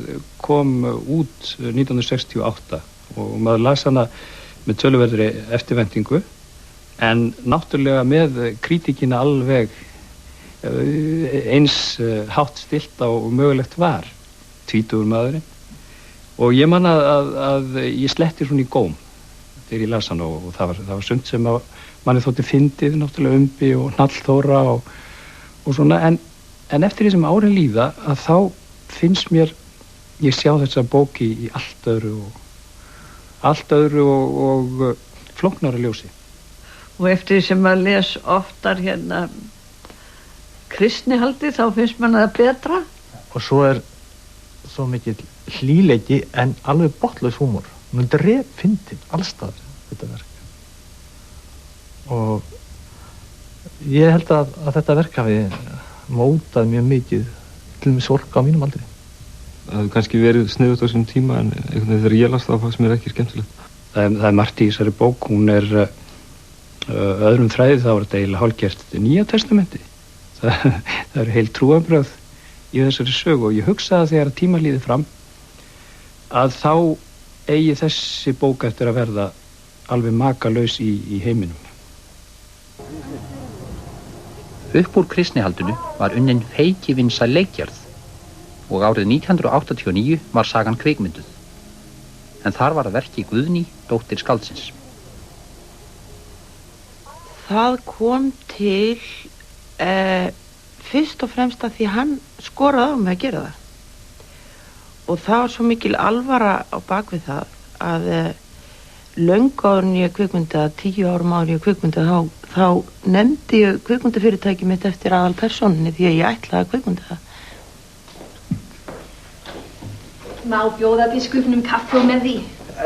Speaker 17: kom út 1968 og maður las hana með töluverðri eftirvæntingu, en náttúrulega með kritíkina alveg eins hátt stillt og mögulegt var, tvítugur maðurinn, og ég man að ég sletti svona í góm þegar ég las hana, og það var sumt sem að manni þótti fyndið, náttúrulega Umbi og Hnallþóra og svona, en eftir því sem árin líða að þá finnst mér ég sjá þessa bóki í allt öðru og flóknara ljósi.
Speaker 20: Og eftir því sem maður les oftar kristnihaldið þá finnst mann það betra.
Speaker 12: Og svo svo mikill hlýleiki en alveg botlaus húmor. Hún fyndin allstaðar þetta verk. Og ég held að þetta verk hafi mótað mjög mikið til með sorg á mínum aldri.
Speaker 5: Það hefur kannski verið sniðugt á þessum tíma, en einhvern veginn þegar ég las það fannst mér ekki skemmtilegt.
Speaker 17: Það er margt í þessari bók, hún öðrum þræði þá er þetta eiginlega hálfgert Nýja testamenti. Það eru heil trúarbrögð í þessari sögu, og ég hugsaði þegar tíma líði fram að þá eigi þessi bók eftir að verða alveg makalaus í heiminum.
Speaker 3: Upp úr kristnihaldinu var unnin feikivinsæl leikgerð og árið 1989 var sagan kvikmynduð, en þar var að verki Guðný, dóttir skáldsins.
Speaker 20: Það kom til fyrst og fremst að því hann skoraði á mig að gera það, og það var svo mikil alvara á bakvið það að löngu áður ég kvikmyndaði, 10 árum áður ég kvikmyndaði, þá nefndi ég kvikmyndafyrirtæki mitt eftir aðalpersóninni því að ég ætlaði að kvikmynda það.
Speaker 21: Má bjóða biskupnum kaffi og með því?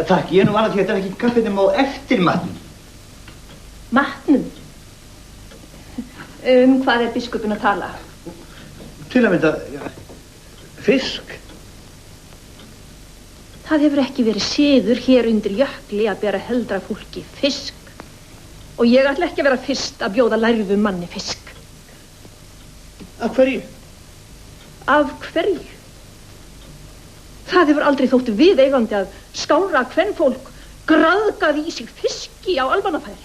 Speaker 22: Takk, ég vana því að þetta er ekki kaffi nema á eftir matnum.
Speaker 21: Matnum? Hvað er biskupin að tala?
Speaker 22: Til að mynda fisk.
Speaker 21: Það hefur ekki verið siður hér undir jökli að bera heldra fólki fisk, og ég ætla ekki að vera fyrst að bjóða lærðum manni fisk.
Speaker 22: Af hverju?
Speaker 21: Af hverju? Það hefur aldrei þótt viðeigandi að skára kvenfólk graðgaði í sig fiski á almannafæri.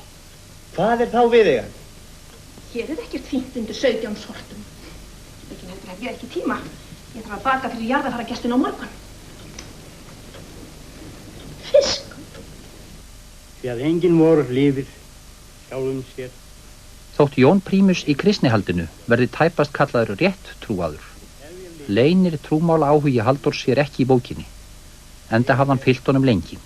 Speaker 22: Hvað er þá viðeigandi?
Speaker 21: Hér er ekkert fínt undir 17 sortum. Ekki heldur hef ég ekki tíma. Ég þarf að baka fyrir jarðarfaragestin á morgun. Fisk.
Speaker 22: Því að enginn vor lifir sjálfum sér.
Speaker 3: Þótt Jón Prímus í kristnihaldinu verði tæpast kallaður rétt trúaður. Leynir trúmála áhugi Halldórs sér ekki í bókinni, enda hafði hann fylgt honum lengi.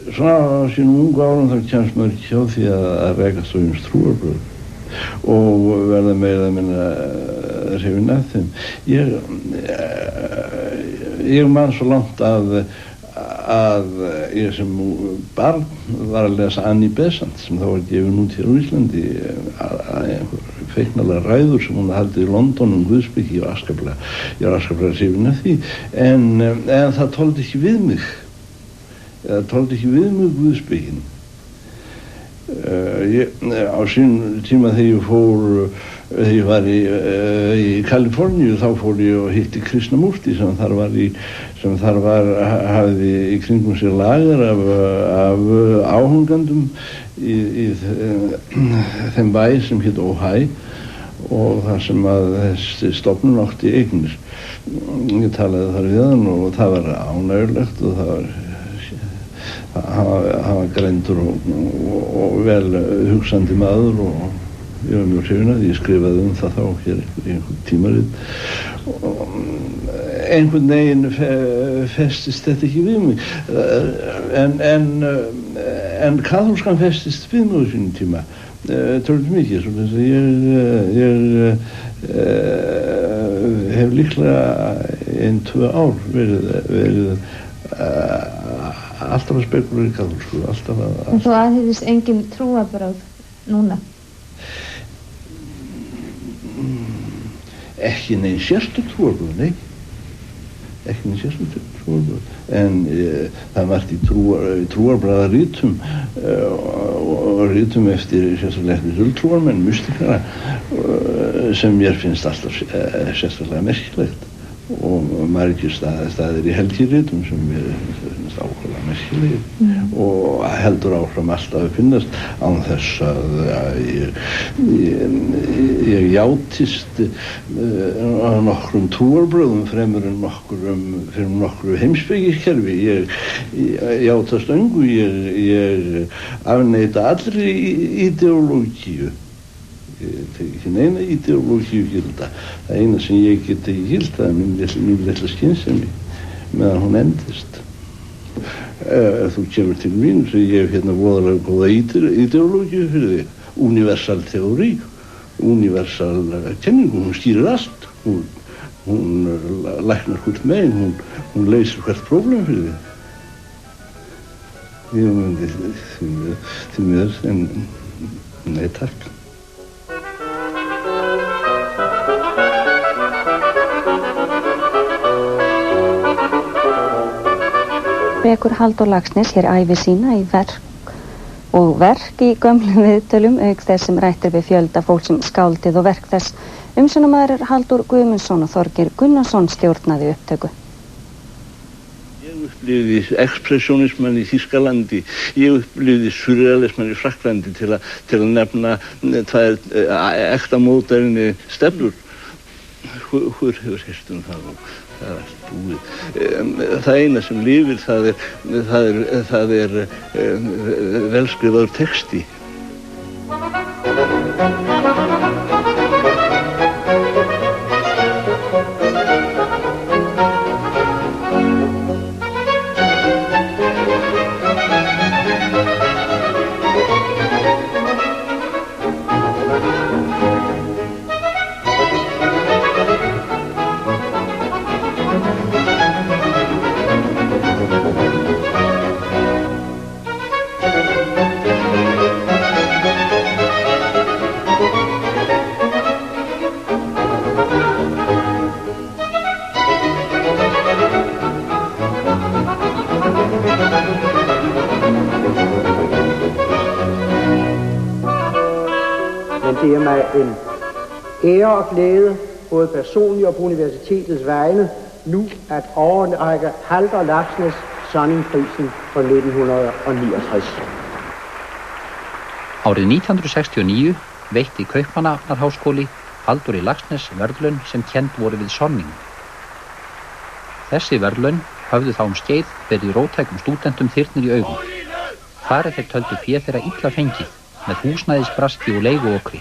Speaker 8: Svona á sínum ungu árum þá kemst maður ekki hjá því að rekast á trúarbrögð og verða meira að minna hrifinn af þeim. Ég man svo langt að ég sem barn var að lesa Annie Besant sem þá var gefin út hér á Íslandi, einhver feiknalega ræður sem hún haldið í London Guðspeki. Ég var afskaplega hrifinn af því, en það tóldi ekki við mig. Það tóldi ekki við mig Guðspekin. Á sín tíma þegar ég fór
Speaker 4: Þegar ég var í Kaliforníu þá fór ég og hitti Krishnamurti sem þar hafði í kringum sér lager af áhungandum í þeim bæ sem hét Ojai og þar sem að þessi stofnun átti eignir. Ég talaði þar við hann og það var ánægjulegt og það var greindur og vel hugsandi maður og ég var mjög hrifinn af því. Ég skrifaði það þá hér í einhvern tímarit og einhvern veginn festist þetta ekki við mig en kaþólskan festist við mig á sínum tíma tölvöld mikið, svo þess að ég hef líklega 1-2 ár verið alltaf að spekulera í kaþólsku, alltaf að...
Speaker 16: En þú aðhyllist engin trúarbrögð núna?
Speaker 4: Ekki neinn sérstök trúarbrögð, nei. Ekki neinn sérstök trúarbrögð. En það er margt í trúarbragðarítum og rítum eftir sérstaklega huldtrúarmenn, mystikara sem mér finnst alltaf sérstaklega merkilegt og margir staðir í helgirítum sem mér finnst ákveðlega merkilegir og heldur áfram alltaf að finnast án þess að ég játist nokkrum trúarbrögðum fremur en nokkru heimspekiskerfi. Ég játast öngu, ég afneita allri ideológíu. Ég tek ekki neina ideológíu gilda. Það eina sem ég get ekki gilda er mín litla skynsemi meðan hún endist. Þú kemur til mín og ég hef hérna voðalega góða ideológíu fyrir þig. Universal teóri, universal kenningu, hún stýrir allt. Hún læknar hvert megin, hún leysir hvert próblem fyrir þig. Ég myndi því mér, en nei takk.
Speaker 6: Rekur Halldór Laxness hér ævi sína í verk í gömlum viðtölum auk þess sem rættir við fjölda fólk sem skáldið og verk þess. Umsjónarmaður Halldór Guðmundsson og Þorgeir Gunnarsson stjórnaði upptöku.
Speaker 4: Ég upplifði expressionismann í Þýskalandi, ég upplifði surrealismann í Frakklandi til að nefna tvær ekta móderni stefnur. Hvor hefur heyrt það og það er allt búið. Það eina sem lifir það er velskrifaður texti.
Speaker 7: Det er mig en ære og glæde, både personligt og på universitetets vegne, nu at overrække Halldór Laxness Sonningprisen for 1969.
Speaker 3: Árið 1969 veitti Kaupmannahafnarháskóli Halldóri Laxness verðlaun sem kennd voru við Sonning. Þessi verðlaun höfðu þá skeið verið róttækum stúdentum þyrnir í augum. Þar þeir töldu fé þeirra illa fengið með húsnæðisbraski og leiguokri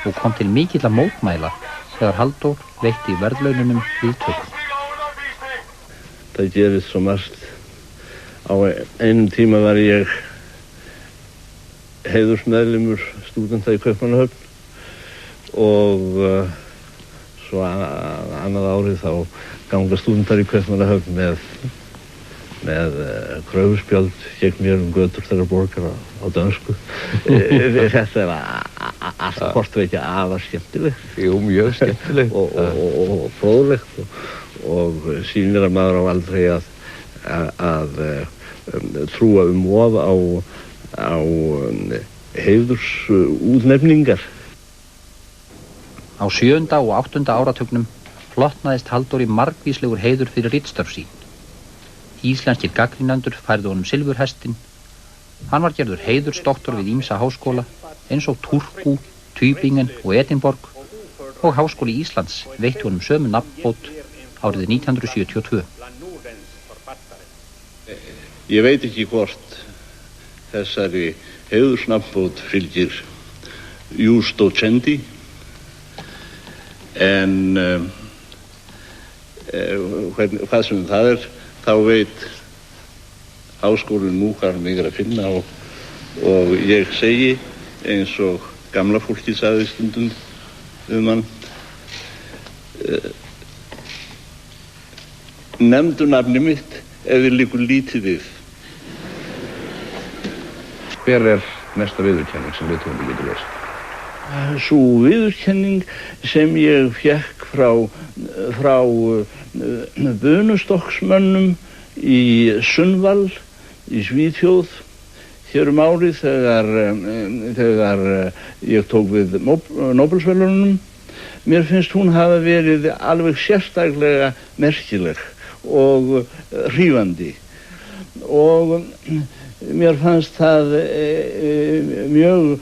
Speaker 3: og kom til mikilla mótmæla þegar Halldór veitti verðlaununum viðtöku.
Speaker 4: Það gerist svo margt. Á einum tíma var ég heiðursmeðlimur stúdenta í Kaupmannahöfn og svo annað árið þá ganga stúdentar í Kaupmannahöfn með kröfuspjöld gegn mér götur þeirra borgara á dönsku. Þetta er allt hvort vekja afar skemmtilegt.
Speaker 9: Jú, mjög skemmtilegt.
Speaker 4: og fróðlegt og sýnir að maður á aldrei að trúa of á heiðursútnefningar.
Speaker 3: Á 7. og 8. áratugnum flottnaðist Halldóri margvíslegur heiður fyrir ritstörf sín. Íslenskir gagnrýnendur færðu honum silfurhestin. Hann var gerður heiðursdoktor við ýmsa háskóla eins og Turku, Tübingen og Edinborg og Háskóli Íslands veitti honum sömu nafnbót árið 1972.
Speaker 4: Ég veit ekki hvort þessari heiðursnafnbót fylgir jus docendi en hvað sem það þá veit háskólinn nú hvað hann er að finna og ég segi eins og gamla fólkið sagði stundum hann nefndu nafni mitt ef þið liggur lítið við.
Speaker 8: Hver næsta viðurkenning sem rithöfundur getur lesið?
Speaker 4: Sú viðurkenning sem ég fékk frá Bönustokksmönnum í Sundsvall í Svíþjóð hér árið þegar ég tók við Nóbelsverðlaununum. Mér finnst hún hafa verið alveg sérstaklega merkileg og hrífandi og mér fannst það mjög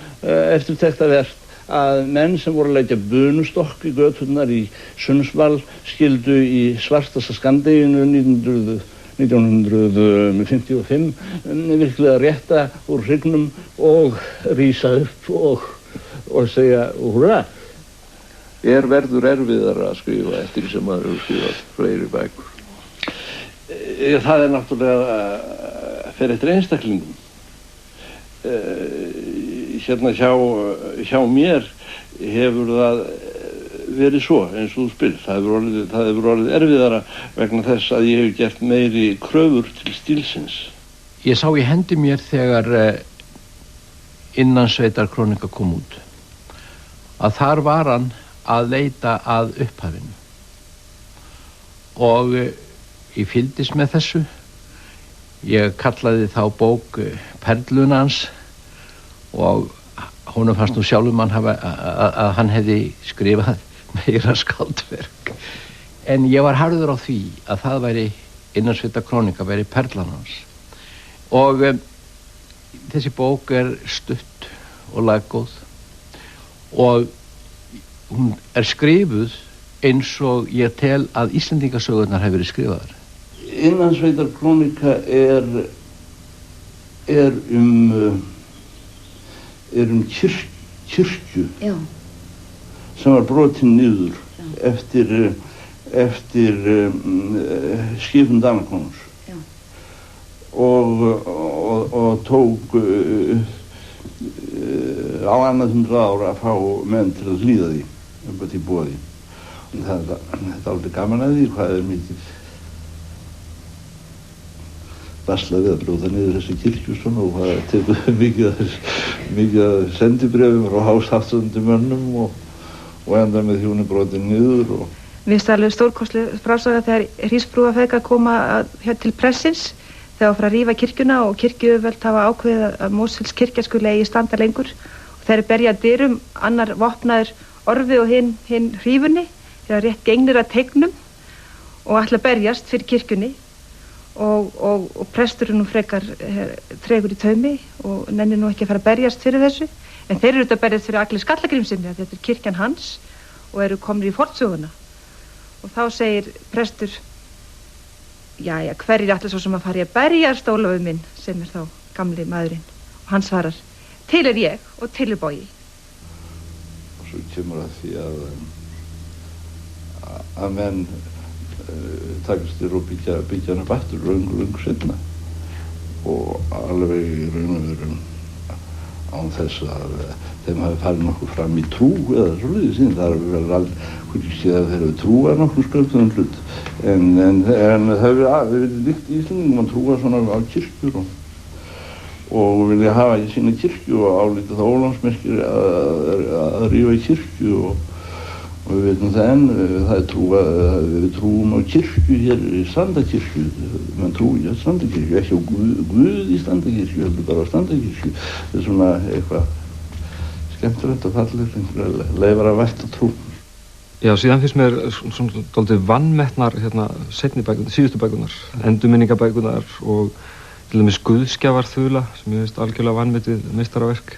Speaker 4: eftirtektarvert að menn sem voru að leggja bönustokk í göturnar í Sundsvall skyldu í svartasta skammdeginu 1955 virkilega rétta úr hryggnum og rísa upp og segja húrra.
Speaker 8: Verður erfiðara að skrifa eftir því sem maður hefur skrifað fleiri bækur?
Speaker 4: Það náttúrulega fer eftir einstaklingum. Hérna hjá mér hefur það verið svo eins og þú spyrir. Það hefur orðið erfiðara vegna þess að ég hef gert meiri kröfur til stílsins.
Speaker 9: Ég sá í hendi mér þegar Innansveitarkrónika kom út að þar var hann að leita að upphafinu og ég fylgdist með þessu. Ég kallaði þá bók Perluna hans og honum fannst nú sjálfum að hann hefði skrifað meira skáldverk en ég var harður á því að það væri Innansveitarkrónika væri perlan hans og þessi bók stutt og laggóð og hún skrifuð eins og ég tel að Íslendingasögurnar hefur verið skrifaðar.
Speaker 4: Innansveitarkrónika er kirkju sem var brotin niður eftir skipun Danakonungs og tók á annað 100 ára að fá menn til að hlýða því til boði. Það er aldrei gaman að því hvað er mikið basla við að brjóta niður þessi kirkju svona og það tekur mikið af sendibréfum frá hástafsöndumönnum og enda með því hún er brotin niður og
Speaker 1: Mér finnst alveg stórkostleg frásaga þegar hrísbrúa fekk að koma til pressins þegar að fara að rífa kirkjuna og kirkjuyfirvöld hafa ákveðið að Mosfells kirkja skuli eigi standa lengur og þeir berja dyrum, annar vopnaður orfi og hinn hrífunni þegar rétt gengnir að tegnum og ætla að berjast fyrir kirkjunni og presturinn nú frekar tregur í taumi og nennir nú ekki að fara að berjast fyrir þessu en þeir eru auðvitað að berjast fyrir Agli Skallagrímssyni þetta er kirkjan hans og eru komnir í fornsöguna og þá segir prestur jæja, hverjir ætla svo sem að fara í að berjast Ólafur minn sem er þá gamli maðurinn og hann svarar til er ég og til er Bogi
Speaker 4: og svo kemur að því að menn takast þér og byggja hana aftur löngu seinna og alveg í raun og veru án þess að þeim hafi farið nokkuð fram í trú eða svoleiðis síðan það er vel aldrei séð að þeir hafi trúað nokkuð sköldunum hlut en það hefur verið líkt í Íslendingum að trúa svona á kirkjur og vilja hafa í sína kirkju og álíta það ólánsmerkir að rífa í kirkju og við veitum það enn, við trúum á kirkju hér í Strandakirkju, menn trúi á Strandakirkju, ekki á Guð í Strandakirkju, heldur bara á Strandakirkju. Það er svona eitthvað skemmtilegt og fallegt, einhverja leifar að vært að trú.
Speaker 5: Já, síðan finnst mér svona dálítið vannmettnar seinni bækurnar, síðustu bækurnar, endurminningabækurnar og til dæmis Guðskjafar þula sem ég finnst algjörlega vannmetið meistaraverk.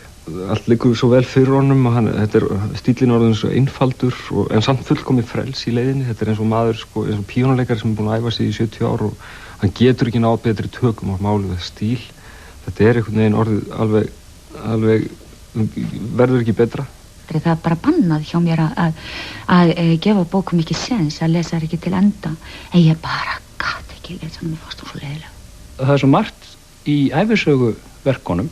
Speaker 5: Allt liggur svo vel fyrir honum og þetta stíllinn orðinn svo einfaldur en samt fullkomið frels í leiðinni. Þetta eins og maður, eins og píanóleikari sem búinn að æfa sig í 70 ár og hann getur ekki náð betri tökum á máli við stíl. Þetta einhvern veginn orðið alveg verður ekki betra.
Speaker 10: Það er bara bannað hjá mér að gefa bókum ekki sens, að lesa ekki til enda. En ég bara gat ekki lesa hann, mér fannst hún svo leiðilega.
Speaker 17: Það er svo margt í ævisögu verkonum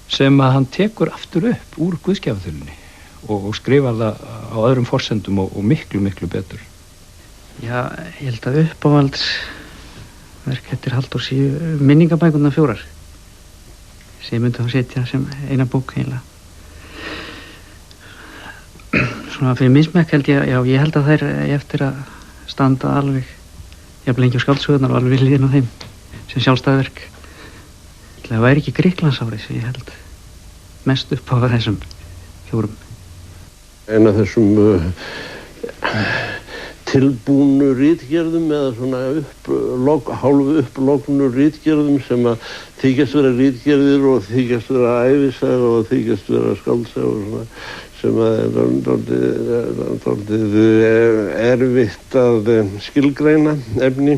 Speaker 17: sem að hann tekur aftur upp úr Guðskjafaþulunni og skrifar það á öðrum forsendum og miklu, miklu betur. Já, ég held að uppáhaldsverk eftir Halldór séu minningabækurnar 4 sem ég myndi að setja sem eina bók eiginlega. Svona fyrir mismekk held ég, já, ég held að þær eftir að standa alveg jafnvel lengi á skáldsögurnar og alveg við hliðina á þeim sem sjálfstæðverk. Það væri ekki Grikklandsárið sem ég held mest upp á þessum 4.
Speaker 13: En af þessum tilbúnu ritgerðum eða svona hálfu upplognu ritgerðum sem að þykjast vera ritgerðir og þykjast vera ævisaga og þykjast vera skáldsaga og svona sem að dálítið erfitt að skilgreina efni.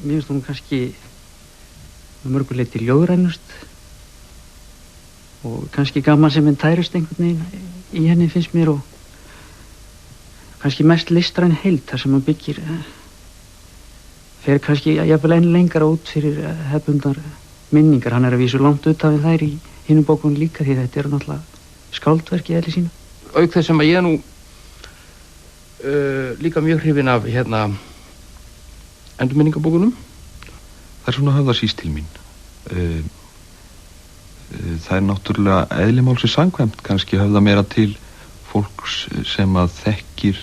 Speaker 17: Mér finnst hún kannski mörgu leyti ljóðrænust og kannski gaman sem henn tærust einhvern veginn í henni finnst mér og kannski mest listræn heild þar sem hann byggir fer kannski jafnvel enn lengra út fyrir hefbundar minningar. Hann að vísu langt utan við þær í hinum bókunum líka því þetta náttúrulega skáldverk í eðli sínu.
Speaker 9: Auk þess sem að ég líka mjög hrifinn af endurminningabókunum.
Speaker 11: Það er svona höfðasís til mín. Það er náttúrulega eðli málsins samkvæmt kannski höfða meira til fólks sem að þekkir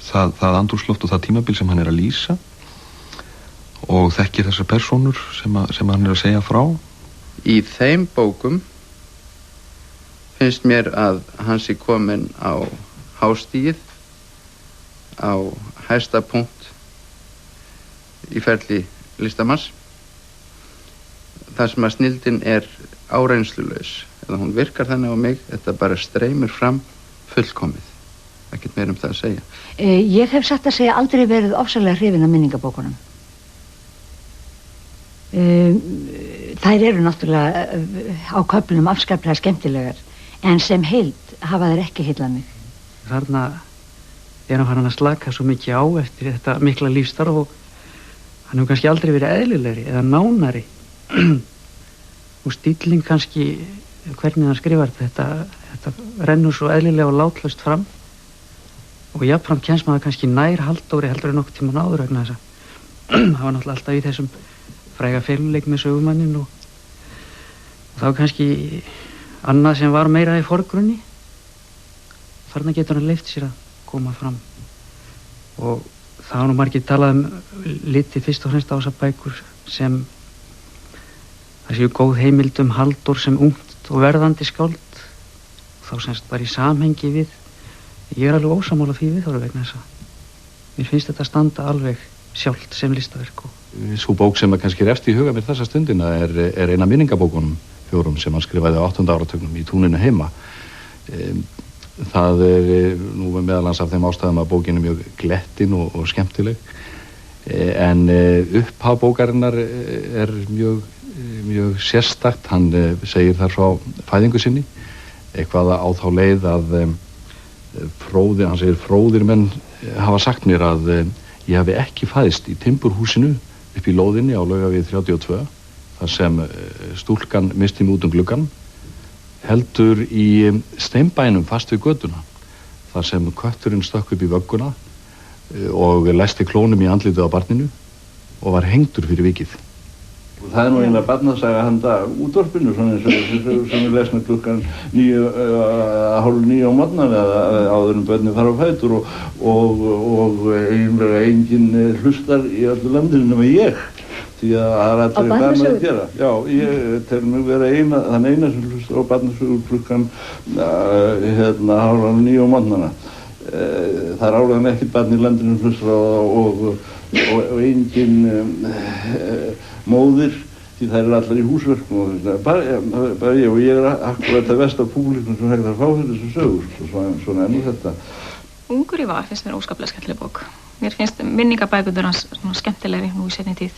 Speaker 11: það andrúmsloft og það tímabil sem hann er að lýsa og þekkir þessar persónur sem hann er að segja frá.
Speaker 15: Í þeim bókum finnst mér að hann sé kominn á hástigið, á hæsta punkt í ferli listamanns. Það sem að snilldin er áreynslulaus, eða hún virkar þannig á mig, þetta bara streymir fram fullkomið. Ekkert meir það að segja.
Speaker 10: Ég hef satt að segja aldrei verið ofsalega hrifin af minningabókunum. Þær eru náttúrulega á köflunum afskaplega skemmtilegar, en sem heild hafa þær ekki heillað mig.
Speaker 17: Þarna er hann að slaka svo mikið á eftir þetta mikla lífstarf og hann hefur kannski aldrei verið eðlilegri eða nánari og stíllinn kannski hvernig hann skrifar þetta rennur svo eðlilega og látlaust fram og jafnframt kemst maður kannski nær Halldóri heldur en nokkuð tímann áður vegna þess að hann var náttúrulega alltaf í þessum fræga feluleik með sögumannin og þá kannski annað sem var meira í forgrunni. Þarna getur hann leyft sér að koma fram og það var nú margir talað liti fyrst og fremst á þessar bækur sem það séu góð heimild Halldór sem ungt og verðandi skáld þá semst bara í samhengi við ég er alveg ósammála því við þóru vegna þess að mér finnst þetta standa alveg sjálft sem listaverk
Speaker 23: Sú bók sem kannski er efst í huga mér þessa stundina er eina minningabókunum 4 sem hann skrifaði á 8. áratugnum í Túninu heima. Það er nú meðalans af þeim ástæðum að bókin er mjög glettin og skemmtileg en upphaf bókarinnar er mjög sérstakt. Hann segir þar frá fæðingu sinni eitthvað á þá leið að hann segir fróðir menn hafa sagt mér að ég hafi ekki fæðst í timburhúsinu upp í lóðinni á Laugavegi 32 þar sem stúlkan misti mig út gluggann heldur í steinbænum fast við götuna þar sem kötturinn stökk upp í vögguna og læsti klónum í andlitið á barninu og var hengdur fyrir vikið.
Speaker 4: Og það er nú einlega barnasaga handa útvarpinu svona eins og sem við lesna klukkan 8:30 á morgnan eða áður en börnin fara á fætur og einlega enginn hlustar í öllu landinu nema ég. Því að það er allir gaman að gera. Já, ég tel mig vera þann eina sem hlustar á barnasögur klukkan 8:30 á morgnana.
Speaker 8: það er álega ekkert barn í landinu hlustar á það og engin móðir því það er allar í húsverkum og bara ég akkurat það versta públiknum sem hægt að fá fyrir þessu sögur svona ennú þetta.
Speaker 2: Ungur ég var finnst mér óskaplega skemmtileg bók. Mér finnst minningabækurnar hans svona skemmtilegri nú í seinni tíð.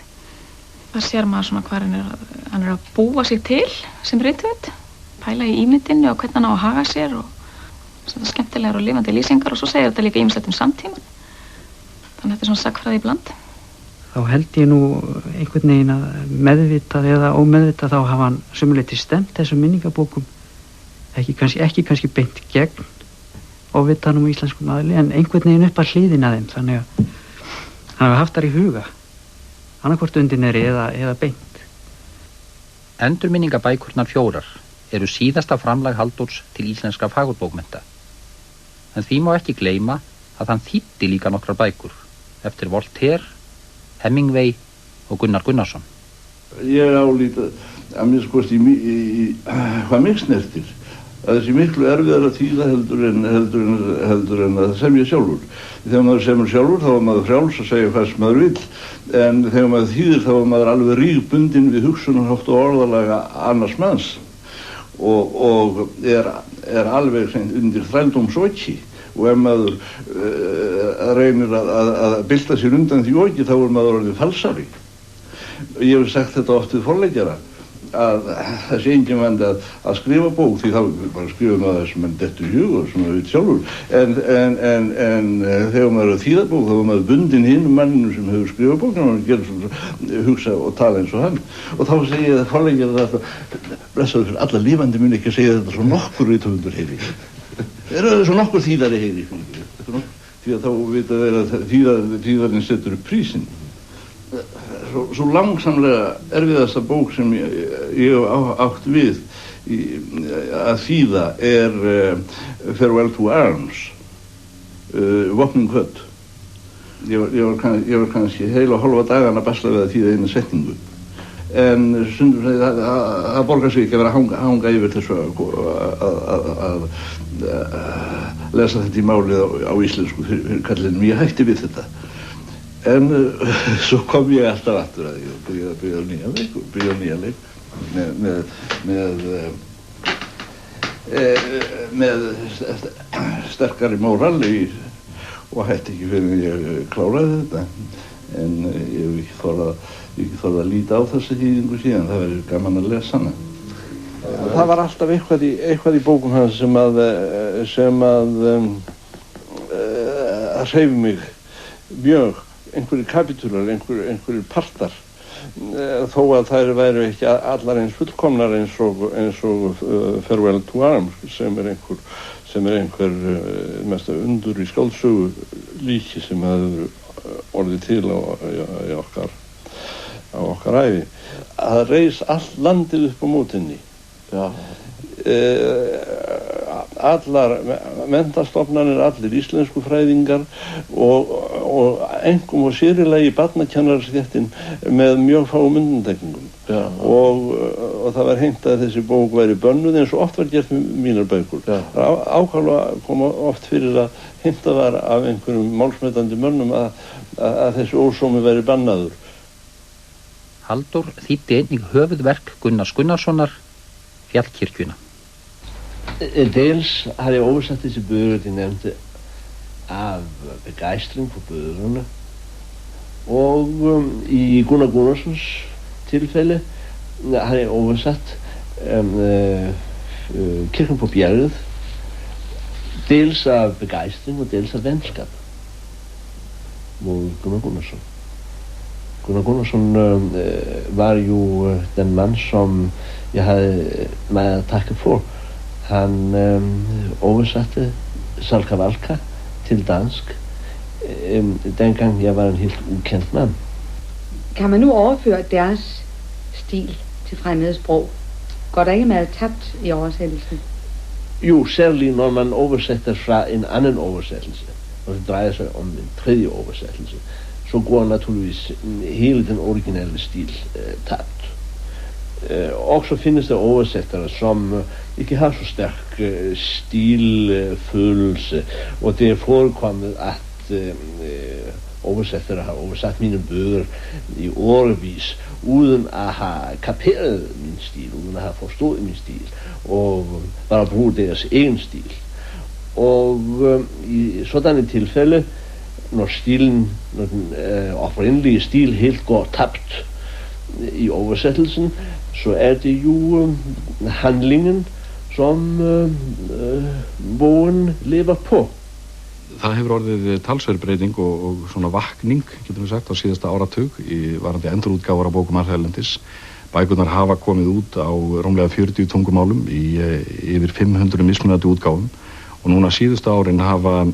Speaker 2: Það sér maður svona hvað hann er að búa sig til sem rithöfund, pæla í ímyndinni og hvernig hann á að haga sér og svona skemmtilegar og lifandi lýsingar og svo segir þetta líka ýmislegt samtíman. Þannig að þetta er svona sagnfræði í bland.
Speaker 17: Þá held ég nú einhvern veginn að meðvitað eða ómeðvitað þá hafa hann sömuleyti stemt þessum minningabókum ekki kannski beint gegn óvitanum íslenskum aðli en einhvern veginn upp að hliðina þeim þannig að hann hafa haft þar í huga annarkvort undineri eða beint.
Speaker 3: Endurminningabækurnar 4 eru síðasta framlag Halldórs til íslenskra fagurbókmennta. En því má ekki gleyma að hann þýddi líka nokkrar bækur eftir Voltaire, Hemingway og Gunnar Gunnarsson.
Speaker 8: Ég álít að minnst kosti hvað mig snertir að þessi miklu erfiðar að þýða heldur en að semja sjálfur. Þegar maður semur sjálfur þá var maður frjáls að segja hvað sem maður vill en þegar maður þýðir þá var maður alveg rígbundinn við hugsunarhátt og orðalaga annars manns og er alveg undir þrældómsóki og ef maður reynir að bylta sér undan því óki þá er maður orðið falsari. Ég hef sagt þetta oft við forleikjara að það sé engin vandi að skrifa bók því þá bara skrifa maður það sem mann dettur í hug og sem maður veit sjálfur en þegar maður er að þýða bók þá er maður bundinn hinn manninu sem hefur skrifað bókina og maður gerir svona hugsa og tala eins og hann og þá segi ég að forleikjara þetta blessaður fyrir alla lífandi muni ekki að segja þetta svo nokkur rithöfundur heyri það svo nokkur þýðari heyri því að þá vita þeir að þýðarinn setur upp prísinn. Svo langsamlega erfiðasta bók sem ég hef átt við að þýða er Farewell to Arms, Vopnin kvödd. Ég var kannski heila hálfa dagana basla við að þýða einu setningu. En stundum segir það borgar sig ekki að vera að hanga yfir þessu að lesa þetta í málið á íslensku fyrir kallinum. Ég hætti við þetta. En svo kom ég alltaf aftur að ég byrja á nýja leik með sterkari móral og hætti ekki fyrir ég kláraði þetta en ég hef ekki þorað að líta á þessu þýðingu síðan, það verður gaman að lesa hana.
Speaker 13: Það var alltaf eitthvað í bókum hans sem að hreyfi mig mjög einhverjir kapitúlar, einhverjir partar þó að þær væru ekki allar eins fullkomnar eins og Farewell to Arms sem er einhver mesta undur í skáldsögu líki sem hefur orðið til á okkar ævi. Það reis allt landið upp á mótinni. Allar menntastofnanir, allir íslensku fræðingar og einkum og sérilegi barnakennarastéttin með mjög fáum undantekningum og það var heynt að þessi bók væri bönnuð eins og oft var gert með mínar bækur. Ákaflega kom oft fyrir að heymta var af einhverjum málsmetandi mönnum að þessi ósómi væri bannaður.
Speaker 3: Halldór þýddi einnig höfuðverk Gunnars Gunnarssonar, Fjallkirkjuna.
Speaker 9: Dels har jeg oversat disse bøger, de nevnte, af begejstring for bøgerne. Og i Gunnar Gunnarssons tilfælde har jeg oversat Kirken på bjerget, dels af begejstring og dels af venskab mod Gunnar Gunnarsson. Gunnar Gunnarsson var jo den mand, som jeg havde meget at takke for. Han oversatte Salka Valka til dansk, dengang jeg var en helt ukendt mand.
Speaker 10: Kan man nu overføre deres stil til fremmede sprog? Går der ikke meget tabt i oversættelsen?
Speaker 9: Jo, særligt når man oversætter fra en anden oversættelse, og det drejer sig om en tredje oversættelse, så går naturligvis hele den originale stil tabt.
Speaker 13: Och så finnes det oversættere som ikke har så stærk stilfølelse, og det forekommet at oversættere har oversat mine bøger i årevis uden at have kaperet min stil, uden at have forstået min stil, og bare bruge deres egen stil. Og i sådanne tilfælde, når den oprindelige stil helt går tabt i oversættelsen, så det jo handlingen som bogen lever på.
Speaker 23: Það hefur orðið talsverð breyting og svona vakning, getum við sagt, á síðasta áratug í varandi endurútgáfur á bókum erlendis. Bækurnar hafa komið út á rúmlega 40 tungumálum í yfir 500 mismunandi útgáfum og núna síðustu árin hafa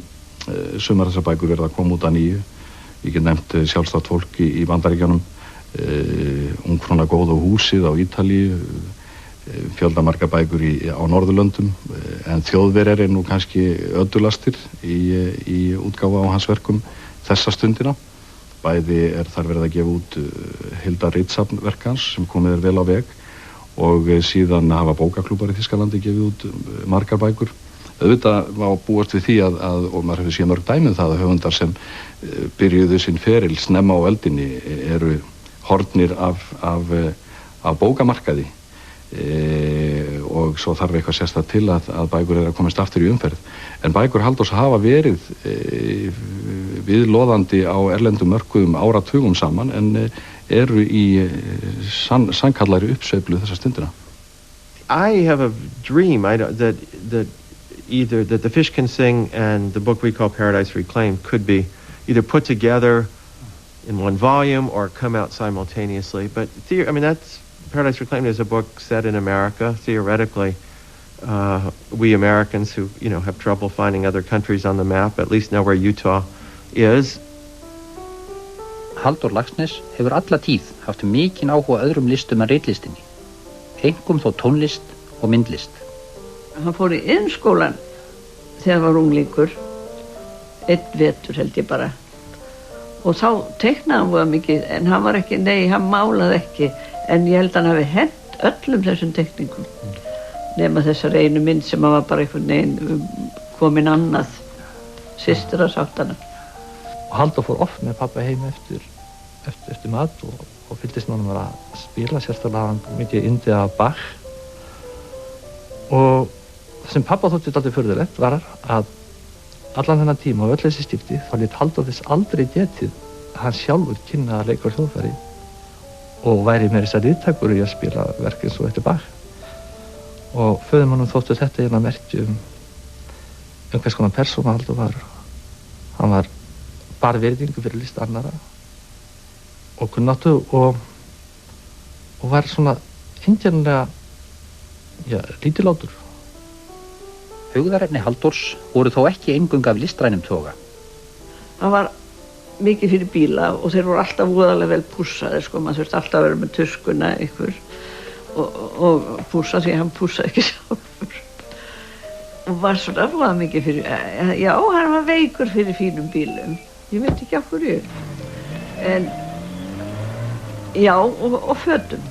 Speaker 23: sumar þessar bækur verið að koma út að nýju. Ég get nefnt sjálfstætt fólk í Bandaríkjunum, Ungfrúna góð og húsið á Ítalíu, fjöldamarga bækur á Norðurlöndum, en Þjóðverjar nú kannski öddulastir í útgáfa á hans verkum þessa stundina. Bæði þar verið að gefa út heildarritsafn verkans sem komið vel á veg og síðan hafa bókaklúbar í Þýskalandi gefið út margar bækur. Auðvitað var búast við því að og maður hefur séð mörg dæmið það að höfundar sem byrjuðu sinn feril snemma á öldinni eru horfnir af bókamarkaði. Og svo þarf eitthvað sérstakt til að bækur að komast aftur í umferð. En bækur Halldórs hafa verið viðloðandi á erlendum mörkuðum áratugum saman en eru í sannkallari uppsveiflu þessa stundina.
Speaker 14: I have a dream that either that The Fish Can Sing and the book we call Paradise Reclaimed could be either put together in one volume or come out simultaneously. But that's Paradise Reclaimed is a book set in America. Theoretically, we Americans who have trouble finding other countries on the map at least know where Utah is.
Speaker 3: Halldór Laxness hefur alla tíð haft mikinn áhuga öðrum listum en ritlistinni, einkum þó tónlist og myndlist.
Speaker 18: Hann fór í iðnskólann þegar hann var unglingur, einn vetur held ég bara, og þá teiknaði hann voða mikið, en hann var ekki, hann málaði ekki, en ég held að hann hafi hent öllum þessum teikningum, nema þessar einu mynd sem hann var bara einhvern veginn komin annað, systur að sáttana.
Speaker 12: Og Halldór fór oft með pappa heim eftir mat og fylgdist með honum að spila, sérstaklega mikið yndi af Bach. Og það sem pappa þótti dálítið furðulegt var að allan þennan tíma og öll þessi skipti þá lét Halldór þess aldrei getið að hann sjálfur kynna að leika á hljóðfæri og væri með þessar riðtækur í að spila verk eins og eftir Bach. Og föðurmönnum þóttu þetta eiginlega merki hvers konar persóna Halldór var. Hann var bara virðingu fyrir list annara og kunnáttu og var svona einkennilega lítillátur.
Speaker 3: Hugðarefni Halldórs voru þó ekki eingöngu af listrænum toga.
Speaker 18: Hann var mikið fyrir bíla og þeir voru alltaf voðalega vel pússaðir, maður þurfti alltaf að vera með tuskuna ykkur og pússa því hann pússaði ekki sjálfur. Og var svona voða mikið fyrir, hann var veikur fyrir fínum bílum, ég veit ekki af hverju. En, og fötum.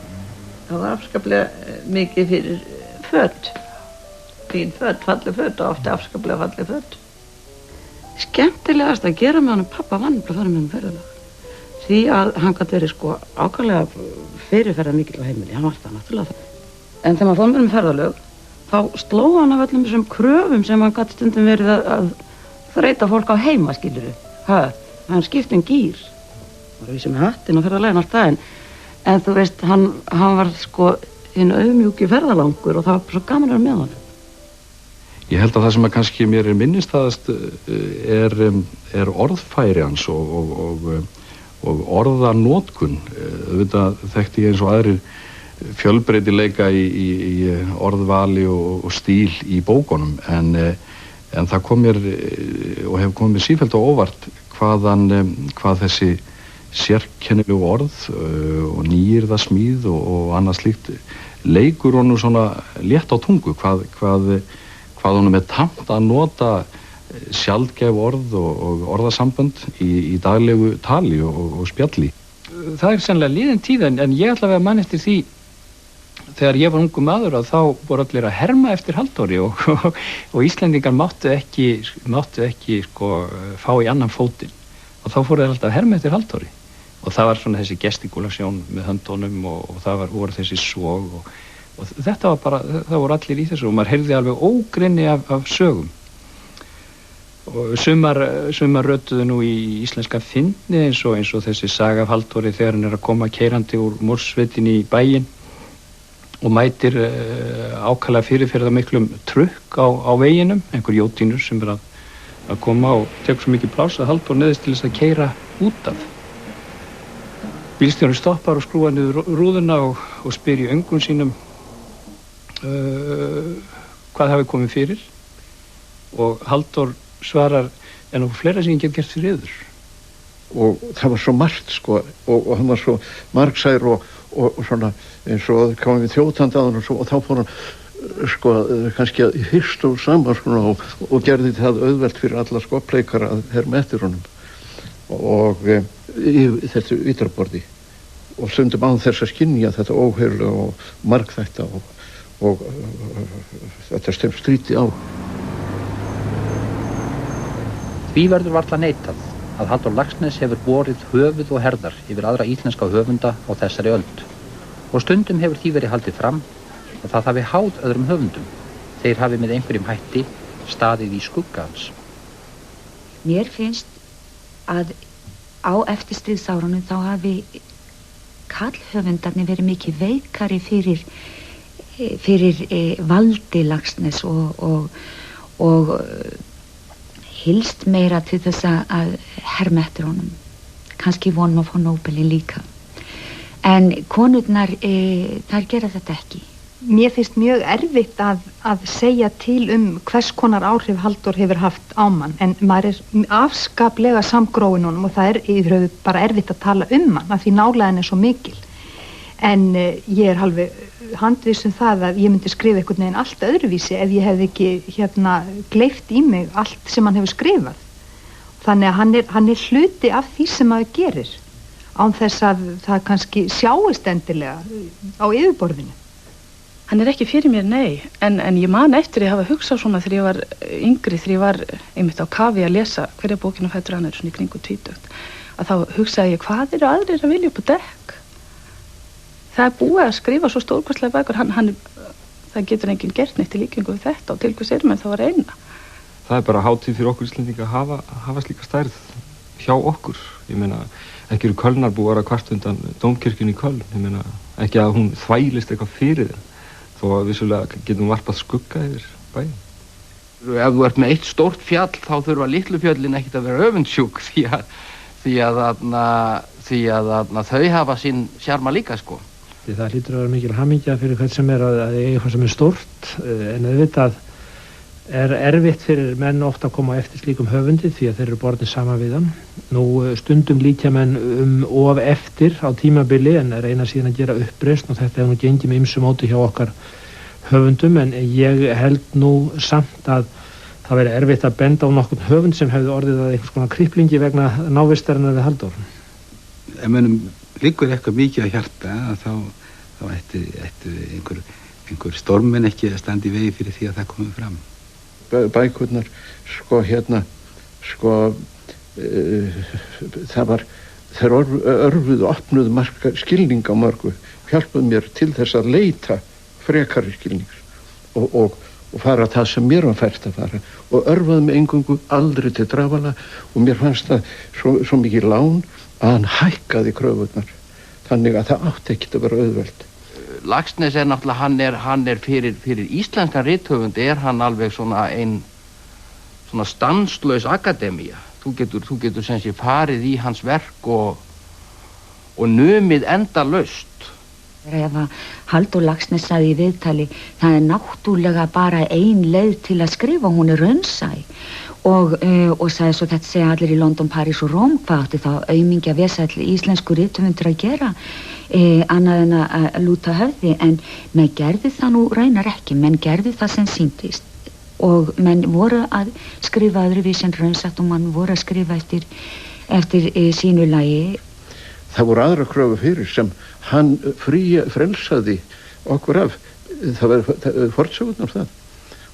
Speaker 18: Það var afskaplega mikið fyrir föt, fín föt, falleg föt og ofta afskaplega falleg föt. Skemmtilegast að gera með honum pappa var nefnilega að fara með ferðalag. Því að hann gat verið ákaflega fyrirferðar mikill á heimili, hann var það náttúrulega það. En þegar maður fór með ferðalög, þá sló hann af öllum þessum kröfum sem hann gat stundum verið að þreita fólk á heima, skilurðu. Hann skipti gír, var við sem með hattinn og ferðalegin alltaf, en þú veist, hann var hinn auðmjúki ferðalangur og það var svo gaman að vera með honum.
Speaker 23: Ég held að það sem að kannski mér minnistaðast er orðfæri hans og orðanótkun. Auðvitað þekkti ég eins og aðrir fjölbreytileika í orðvali og stíl í bókunum en það kom mér og hefur komið mér sífellt á óvart hvað þessi sérkennilegu orð og nýyrðasmíð og annað slíkt leikur honum svona létt á tungu hvað honum er tamt að nota sjaldgæf orð og orðasambönd í daglegu tali og spjalli.
Speaker 12: Það sennilega liðin tíð en ég ætla að vera mann eftir því
Speaker 19: þegar ég var ungu maður að þá voru allir að herma eftir Halldóri og Íslendingar máttu ekki sko fá í annan fótinn og þá fóru þeir alltaf að herma eftir Halldóri og það var svona þessi gestikulasjón með höndunum og það voru þessi sog og þetta var bara, það voru allir í þessu og maður heyrði alveg ógrynni af sögum og sumar rötuðu nú í íslenska fyndni eins og þessi saga af Halldóri þegar hann að koma keyrandi úr Mórsveitinni í bæinn og mætir ákaflega fyrir það miklum trukk á veginum, einhver jótínur sem að koma og tekur svo mikið pláss að Halldór neyðist til þess að keyra út af. Bílstjórinn stoppar og skrúar niður rúðuna og spyr í öngum sínum hvað hafi komið fyrir og Halldór svarar en okkur fleira sem ég get gert fyrir yður.
Speaker 20: Og það var svo margt sko og hann var svo margsær og svona eins og komum við þjóðtandaðan og þá fór hann sko kannski að hyrst og saman sko og gerði það auðvelt fyrir alla skopleikara að herma eftir honum og í þessu ytraborði og stundum án þess að skynja þetta óheyrlega og margþætta og þetta stem stríti á.
Speaker 3: Því verður varla neitað að Halldór Laxness hefur borið höfuð og herðar yfir aðra íslenska höfunda á þessari öld og stundum hefur því verið haldið fram að það hafi háð öðrum höfundum. Þeir hafi með einhverjum hætti staðið í skugga hans.
Speaker 10: Mér finnst að á eftirstríðsárunum þá hafi karlhöfundarnir verið mikið veikari fyrir valdi Laxness og hilst meira til þess að herma eftir honum. Kannski vonum að fá Nóbelin líka. En konurnar, þær gera þetta ekki.
Speaker 1: Mér finnst mjög erfitt að segja til hvers konar áhrif Halldór hefur haft á mann, en maður er afskaplega samgróin honum og það er bara erfitt að tala hann af því nálægðin er svo mikil. En ég er alveg handviss það að ég myndi skrifa einhvern veginn allt öðruvísi ef ég hefði ekki gleypt í mig allt sem hann hefur skrifað. Þannig að hann er hluti af því sem maður gerir án þess að það kannski sjáist endilega á yfirborðinu.
Speaker 21: Hann er ekki fyrir mér, nei, en ég man eftir ég hafa hugsað svona þegar ég var yngri, þegar ég var einmitt á kafi að lesa hverja bókina fætur hann svona í kringu 20, að þá hugsaði ég hvað eru aðrir að vilja upp á dekk? Það er búið að skrifa svo stórkostlega bækur, það getur enginn gert neitt í líkingu við þetta og til hvers erum en það var eina.
Speaker 5: Það er bara hátíð fyrir okkur Íslendinga að hafa slíka stærð hjá okkur. Ég meina, ekki eru Kölnarbúar að kvart undan Dómkirkjunni í Köln, ég meina, ekki að hún þvælist eitthvað fyrir þeim. Þó að vissulega getum varpað skugga yfir bæinn.
Speaker 9: Ef þú ert með eitt stórt fjall þá þurfa litlu fjöllin ekkert að vera öfundsjúk því að þau hafa sín sjarma líka sko.
Speaker 24: Því það hlýtur að vera mikil hamingja fyrir hvern sem er að eiga eitthvað sem er stórt en auðvitað er erfitt fyrir menn ofta að koma eftir slíkum höfundi því að þeir eru borðnir saman við hann. Nú stundum líkja menn of eftir á tímabili en reyna síðan að gera uppreisn og þetta hefur nú gengið með ýmsu móti hjá okkar höfundum en ég held nú samt að það veri erfitt að benda á nokkurn höfund sem hefði orðið að einhvers konar kriplingi vegna návistarinnar við Halldór.
Speaker 25: Ef mönnum liggur eitthvað mikið að hjarta þá ætti einhver stormin ekki að standa í vegi fyrir því að það komið fram.
Speaker 20: Bækurnar það var þeir örfuðu og opnuðu skilning á mörgu hjálpuðu mér til þess að leita frekari skilnings og fara það sem mér var fært að fara og örfaði mig eingöngu aldrei til drafala og mér fannst það svo mikið lán að hann hækkaði kröfurnar þannig að það átti ekkert að vera auðvelt.
Speaker 9: Laxness er náttúrulega, hann er fyrir íslenskan rithöfund er hann alveg svona svona stanslaus akademía. Þú getur sem sé farið í hans verk og numið endalaust.
Speaker 10: Ef að Halldór Laxness sagði í viðtali, það er náttúrulega bara ein leið til að skrifa, hún er raunsæ og sagði svo þetta segja allir í London, París og Róm, hvað átti þá aumingja vesæll íslensku rithöfundur að gera annað en að lúta höfði en menn gerði það nú raunar ekki, menn gerði það sem sýndist og menn voru að skrifa öðruvísi en raunsætt og mann voru að skrifa eftir sínu lagi.
Speaker 20: Það voru aðra kröfu fyrir sem hann frelsaði okkur af. Það verður fortsögurnar það.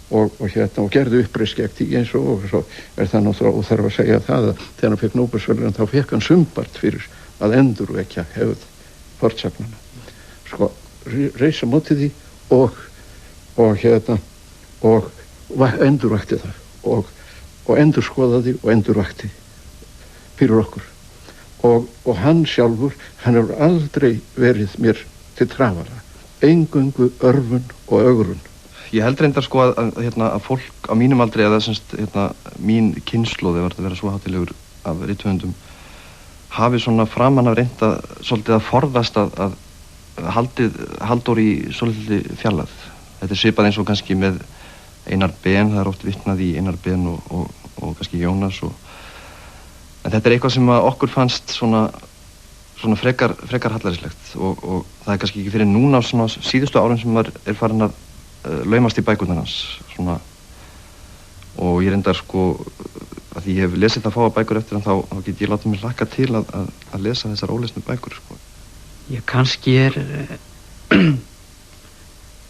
Speaker 20: Og gerðu uppreist gegn því eins og svo það náttúrulega, og þarf að segja það að þegar hann fekk Nóbelsverðlaun þá fekk hann sumbart fyrir að endurvekja hefð fortsagnana. Sko, reisa móti því og endurvakti það og endurskoðaði og endurvakti fyrir okkur. Og hann sjálfur, hann hefur aldrei verið mér til trafara, eingöngu örfun og ögrun.
Speaker 14: Ég held reyndar sko að fólk á mínum aldri, eða semst mín kynslóð, ef það vera svo hátilegur af rithöfundum, hafi svona framan af reynda svolítið að forðast að Halldór í svolítið fjarlægð. Þetta svipað eins og kannski með Einar Ben, það oft vitnað í Einar Ben og kannski Jónas en þetta eitthvað sem að okkur fannst svona frekar hallærislegt og það kannski ekki fyrir núna á svona síðustu árum sem maður farin að laumast í bækurnar hans svona og ég reyndar sko að því ég hef lesið það fáa bækur eftir hann þá get ég látið mér hlakka til að lesa þessar ólesnu bækur sko.
Speaker 17: Ég kannski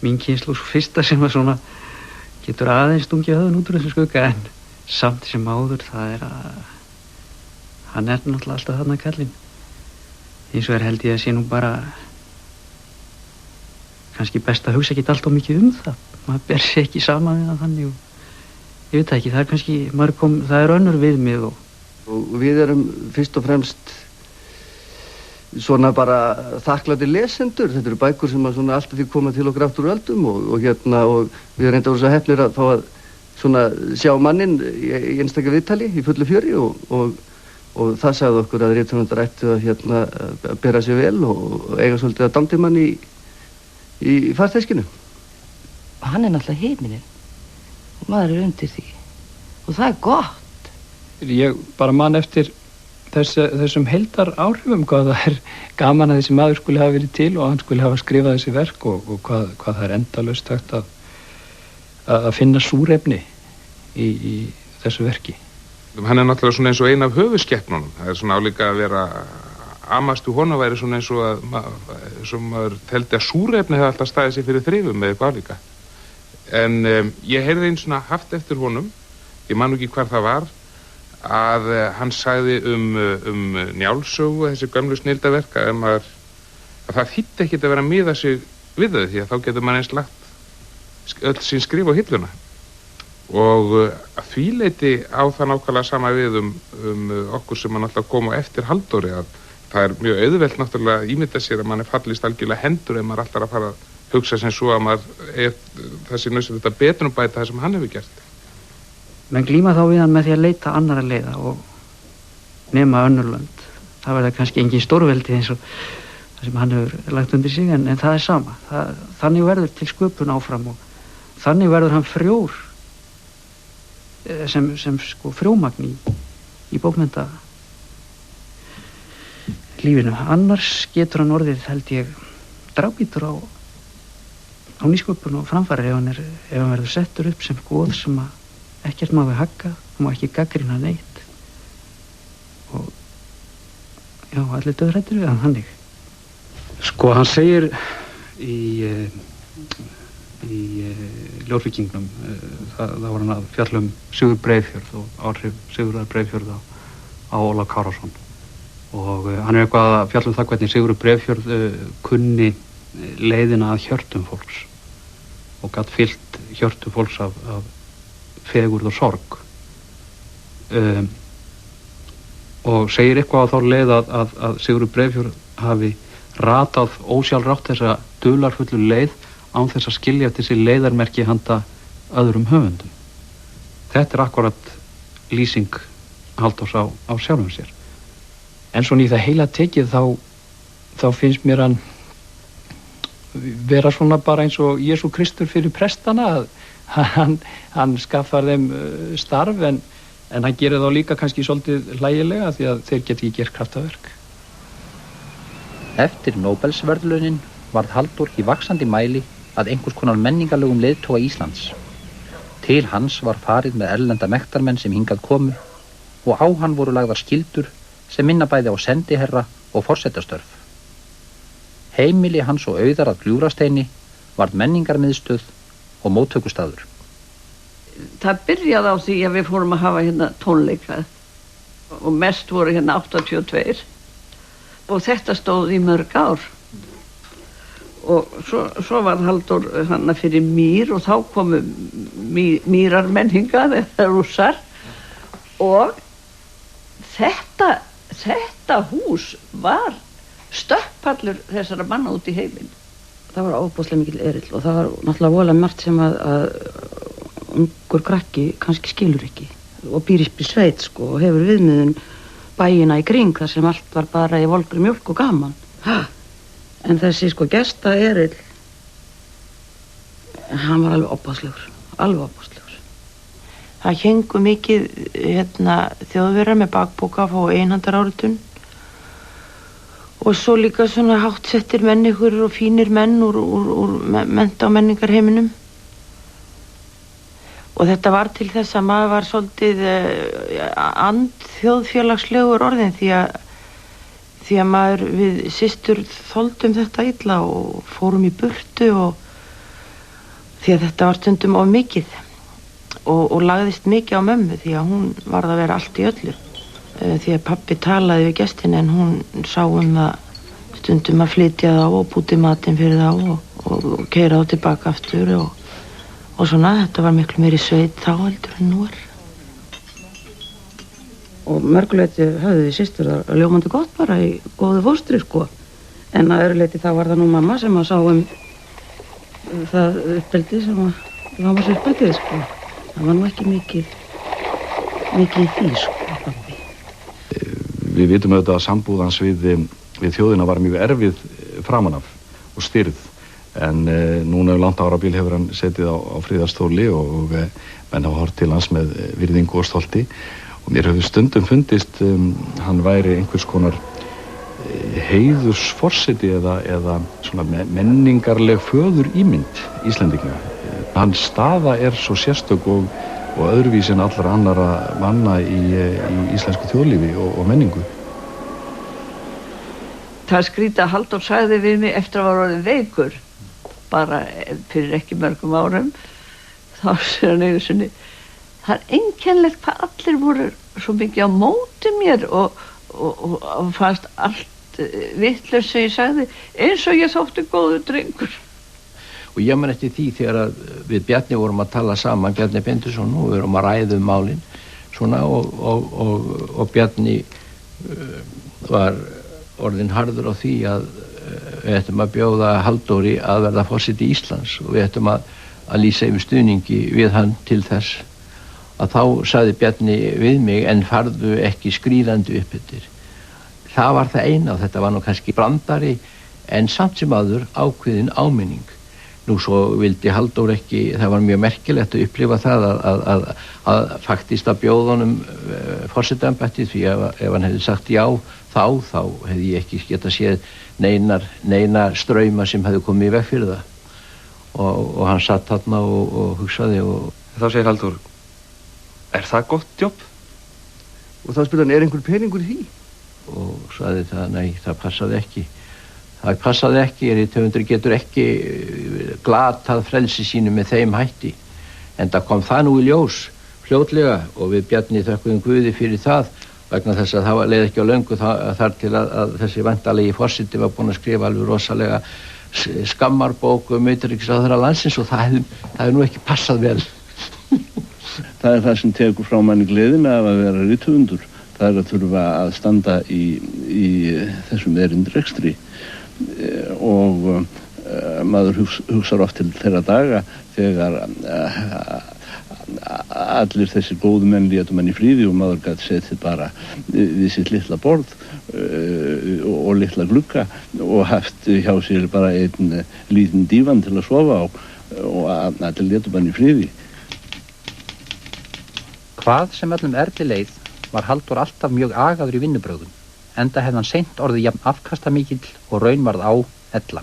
Speaker 17: mín kynslóð fyrsta sem að svona getur aðeins stungið höfðun út úr þessu skugga en samt sem áður það að hann náttúrulega alltaf þarna kallinn eins og held ég að sé nú bara kannski best að hugsa ekki alltaf mikið það. Maður ber sig ekki saman við það þannig og ég veit ekki, það kannski, það önnur viðmið
Speaker 6: og við erum fyrst og fremst svona bara þakklátir lesendur. Þetta eru bækur sem að svona alltaf því koma til okkur aftur úr öldum og við reyndar voru svo heppnir að fá að svona sjá manninn í einstaka viðtali í fullu fjöri og það sagði okkur að rithöfundar ættu að bera sig vel og eiga svolítið að dámtímann í farteskinu.
Speaker 18: Hann náttúrulega heiminin og maður undir því og það gott.
Speaker 12: Ég bara man eftir þessum heildar áhrifum hvað það gaman að þessi maður skuli hafa verið til og hann skuli hafa skrifað þessi verk og hvað það endalaust hægt að finna súrefni í þessu verki.
Speaker 7: Hann náttúrulega svona eins og ein af höfuðskepnunum. Það svona álíka að vera amastu honum væri svona eins og að maður teldi að súrefni hefði alltaf staðið sér fyrir þrifum með eitthvað álíka. En ég heyrði einn svona haft eftir honum, ég man ekki hvar það var, að hann sagði Njálssögu, þessi gömlu snilldaverk, að það þýddi ekkert að vera að miða sig við þau því að þá getur maður eins lagt öll sín skrif á hilluna. Og að því leyti á það nákvæmlega sama við okkur sem mann alltaf koma eftir Halldóri að það mjög auðvelt náttúrulega að ímynda sér að mann fallist algjörlega hendur ef maður alltaf að fara að hugsa sem svo að maður það sé nauðsynlegt að betrumbæta það sem hann hefur gert.
Speaker 17: Menn glíma þá við hann með því að leita annarra leiða og nema önnur lönd. Það verður kannski engin stórveldi eins og það sem hann hefur lagt undir sig en það er sama. Þannig verður til sköpun áfram og þannig verður hann frjór sem sko frjómagn í bókmennta lífinu. Annars getur hann orðið, held ég, dragbítur á nýsköpun og framfæri ef hann verður settur upp sem góð sem að ekkert má við hagga, hann má ekki gaggrina neitt og já, allir döðrættir við hann hannig. Sko, hann segir í Ljóðvíkingnum það var hann að fjalla Sigurð Breiðfjörð og áhrif Sigurðar Breiðfjörð á Ólaf Kárason og hann eitthvað að fjalla það hvernig Sigurður Breiðfjörð kunni leiðina að hjörtum fólks og gat fyllt hjörtum fólks af fegurð og sorg og segir eitthvað á þá leið að Sigurður Breiðfjörð hafi ratað ósjálfrátt þessa dularfullu leið án þess að skilja eftir sig leiðarmerki handa öðrum höfundum. Þetta akkurat lýsing Halldórs á sjálfum sér.
Speaker 12: En svona í það heila tekið þá finnst mér hann vera svona bara eins og Jesú Kristur fyrir prestana að hann skaffar þeim starf en hann gerir þá líka kannski svolítið hlægilega því að þeir geti ekki gert kraftaverk.
Speaker 3: Eftir Nóbelsverðlaunin varð Halldór í vaxandi mæli að einhvers konar menningarlegum leiðtoga Íslands. Til hans var farið með erlenda mektarmenn sem hingað komu og á hann voru lagðar skyldur sem minna bæði á sendiherra og forsetastörf. Heimili hans og auðar að Gljúfrasteini varð menningarmiðstöð og móttökustaður.
Speaker 4: Það byrjaði á því að við fórum að hafa hérna tónleika og mest voru hérna 82 og þetta stóð í mörg ár og svo var Halldór hana fyrir Mýr og þá komu Mýrar menningar eða rússar og þetta hús var stökkpallur þessara manna út í heiminn.
Speaker 18: Það var ofboðslega mikil erill og það var náttúrulega voðalega margt sem að ungur krakki kannski skilur ekki og býr í sveit sko og hefur viðmiðun bæina í kring þar sem allt var bara í volgri mjólk og gaman. En þessi sko gesta erill, hann var alveg ofboðslegur, alveg ofboðslegur.
Speaker 11: Það héngu mikið þjóðverjar með bakpoka á einhandaráritun og svo líka svona háttsettir menningur og fínir menn úr mennta- og menningarheiminum. Og þetta var til þess að maður var svolítið andþjóðfélagslegur orðin því að maður við systur þoldum þetta illa og fórum í burtu og því að þetta var stundum of mikið og lagðist mikið á mömmu því að hún varð að vera allt í öllu. Því að pabbi talaði við gestin en hún sá það stundum að flytja þá og búti matinn fyrir þá og keyra þá tilbaka aftur og svona, þetta var miklu meiri sveit þá heldur en nú er.
Speaker 18: Og mörguleiti höfðu því systur það ljómandi gott bara í góðu fóstri sko en að öðru leiti þá var það nú mamma sem að sá það uppeldi sem að lámas uppeldið sko. Það var nú ekki mikið í því sko pabbi.
Speaker 23: Við vitum auðvitað að sambúðans við þjóðina var mjög erfið framan af og styrð en núna langt árabil hefur hann setið á friðarstóli og menn hafa hort til hans með virðingu og stolti og mér hefur stundum fundist hann væri einhvers konar heiðursforseti eða svona menningarleg föður ímynd Íslendinga. Hans staða er svo sérstök og öðruvísi en allra annara manna í íslensku þjóðlífi og menningu.
Speaker 4: Það skrýta að Halldór sagði við mig eftir að var orðin veikur bara fyrir ekki mörgum árum þá sér hann einu sinni það er einkennilegt hvað allir voru svo mikið á móti mér og fannst allt vitlaust sem ég sagði eins og ég þótti góður drengur.
Speaker 9: Og ég man eftir því þegar við Bjarni vorum að tala saman, Bjarni Bindusson og við vorum að ræða málin svona og Bjarni var orðinn harður á því að við ættum að bjóða Halldóri að verða forseti Íslands og við ættum að lýsa yfir stuðningi við hann til þess að þá sagði Bjarni við mig en farðu ekki skríðandi upp eftir. Það var það eina og þetta var nú kannski brandari en samt sem aður ákveðin áminning. Nú svo vildi Halldór ekki, það var mjög merkilegt að upplifa það að faktist að bjóða honum forsetaembættið því ef hann hefði sagt já þá hefði ég ekki getað séð neina strauma sem hefði komið í veg fyrir það og hann satt þarna og hugsaði og
Speaker 5: þá segir Halldór, er það gott jobb?
Speaker 6: Og þá spyrir hann, er einhver peningur í því?
Speaker 9: Og sagði það, nei, það passaði ekki. Það passaði ekki, rithöfundur getur ekki glatað frelsi sínu með þeim hætti. En það kom það nú í ljós fljótlega og við Bjarni þökkum Guði fyrir það vegna þess að það leið ekki á löngu þar til að þessi væntalegi forseti var búinn að skrifa alveg rosalega skammarbók utanríkisráðherra landsins og það hefði nú ekki passað vel.
Speaker 8: Það er það sem tekur frá manni gleðina af að vera rithöfundur. Það er að þurfa að standa í þessum erindrekstri og maður hugsar oft til þeirra daga þegar allir þessi góðu menn létu mann í fríði og maður gæti setið bara við sitt litla borð og litla glugga og haft hjá sér bara einn lítinn dívan til að sofa á og allir létu mann í fríði.
Speaker 3: Hvað sem öllum erli leið var Halldór alltaf mjög agaður í vinnubrögðum enda hefði hann seint orðið jafn afkastamikill og raun varð á ella.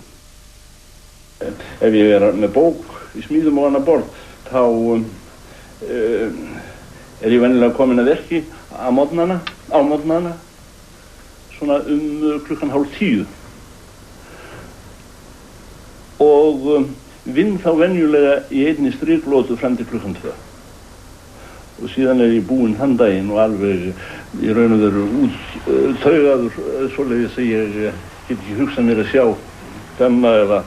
Speaker 8: Ef ég er með bók í smíðum og annað borð þá er ég venjulega komin að verki á morgnana svona klukkan 9:30 og vinn þá venjulega í einni striklótu fram til klukkan 2. Og síðan ég búinn þann daginn og alveg í raun og veru úttaugaður svoleiðis að ég get ekki hugsað mér að sjá penna eða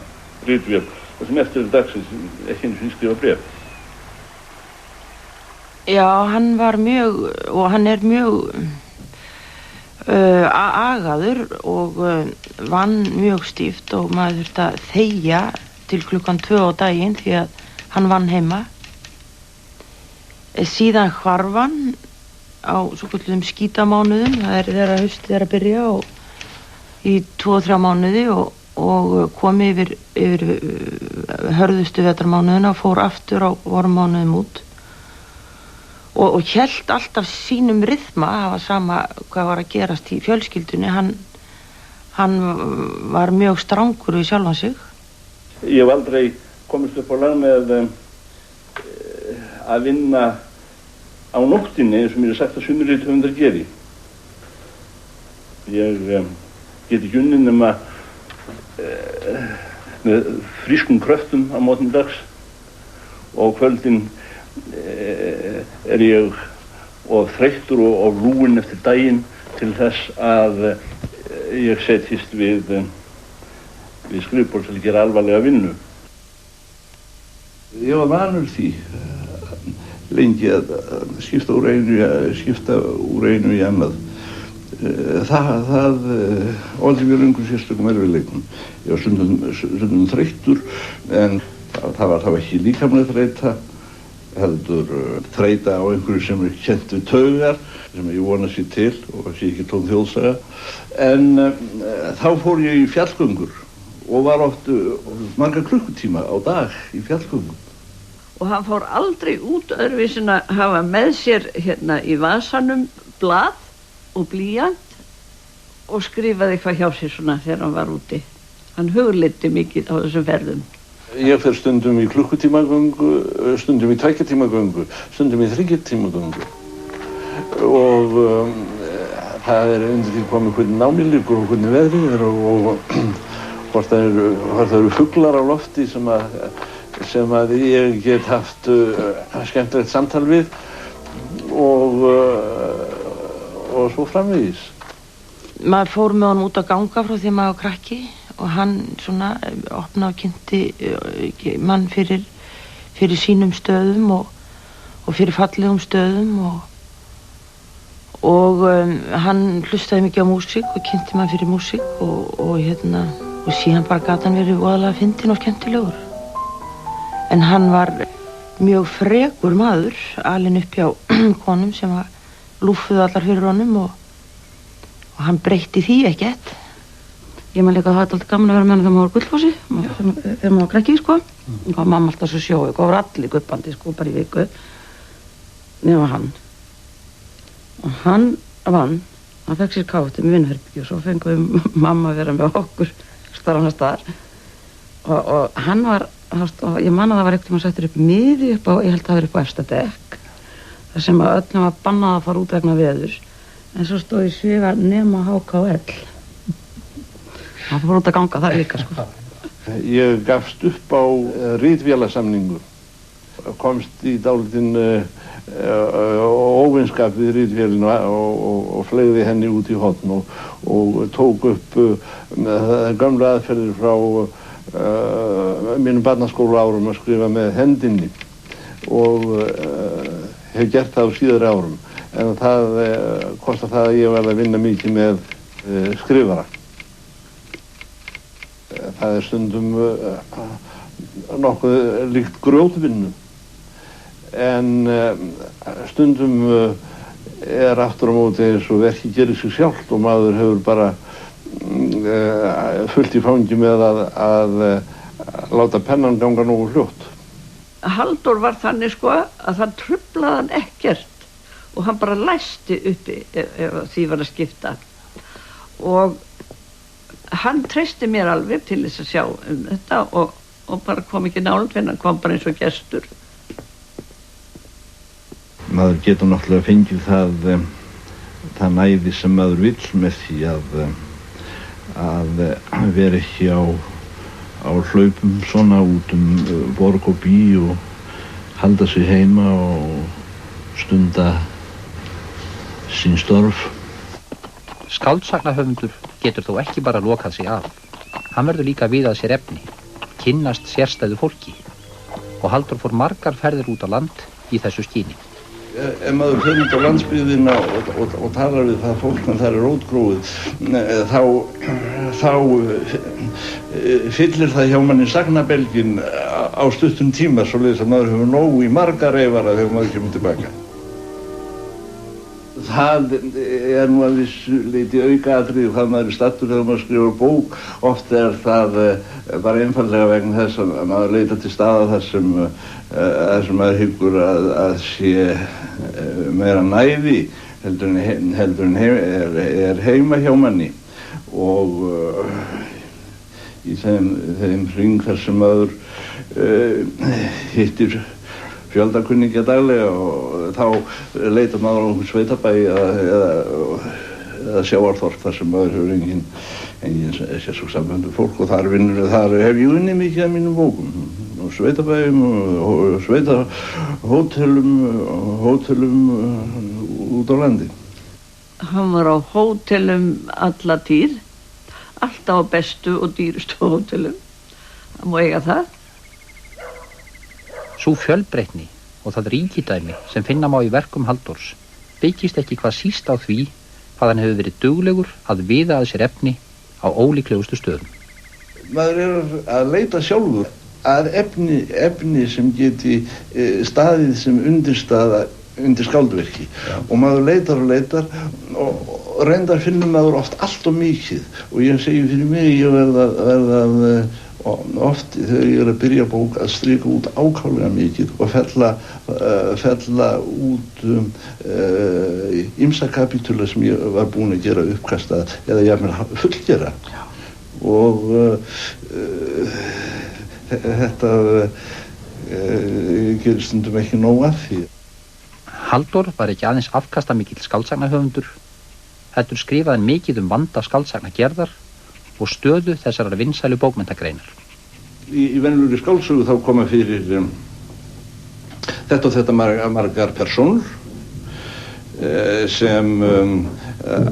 Speaker 8: ritvél. Það sem eftir dagsins ekki einu sinni skrifa bréf.
Speaker 11: Já, hann var mjög, og hann mjög agaður og vann mjög stíft og maður þurfti að þegja til klukkan 2 á daginn því að hann vann heima. Síðan hvarf hann á svokölluðum skítamánuðum, það þegar haustið að byrja og í 2-3 mánuði og kom yfir hörðustu vetrarmánuðina og fór aftur á vormánuðum út. Og hélt alltaf sínum rytma, það var sama hvað var að gerast í fjölskyldunni. Hann var mjög strangur í sjálfan sig.
Speaker 8: Ég hef aldrei komist upp á lag með að vinna á nóttinni eins og mér sagt að sumir rithöfundar geri. Ég get ekki unnið nema með frískum kröftum á morgni dags og kvöldin ég og þreyttur og lúinn eftir daginn til þess að ég setjist við skrifborð til að gera alvarlega vinnu. Ég var vanur því lengi að skipta úr einu í annað. Það olli mér löngu sérstökum erfiðleikum. Ég var stundum þreyttur en það var þá ekki líkamlega þreyta, heldur þreyta á einhverju sem kennt við taugar, sem ég vona sér til og sé ekki tóm þjóðsaga. En þá fór ég í fjallgöngur og var oft marga klukkutíma á dag í fjallgöngum.
Speaker 4: Og hann fór aldrei út öðruvísi en að hafa með sér hérna í vasanum blað og blýant og skrifaði eitthvað hjá sér svona þegar hann var úti. Hann hugleiddi mikið á þessum ferðum.
Speaker 8: Ég fer stundum í klukkutímagöngu, stundum í 2 tímagöngu, stundum í 3 tímagöngu. Og það undir því komið hvernig námið liggur og hvernig veðrið og hvort það eru fuglar á lofti sem að ég get haft skemmtilegt samtal við og svo framvegis.
Speaker 11: Maður fór með hann út að ganga frá því maður var krakki og hann svona opnaði og kynnti mann fyrir sínum stöðum og fyrir fallegum stöðum og hann hlustaði mikið á músík og kynnti mann fyrir músík og síðan bara gat hann verið voðalega fyndinn og skemmtilegur. En hann var mjög frekur maður, alinn upp hjá konum sem lúffuðu allar fyrir honum og hann breytti því ekkert.
Speaker 18: Ég man líka að það var alltaf gaman að vera með hann þegar maður var Gullfossi, þegar maður var krakki, sko. Og var mamma alltaf svo sjói, og var allir guppandi, sko, bara í viku. Nema hann. Og hann vann, hann fekk sér káti með vinnuherbyggju og svo fengum við mamma að vera með okkur starf staðar. Og hann var, og ég man að það var ekkert maður settur upp miði upp á, ég held að það var upp á efsta dekk. Það sem að öllum var bannað að fara út vegna veðurs. En svo stóð í svifa nema HKL. Það fór út að ganga það líka, sko.
Speaker 8: Ég gafst upp á ritvélasamningu. Komst í dálítinn óvinskap við ritvélina og fleygði henni út í horn og tók upp gamla aðferðir frá mínum barnaskóla árum að skrifa með hendinni og hef gert það á síðari árum. En það kostar það að ég verði að vinna mikið með skrifara. Það stundum nokkuð líkt grjótvinnu en stundum aftur á móti eins og verkið gerir sig sjálft og maður hefur bara fullt í fangi með að láta pennan ganga nógu hljótt.
Speaker 4: Halldór var þannig sko að það truflaði hann ekkert og hann bara læsti uppi ef því var að skipta og hann treysti mér alveg til þess að sjá þetta og bara kom ekki nálægt fyrir hann kom bara eins og gestur.
Speaker 8: Maður getur náttúrulega fengið það næði sem maður vill með því að vera ekki á á hlaupum svona út borg og bí og halda sig heima og stunda sín störf.
Speaker 3: Skáldsagnahöfundur getur þó ekki bara lokað sig af. Hann verður líka við að sér efni, kynnast sérstæðu fólki og Halldór fór margar ferðir út á land í þessu skyni.
Speaker 8: Ef maður fer út á landsbyggðina og talar við það fólk en það rótgróið, þá fyllir það hjá manni sagnabelgin á stuttum tíma, svoleiðis að maður hefur nóg í marga reyfara þegar maður kemur tilbaka. Það nú að vissu leyti aukaatriði hvað maður stattur þegar maður skrifar bók. Oft það bara einfallega vegna þess að maður leitar til staða þar sem maður hyggur að sé meira næði heldur en er heima hjá manni. Og í þeim hring þar sem maður hittir fjöldakunningja daglega og þá leitar maður á einhvern sveitabæ eða sjávarþorp þar sem maður hefur engin sérstök sambönd við fólk og þar hef ég unnið mikið af mínum bókum og sveitabæjum og hótelum út á landi.
Speaker 4: Hann var á hótelum alla tíð, alltaf á bestu og dýrustu hótelum. Það má eiga það.
Speaker 3: Sú fjölbreytni og það ríkidæmi sem finna má í verkum Halldórs byggist ekki hvað síst á því hvað hann hefur verið duglegur að viða að sér efni á ólíklegustu stöðum.
Speaker 8: Maður að leita sjálfur að efni sem geti staðið sem undir skáldverki. Og maður leitar og reyndar finnum maður oft allt og mikið og ég segi fyrir mig ég verða oft þegar ég að byrja bók að strika út ákaflega mikið og fella út ýmsa kapítula sem ég var búinn að gera uppkasta eða jafnvel fullgera. Og þetta gerir stundum ekki nóg af því.
Speaker 3: Halldór var ekki aðeins afkastamikill skáldsagnahöfundur, heldur skrifaði mikið vanda skáldsagnagerðar og stöðu þessarar vinsælu bókmenntagreinar.
Speaker 8: Í venjulegri skáldsögu þá koma fyrir þetta og þetta margar persónur sem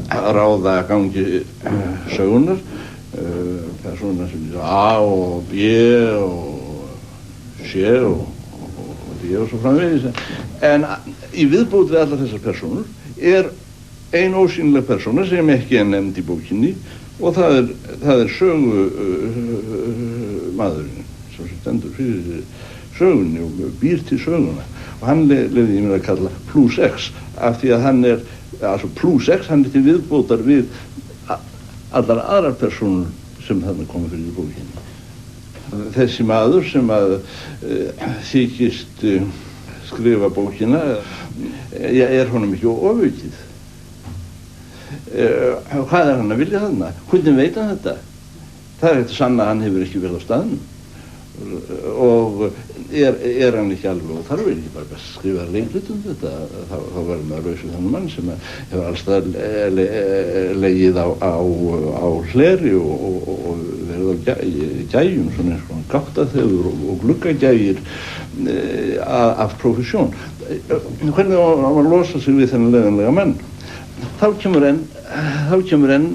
Speaker 8: ráða gangi sögunar, persónar sem A og B og C og D og svo framvegis. En í viðbót við allar þessar persónur er ein ósýnileg persóna sem ekki nefnd í bókinni og það er sögumaðurinn sem stendur fyrir sögunni og býr til söguna og hann leyfði ég mér að kalla plus X af því að hann plus X hann er til viðbótar við allar aðrar persónur sem þarna koma fyrir bókinni. Þessi maður sem að þykist skrifa bókina er honum ekki ofaukið. Hvað er hann að vilja þarna? Hvernig veit hann þetta? Það er eftir sanna að hann hefur ekki verið á staðnum og er hann ekki alveg og þarf ekki bara best að skrifa leikrit þetta þá verður maður laus við þannig mann sem hefur allstað legið á hleri og verið á gæjum svona eins og gáttaþefur og gluggagjægir af profesjón. Hvernig á að losa sig við þennan leiðanlega mann? Þá kemur enn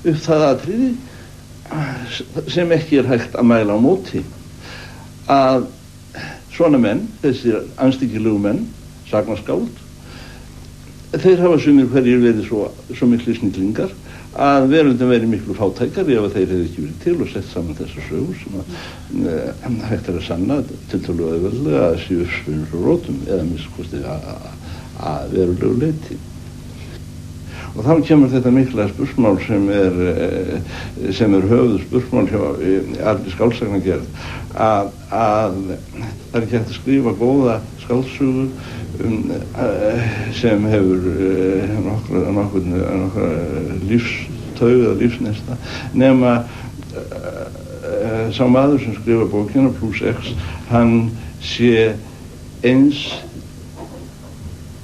Speaker 8: upp það atriði sem ekki er hægt að mæla á móti að svona menn, þessir anstíkilegu menn, sagnaskáld, þeir hafa sumir hverjir verið svo miklu snillingar að veröldin verið miklu fátækari ef þeir hefði ekki verið til og sett saman þessar sögur sem hægt er að sanna tiltölulega auðveldlega að séu uppspunnir og rótum eða minnst að verulegu leyti. Og þá kemur þetta mikla spursmál sem er höfuð spursmál hjá allri skáldsagnagerð að það er ekki hægt að skrifa góða skáldsögu sem hefur nokkra lífstaug eða lífsnesta nema sá maður sem skrifa bókina plus X hann sé eins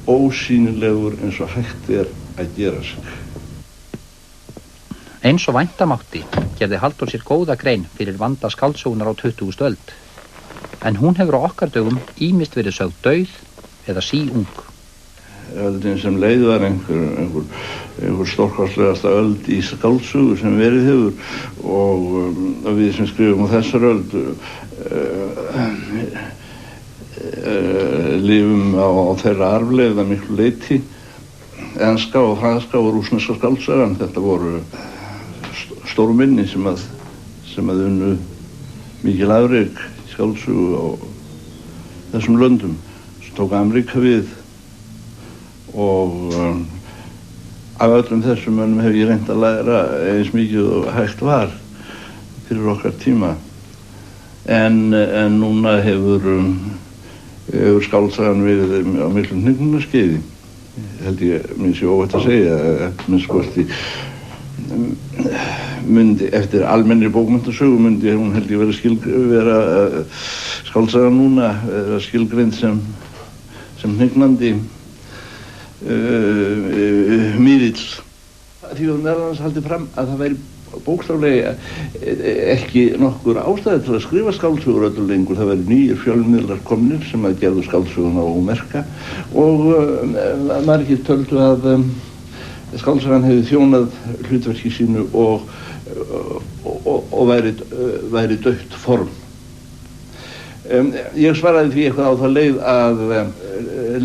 Speaker 8: ósýnilegur eins og hægt er að gera sig.
Speaker 3: Eins og væntamátti gerði Halldór sér góða grein fyrir vanda skáldsögunar á 20. öld. En hún hefur á okkar dögum ýmist verið sögð dauð eða síung.
Speaker 8: Öldin sem leið var einhver stórkostlegasta öld í skáldsögu sem verið hefur og við sem skrifum á þessar öld lifum á þeirra arfleifð að miklu leyti. Enska og franska og rússneska skáldsagan, þetta voru stórminni sem að unnu mikil afrek í skáldsögu á þessum löndum. Svo tók Ameríka við og af öllum þessum mönnum hef ég reynt að læra eins mikið og hægt var fyrir okkar tíma. En núna hefur skáldsagan verið á miklum hnignunaskeiði. Held ég minnst ég óvægt að segja, minnst skosti myndi eftir almennri bókmenntasögu myndi hún held ég vera skáldsagan núna skilgreind sem hnignandi miðill. Því var meðal annars haldið fram að það væri bókstaflega ekki nokkur ástæði til að skrifa skáldsögur öllu lengur. Það væri nýjir fjölmiðlar komnir sem að gerðu skáldsöguna ómerka og margir töldu að skáldsagan hefði þjónað hlutverki sínu og væri dautt form. Ég svaraði því eitthvað á það leið að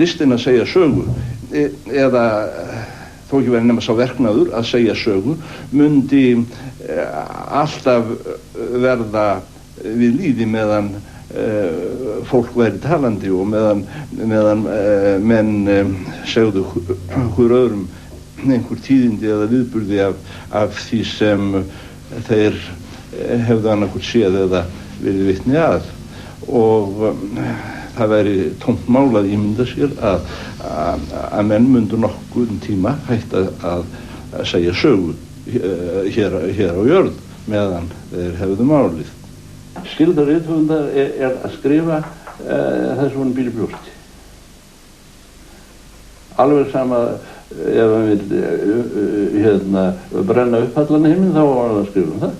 Speaker 8: listin að segja sögu eða þó ekki verið nema sá verknaður að segja sögu mundi alltaf verða við líði meðan fólk væri talandi og meðan menn segðu hver öðrum einhver tíðindi eða viðburði af því sem þeir hefðu annarkvort séð eða verið vitni að og það væri tómt mál að ímynda sér að menn mundu nokkurn tíma hægt að segja sögu hér á jörð meðan þeir hefðu málið. Skylda rithöfundar að skrifa það sem hann býr í brjósti. Alveg sama ef hann vil brenna upp allan heiminn þá var hann að skrifa það.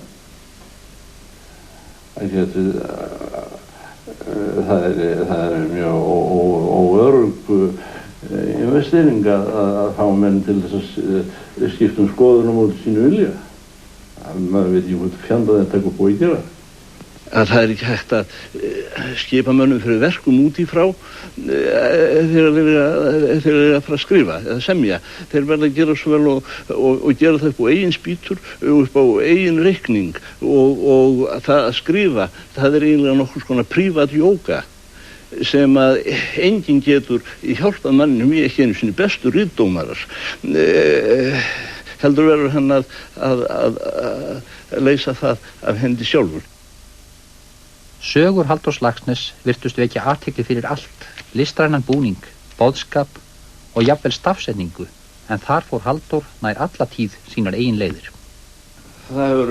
Speaker 8: Það er mjög óörugg investering að fá menn til þess að skipta skoðunum út sínu vilja. Maður veit ekki hvort fjandað þetta eitthvað búið að gera. Að það er ekki hægt að skipa mönnum fyrir verkum út í frá þegar þeir eru að fara að skrifa eða semja. Þeir verða að gera svo vel og gera það upp á eigin spýtur og upp á eigin reikning og það að skrifa, það er eiginlega nokkuð svona prívat jóga sem að enginn getur hjálpað manninum í ekki einu sinni bestu ritdómarar. Heldur verður hann að leysa það af hendi sjálfur.
Speaker 3: Sögur Halldórs Laxness virtust vekja athygli fyrir allt, listrænan búning, boðskap og jafnvel stafsetningu, en þar fór Halldór nær alla tíð sínar eigin leiðir.
Speaker 8: Það hefur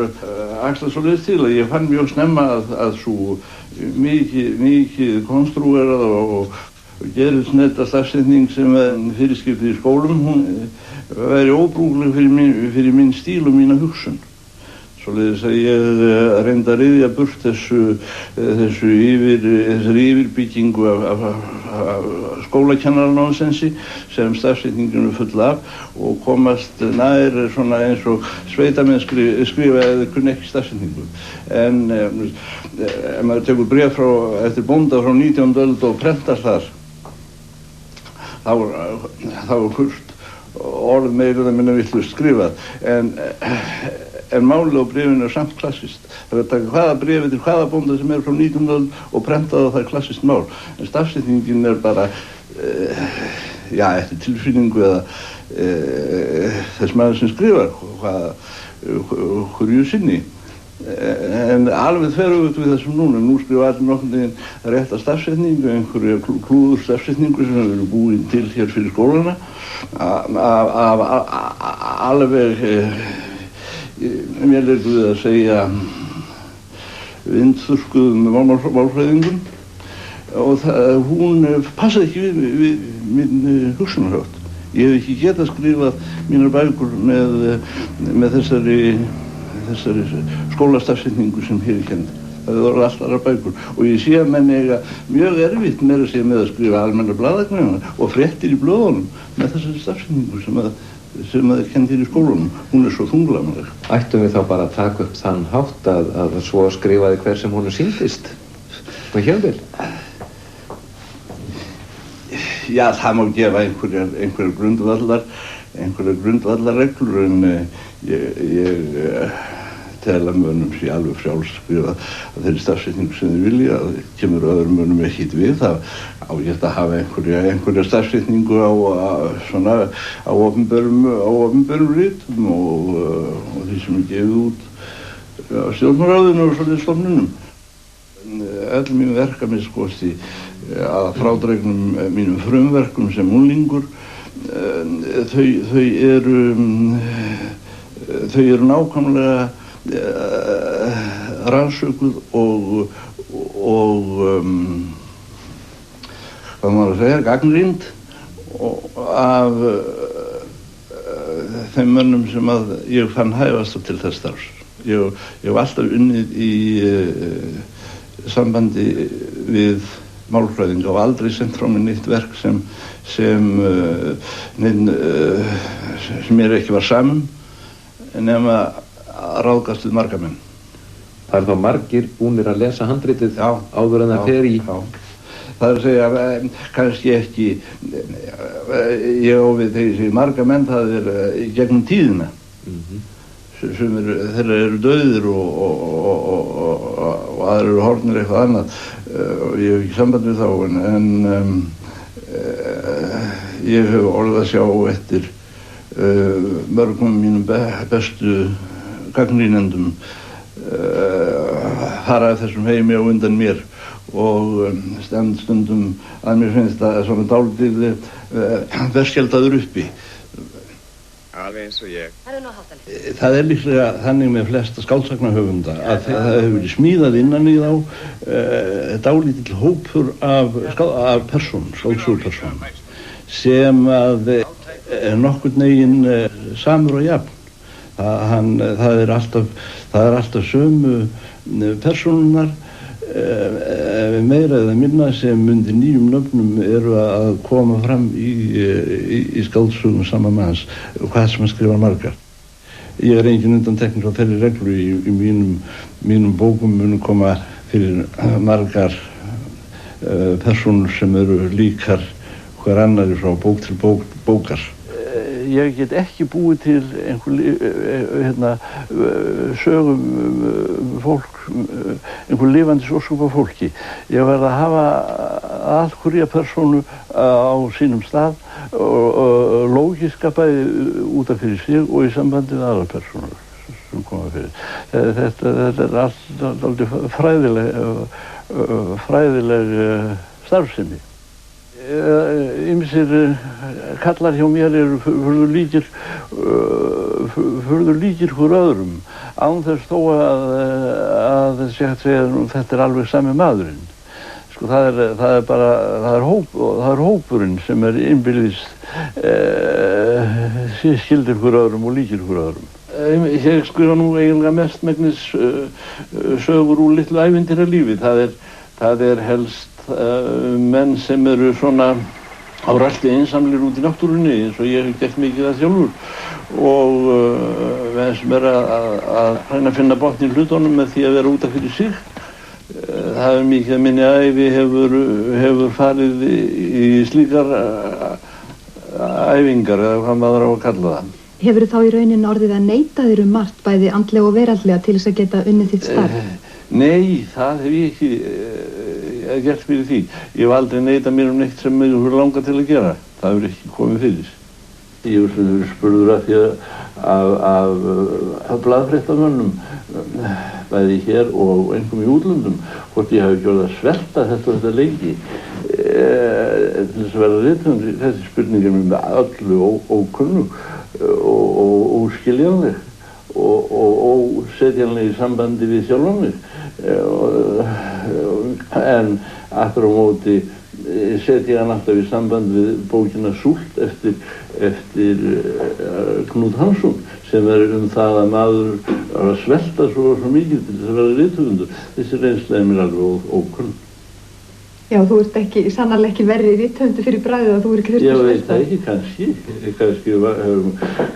Speaker 8: axlað svolítið til að ég fann mjög snemma að svo mikið konstrúerað og gerðisnetta stafsetning sem fyrirskipti í skólum, hún væri óbrúkleg fyrir minn stíl og mína hugsun. Svoleiðis að ég reyndi að ryðja burt þessari yfirbyggingu af skólakennaranásensi sem stafsetninginu full af og komast nær svona eins og sveitamenn skrifa eða kunni ekki stafsetningu. En ef maður tekur bréf eftir bónda frá 19. öld og prentar þar, þá var fullt orð meira eða minna vitlaust skrifað. En málið á bréfinu er samt klassist. Það er að taka hvaða bréfi til hvaða bónda sem er frá 19. öld og prenta það er klassist mál. En stafsetningin er bara, eftir tilfinningu eða þess maður sem skrifar hverju sinni. En alveg þveröfugt við þessum núna. Nú skrifa allir nokkurn veginn rétta stafsetningu, einhverju klúður stafsetningu sem hefur verið búin til hér fyrir skólana. Alveg mér er við að segja vindþurrkuðum málfræðingum og hún passaði ekki við minn hugsunarhátt. Ég hef ekki getað skrifað mínar bækur með þessari þessari skólastafsetningu sem hér er kennd. Það voru allt aðra bækur og ég sé að menn eiga mjög erfitt með að skrifa almenna blaðagreinar og fréttir í blöðunum með þessari stafsetningu sem er kennd hér í skólunum. Hún er svo þunglamleg.
Speaker 9: Ættum við þá bara að taka upp þann hátt að svo skrifaði hver sem honum sýndist og hjálpil?
Speaker 8: Já, það má gefa einhverjar grundvallarreglur en ég tel að mönnum sé alveg frjálst skrifa að þeirri stafsetningu sem þeir vilja, það kemur öðrum mönnum ekkert við, það á ég að hafa einhverja stafsetningu á opinberum ritum og því sem er gefið út á stjórnarráðinu og svolítið stofnunum. Öll mín verk að minnst að frádregnum mínum frumverkum sem unglingur, þau eru nákvæmlega rannsökuð og hvað maður að segja, gagnrýnd af þeim mönnum sem að ég fann hæfast til þess starfs. Ég hef alltaf unnið í sambandi við málfræðinga og aldrei sent frá mér neitt verk sem mér ekki var samum nema að ráðgast við marga menn.
Speaker 9: Það eru þá margir búnir að lesa handritið áður en það fer í?
Speaker 8: Já. Það er að segja, kannski ekki, ég á við þegar ég segi marga menn, það er gegnum tíðina. Þeirra eru dauðir og aðrir eru horfnir eitthvað annað og ég hef ekki samband við þá en ég hef orðið að sjá eftir mörgum mínum bestu gagnrýnendum fara af þessum heimi á undan mér og stundum að mér finnst það svona dálítið verskjaldaður uppi.
Speaker 2: Alveg eins og ég.
Speaker 8: Það er líklega þannig með flesta skáldsagna-höfunda að það hefur verið smíðað innan í þá dálítill hópur af skáldsögupersónum sem að nokkurn veginn samur og jafn. Það er alltaf sömu persónunar meira eða minna sem undir nýjum nöfnum eru að koma fram í skáldsögum sama manns hvað sem hann skrifar margar. Ég er engin undantekning frá þeirri reglu í mínum bókum munu koma fyrir margar persónur sem eru líkar hver annari frá bók til bókar. Ég get ekki búið til sögum fólk, einhver lifandi ósköp af fólki. Ég verð að hafa allhverja persónu á sínum stað og lógiska bæði út af fyrir sig og í sambandi við aðrar persónur sem koma fyrir. Þetta er allt fræðileg starfsemi. Ýmsir kallar hjá mér eru furðu líkir hver öðrum án þess þó að segja þetta er alveg sami maðurinn. Sko það er hópurinn sem er innbyrðis skildir hver öðrum og líkir hver öðrum. Ég skrifa nú eiginlega mestmegnis sögur úr litlu ævintýralífi. Það er helst menn sem eru svona á rölti einsamlir út í náttúrunni eins og ég hef gert mikið það sjálfur og menn sem er að reyna að finna botn í hlutunum með því að vera út af fyrir sig. Það er mikið að minni ævi hefur farið í slíkar æfingar eða hvað maður á að kalla það.
Speaker 13: Hefur þá í raunin orðið að neita þér margt bæði andlega og veraldlega til þess að geta unnið þitt starf?
Speaker 8: Nei, það hef ég ekki gert fyrir því. Ég hef aldrei neitað mér neitt sem mig langar til að gera. Það hefur ekki komið fyrir. Ég hef spurður að því af blaðfréttamönnum bæði hér og einhverjum í útlöndum hvort ég hafi ekki orðið að svelta þetta lengi til þess að verða rithöfundur. Þessi spurning er með öllu ókunnug og óskiljanleg og ósetjanleg í sambandi við sjálfan mig. En aftur á móti setja hann alltaf í samband við bókina Súlt eftir Knút Hansson sem það að maður var að svelta svo mikið til þess að vera rithöfundur. Þessi reynsla mér alveg ókunn.
Speaker 13: Já, þú ert sannarlega ekki verri rithöfundur fyrir bragðið að þú ekki þurft að svelta.
Speaker 8: Ég veit það ekki, kannski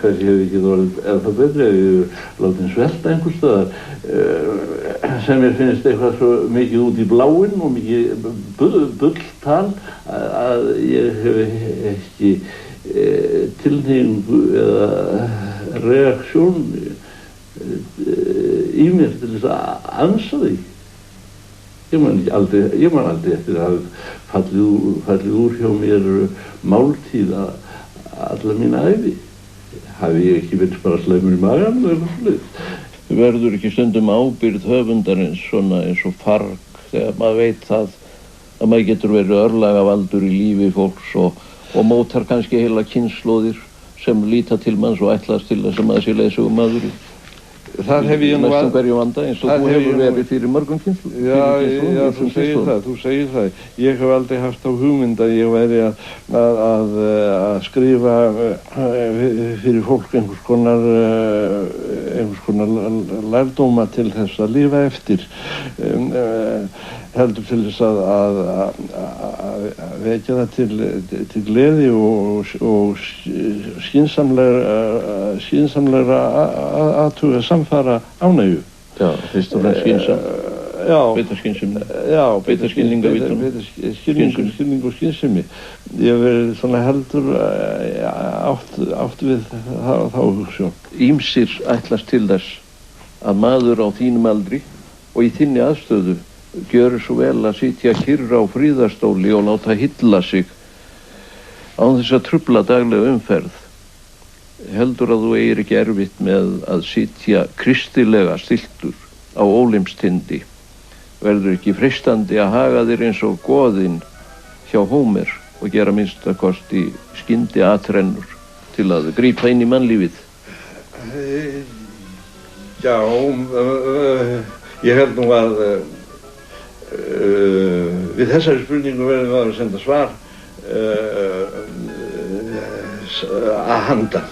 Speaker 8: hef ég ekki orðið ennþá betri ef ég látið svelta einhvers staðar sem mér finnst eitthvað svo mikið út í bláinn og mikið bulltal að ég hef ekki tilhneigingu eða reaksjón í mér til þess að ansa því. Ég man aldrei eftir að hafa fallið úr hjá mér máltíð alla mína ævi. Hafi ég ekki verið bara slæmur í magann eða eitthvað svoleiðis.
Speaker 1: Verður ekki stundum ábyrgð höfundarins svona eins og farg þegar maður veit það að maður getur verið örlagavaldur í lífi fólks og mótar kannski heila kynslóðir sem líta til manns og ætlast til þess að maður sé leiðsögum maður í
Speaker 8: Það hef ég nú
Speaker 1: næstum hverju vanda eins og þú hefur verið fyrir mörgum kynslóðum. Já,
Speaker 8: þú segir það. Ég hef aldrei haft á hugmynd að ég væri að skrifa fyrir fólk einhvers konar lærdóma til þess að lifa eftir. Heldur til þess að vekja það til gleði og skynsamlegra athuga samfara ánægju.
Speaker 1: Já, fyrst og fremst skynsam.
Speaker 8: Já.
Speaker 1: Beita skynsemi.
Speaker 8: Já,
Speaker 1: beita skilningavitum.
Speaker 8: Skilning og skynsemi. Ég hef verið svona heldur átt við þá hugsjón.
Speaker 1: Ýmsir ætlast til þess að maður á þínum aldri og í þinni aðstöðu gjörir svo vel að sitja kyrr á fríðarstóli og láta hylla sig án þess að trufla daglega umferð. Heldur að þú eigir ekki erfitt með að sitja kristilega stilltur á ólimstindi? Verður ekki freistandi að haga þér eins og goðinn hjá Hómer og gera minnstakosti skyndi atrennur til að grípa inn í mannlífið?
Speaker 8: Já, ég held nú að við þessari spurningu verðum að senda svar að handan.